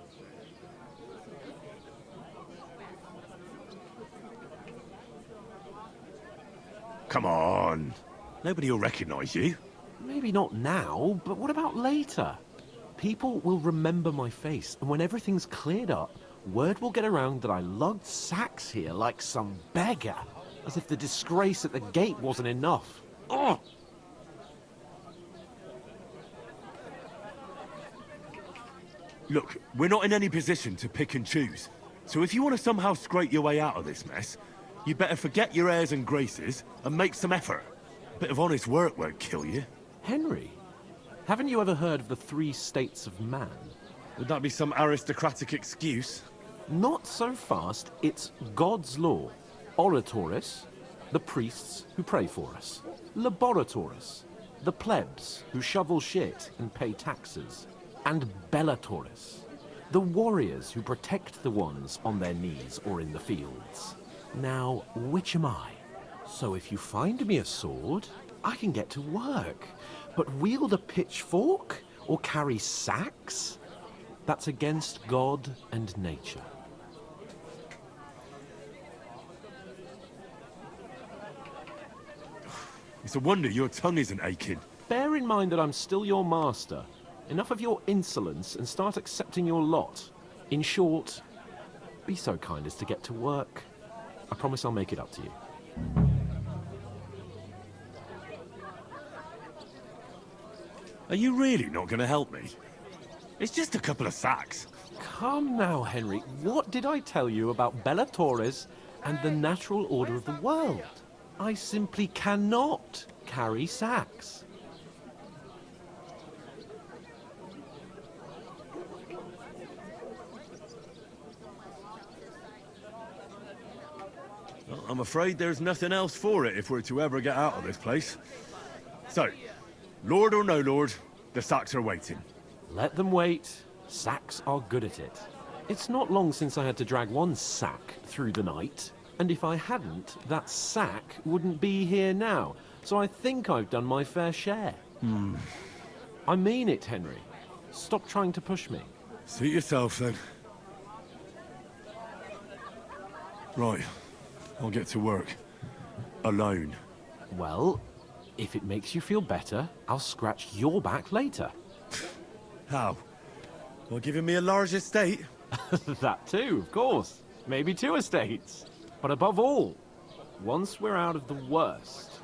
Come on. Nobody will recognize you. Maybe not now, but what about later? People will remember my face, and when everything's cleared up, word will get around that I lugged sacks here like some beggar. As if the disgrace at the gate wasn't enough. Ugh! Look, we're not in any position to pick and choose. So if you want to somehow scrape your way out of this mess, you better forget your airs and graces and make some effort. A bit of honest work won't kill you. Henry, haven't you ever heard of the 3 states of man? Would that be some aristocratic excuse? Not so fast. It's God's law. Oratoris, the priests who pray for us. Laboratoris, the plebs who shovel shit and pay taxes. And Bellatoris, the warriors who protect the ones on their knees or in the fields. Now, which am I? So if you find me a sword, I can get to work. But wield a pitchfork or carry sacks? That's against God and nature. It's a wonder your tongue isn't aching. Bear in mind that I'm still your master. Enough of your insolence and start accepting your lot. In short, be so kind as to get to work. I promise I'll make it up to you. Are you really not going to help me? It's just a couple of sacks. Come now, Henry. What did I tell you about Bellatoris and the natural order of the world? I simply cannot carry sacks. Well, I'm afraid there's nothing else for it if we're to ever get out of this place. So, Lord or no Lord, the sacks are waiting. Let them wait. Sacks are good at it. It's not long since I had to drag one sack through the night, and if I hadn't, that sack wouldn't be here now. So I think I've done my fair share. I mean it, Henry. Stop trying to push me. Suit yourself, then. Right. I'll get to work. Alone. Well, if it makes you feel better, I'll scratch your back later. How? Well, giving me a large estate? That too, of course. Maybe 2 estates. But above all, once we're out of the worst,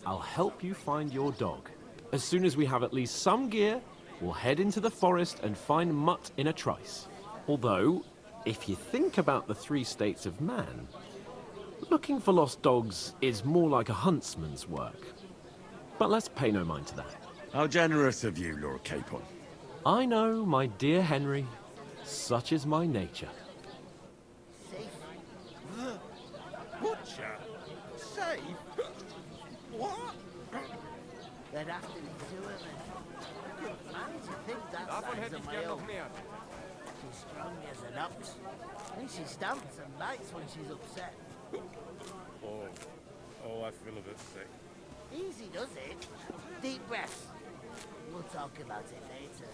I'll help you find your dog. As soon as we have at least some gear, we'll head into the forest and find Mutt in a trice. Although, if you think about the 3 states of man, looking for lost dogs is more like a huntsman's work. But let's pay no mind to that. How generous of you, Lord Capon. I know, my dear Henry. Such is my nature. Butcher? Safe? What? There'd have to be 2 of them. Good man to think that size of my own. She's strong as an ox. And she stamps and bites when she's upset. Oh, I feel a bit sick. Easy does it. Deep breaths. We'll talk about it later.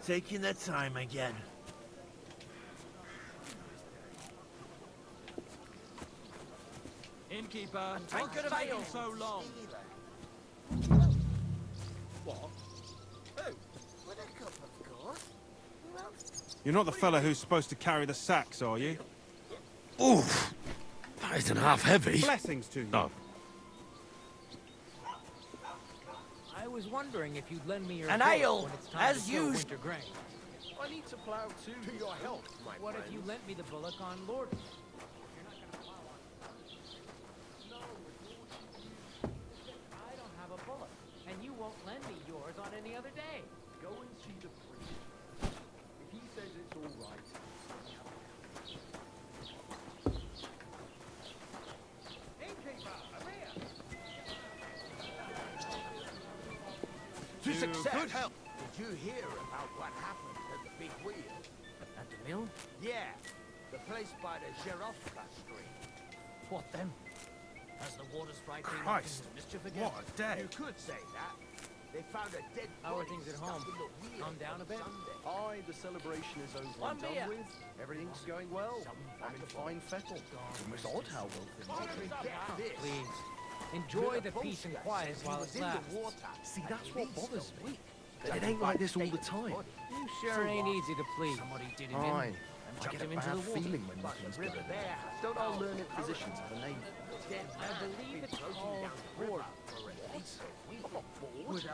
Taking their time again. Innkeeper, what could have taken so long? What? Who? Buttercup, of course. Who else? You're not the fella who's supposed to carry the sacks, are you? Oof! That isn't half heavy. Blessings to you. Oh. was wondering if you'd lend me your An boat ale, when it's time as to sow usual. winter grain. I need to plough too. To your health, my What if you lent me the bullock on Lord? I don't have a bullock, and you won't lend me yours on any other day. Go and see the priest. If he says it's all right. To success. Good help. Did you hear about what happened at the big wheel? At the mill? Yeah, the place by the Zherovka stream. What then? Has the water sprite been Christ, up to mischief again? what a day. You could say that. They found a dead How are body things at stuck home? in the wheel Calm down a bit? Sunday. Aye, the celebration is over One and done beer. with. Everything's going well. I'm in fine fettle. It was odd how well things are going. Get this. Please. Enjoy the peace and quiet while it lasts. See, that's what bothers me. That it ain't like this all the time. You sure ain't easy to please. Somebody did him in Aye. and I chucked get a him into bad the water. feeling when nothing's going. Don't our learned physicians have a name? I believe it's called boredom. Bored?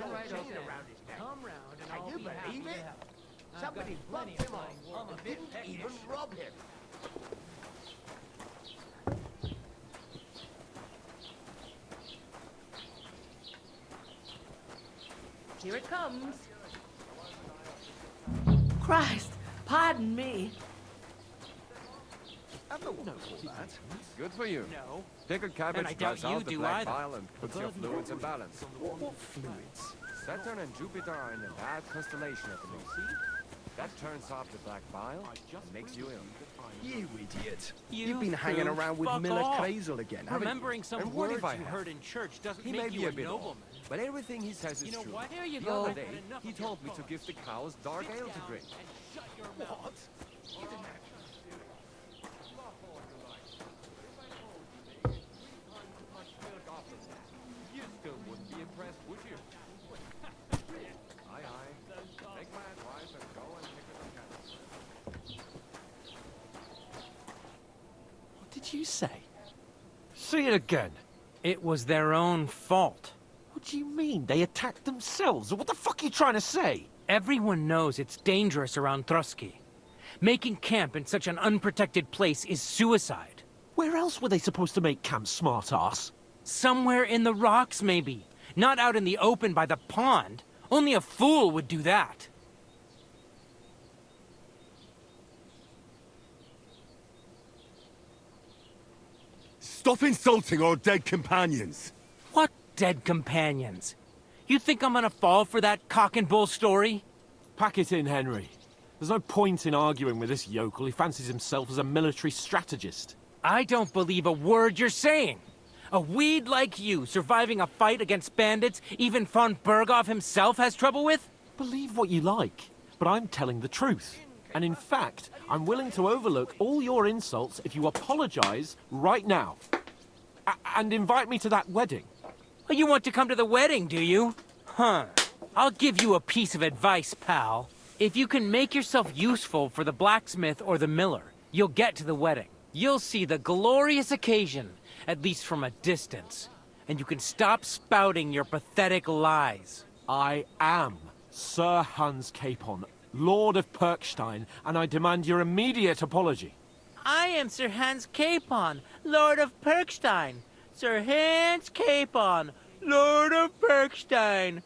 Come right over there. Come round and I'll Can you be happy believe to it? help. I've Somebody got bumped plenty of him flying off work and to do. didn't even rob him. Here it comes. Christ, pardon me. I've no note for that. Good for you. No. Pickled cabbage And I doubt dries out you the do black either. bile and puts your fluids in balance. What fluids? Saturn and Jupiter are in a bad constellation at the moment. That turns off the black bile and makes you ill. You idiot. You You've been hanging fool, around with fuck Miller off. Crazel again, haven't Remembering you? some And what words if I you have? heard in church doesn't He make may you be a a bit nobleman. off, but everything he says is You know true. what? There you the go. other day, Had enough he of your told me to farce. give the cows dark Sit ale to down drink. and shut your mouth. What? You still wouldn't be impressed, would you? Aye, aye. Take my advice and go and pick it up. What did you say? Say it again. It was their own fault. What do you mean? They attacked themselves? What the fuck are you trying to say? Everyone knows it's dangerous around Trotsky. Making camp in such an unprotected place is suicide. Where else were they supposed to make camp, smart-ass? Somewhere in the rocks, maybe. Not out in the open by the pond. Only a fool would do that. Stop insulting our dead companions! What dead companions? You think I'm gonna fall for that cock and bull story? Pack it in, Henry. There's no point in arguing with this yokel. He fancies himself as a military strategist. I don't believe a word you're saying. A weed like you surviving a fight against bandits even von Berghoff himself has trouble with? Believe what you like, but I'm telling the truth. And in fact, I'm willing to overlook all your insults if you apologize right now. And invite me to that wedding. Well, you want to come to the wedding, do you? Huh. I'll give you a piece of advice, pal. If you can make yourself useful for the blacksmith or the miller, you'll get to the wedding. You'll see the glorious occasion, at least from a distance. And you can stop spouting your pathetic lies. I am Sir Hans Capon, Lord of Perkstein, and I demand your immediate apology. I am Sir Hans Capon, Lord of Perkstein. Sir Hans Capon, Lord of Perkstein.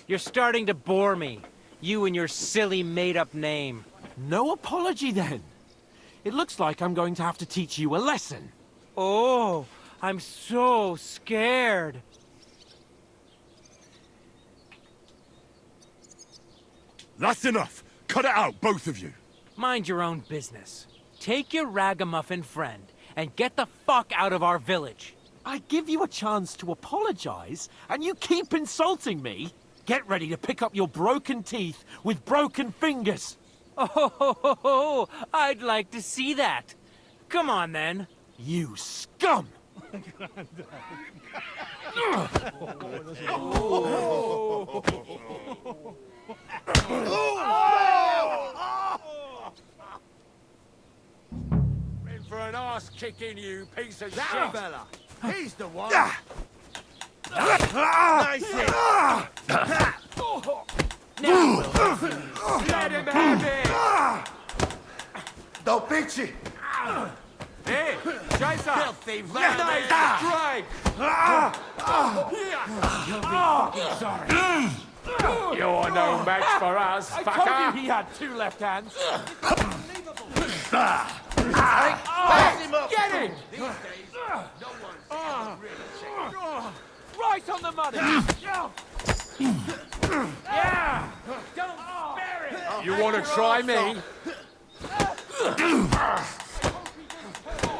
You're starting to bore me. You and your silly made-up name. No apology, then. It looks like I'm going to have to teach you a lesson. Oh, I'm so scared. That's enough! Cut it out, both of you! Mind your own business. Take your ragamuffin friend and get the fuck out of our village. I give you a chance to apologize, and you keep insulting me? Get ready to pick up your broken teeth with broken fingers. Oh, I'd like to see that. Come on, then. You scum! In for chicken, you piece of shit! That fella! He's the one! Nice hit! Let him have it! Don't beat you! Hey, Chaser! Filthy Nice rat! strike! You'll be fucking sorry. You're no match for us, I fucker! told you he had two left hands. Pass him up! Get him! These days, no one's really checking. Right on the money. Yeah. Don't spare it. You want to try me?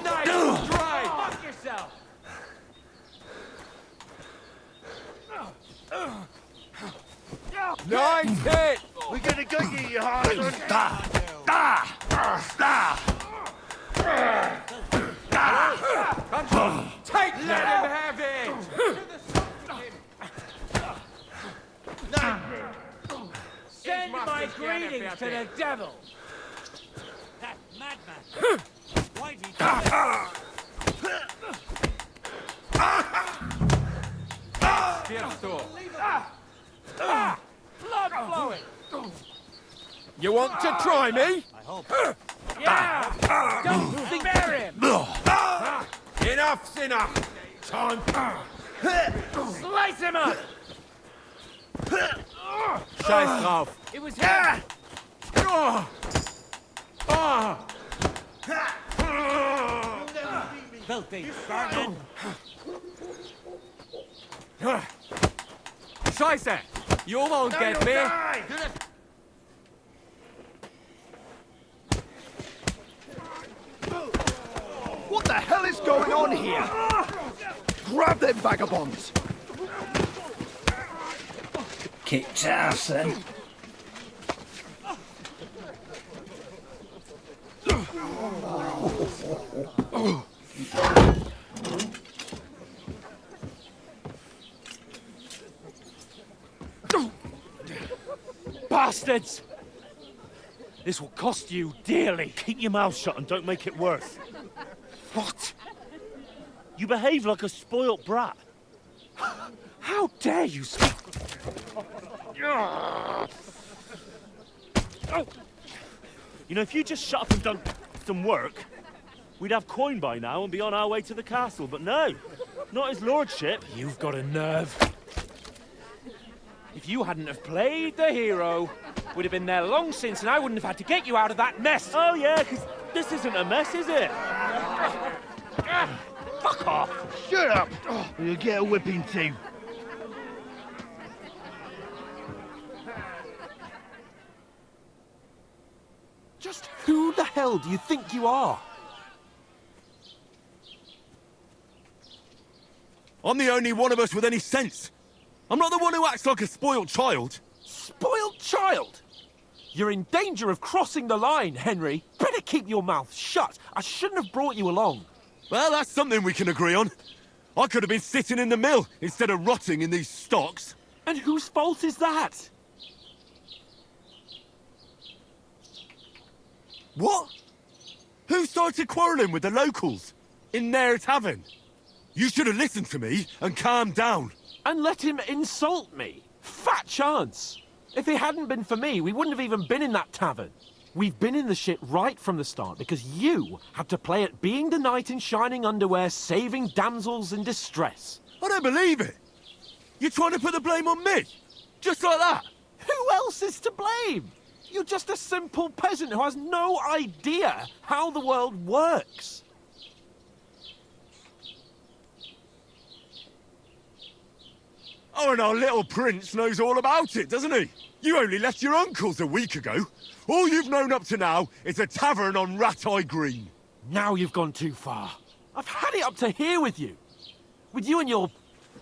Nice strike! Fuck yourself. Nice hit! We're gonna get you, you hard one! Take let him have it! Send my greetings to the devil. That madman. Why'd he do that? Blood flowing. You want to try me? I hope. Yeah. Don't spare him. Enough's enough! Time. Slice him up. Scheiß drauf! It was him. Filthy vermin. Scheiße! You won't get me! What the hell is going on here? Grab them vagabonds! Kicked ass then. Bastards! This will cost you dearly. Keep your mouth shut and don't make it worse. What? You behave like a spoilt brat. How dare you speak? You know, if you just shut up and done some work, we'd have coin by now and be on our way to the castle. But no, not his lordship. You've got a nerve. If you hadn't have played the hero, we'd have been there long since, and I wouldn't have had to get you out of that mess. Oh yeah, because this isn't a mess, is it? Fuck off! Shut up! Or you'll get a whipping too. Just who the hell do you think you are? I'm the only one of us with any sense. I'm not the one who acts like a spoiled child. Spoiled child? You're in danger of crossing the line, Henry. Better keep your mouth shut. I shouldn't have brought you along. Well, that's something we can agree on. I could have been sitting in the mill instead of rotting in these stocks. And whose fault is that? What? Who started quarrelling with the locals? In their tavern? You should have listened to me and calmed down. And let him insult me? Fat chance. If it hadn't been for me, we wouldn't have even been in that tavern. We've been in the shit right from the start because you had to play at being the knight in shining underwear, saving damsels in distress. I don't believe it. You're trying to put the blame on me? Just like that? Who else is to blame? You're just a simple peasant who has no idea how the world works. Oh, and our little prince knows all about it, doesn't he? You only left your uncle's a week ago. All you've known up to now is a tavern on Rat-Eye Green. Now you've gone too far. I've had it up to here with you. With you and your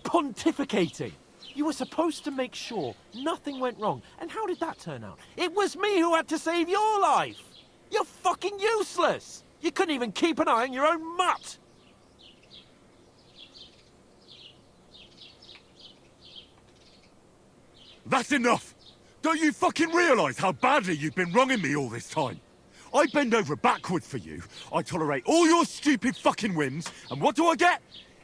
pontificating. You were supposed to make sure nothing went wrong. And how did that turn out? It was me who had to save your life. You're fucking useless. You couldn't even keep an eye on your own mutt. That's enough! Don't you fucking realise how badly you've been wronging me all this time? I bend over backwards for you. I tolerate all your stupid fucking whims, and what do I get?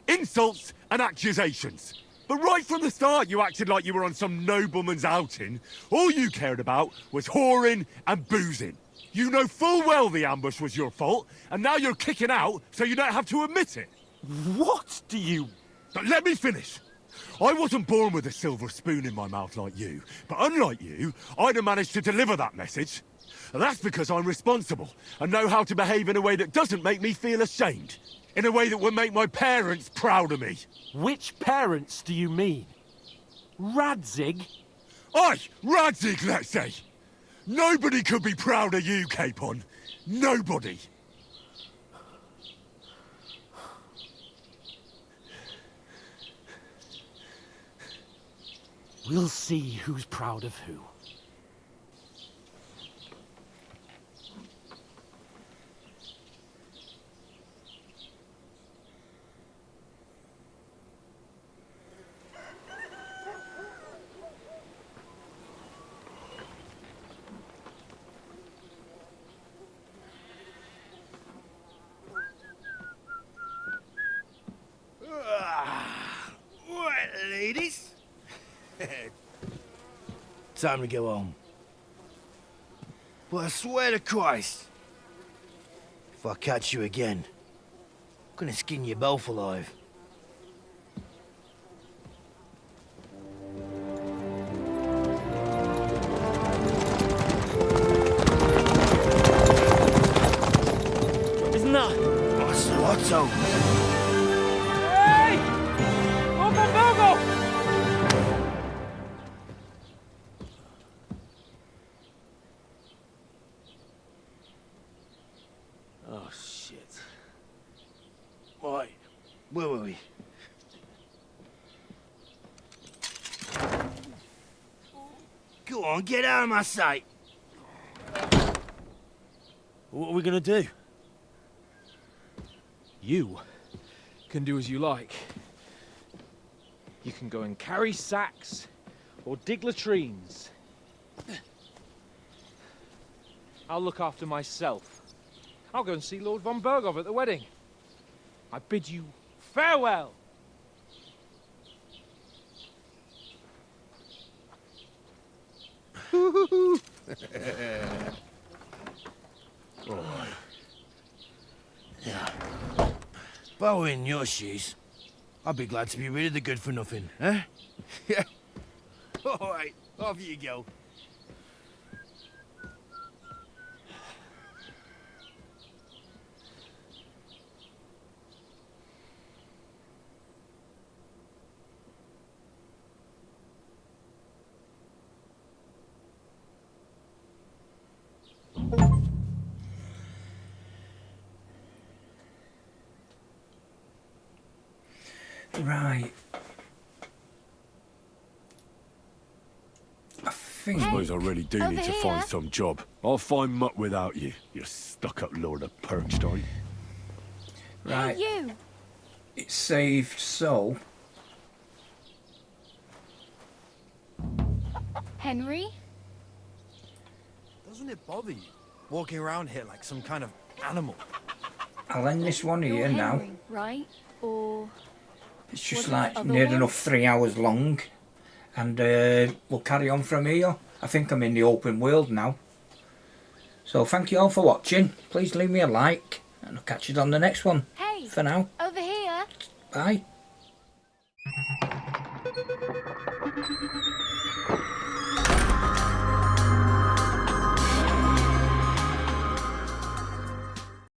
Insults and accusations. But right from the start, you acted like you were on some nobleman's outing. All you cared about was whoring and boozing. You know full well the ambush was your fault, and now you're kicking out so you don't have to admit it. What do you... But let me finish. I wasn't born with a silver spoon in my mouth like you, but unlike you, I'd have managed to deliver that message. And that's because I'm responsible, and know how to behave in a way that doesn't make me feel ashamed. In a way that would make my parents proud of me. Which parents do you mean? Radzig? Aye, Radzig, let's say. Nobody could be proud of you, Capon. Nobody. We'll see who's proud of who. Right, ladies. Time to go home. But I swear to Christ, if I catch you again, I'm gonna skin you both alive. Isn't that... What's the Otto? Hey! Uncle Bogo! Oh, shit. Right, where were we? Go on, get out of my sight. What are we gonna do? You can do as you like. You can go and carry sacks or dig latrines. I'll look after myself. I'll go and see Lord von Bergov at the wedding. I bid you farewell. Yeah. If I were in your shoes, I'd be glad to be rid of the good for nothing, eh? Yeah. All right, off you go. Right. I think... I suppose I really do over need to here. find some job. I'll find muck without you, you stuck-up Lord of Perkstein. Right. Hey, you! It's saved, so... Henry? Doesn't it bother you walking around here like some kind of animal? I'll end this one You're here now. Henry, right? Or... It's just Was it like other near one? enough 3 hours long. And we'll carry on from here. I think I'm in the open world now. So thank you all for watching. Please leave me a like. And I'll catch you on the next one. Hey! For now. Over here! Bye.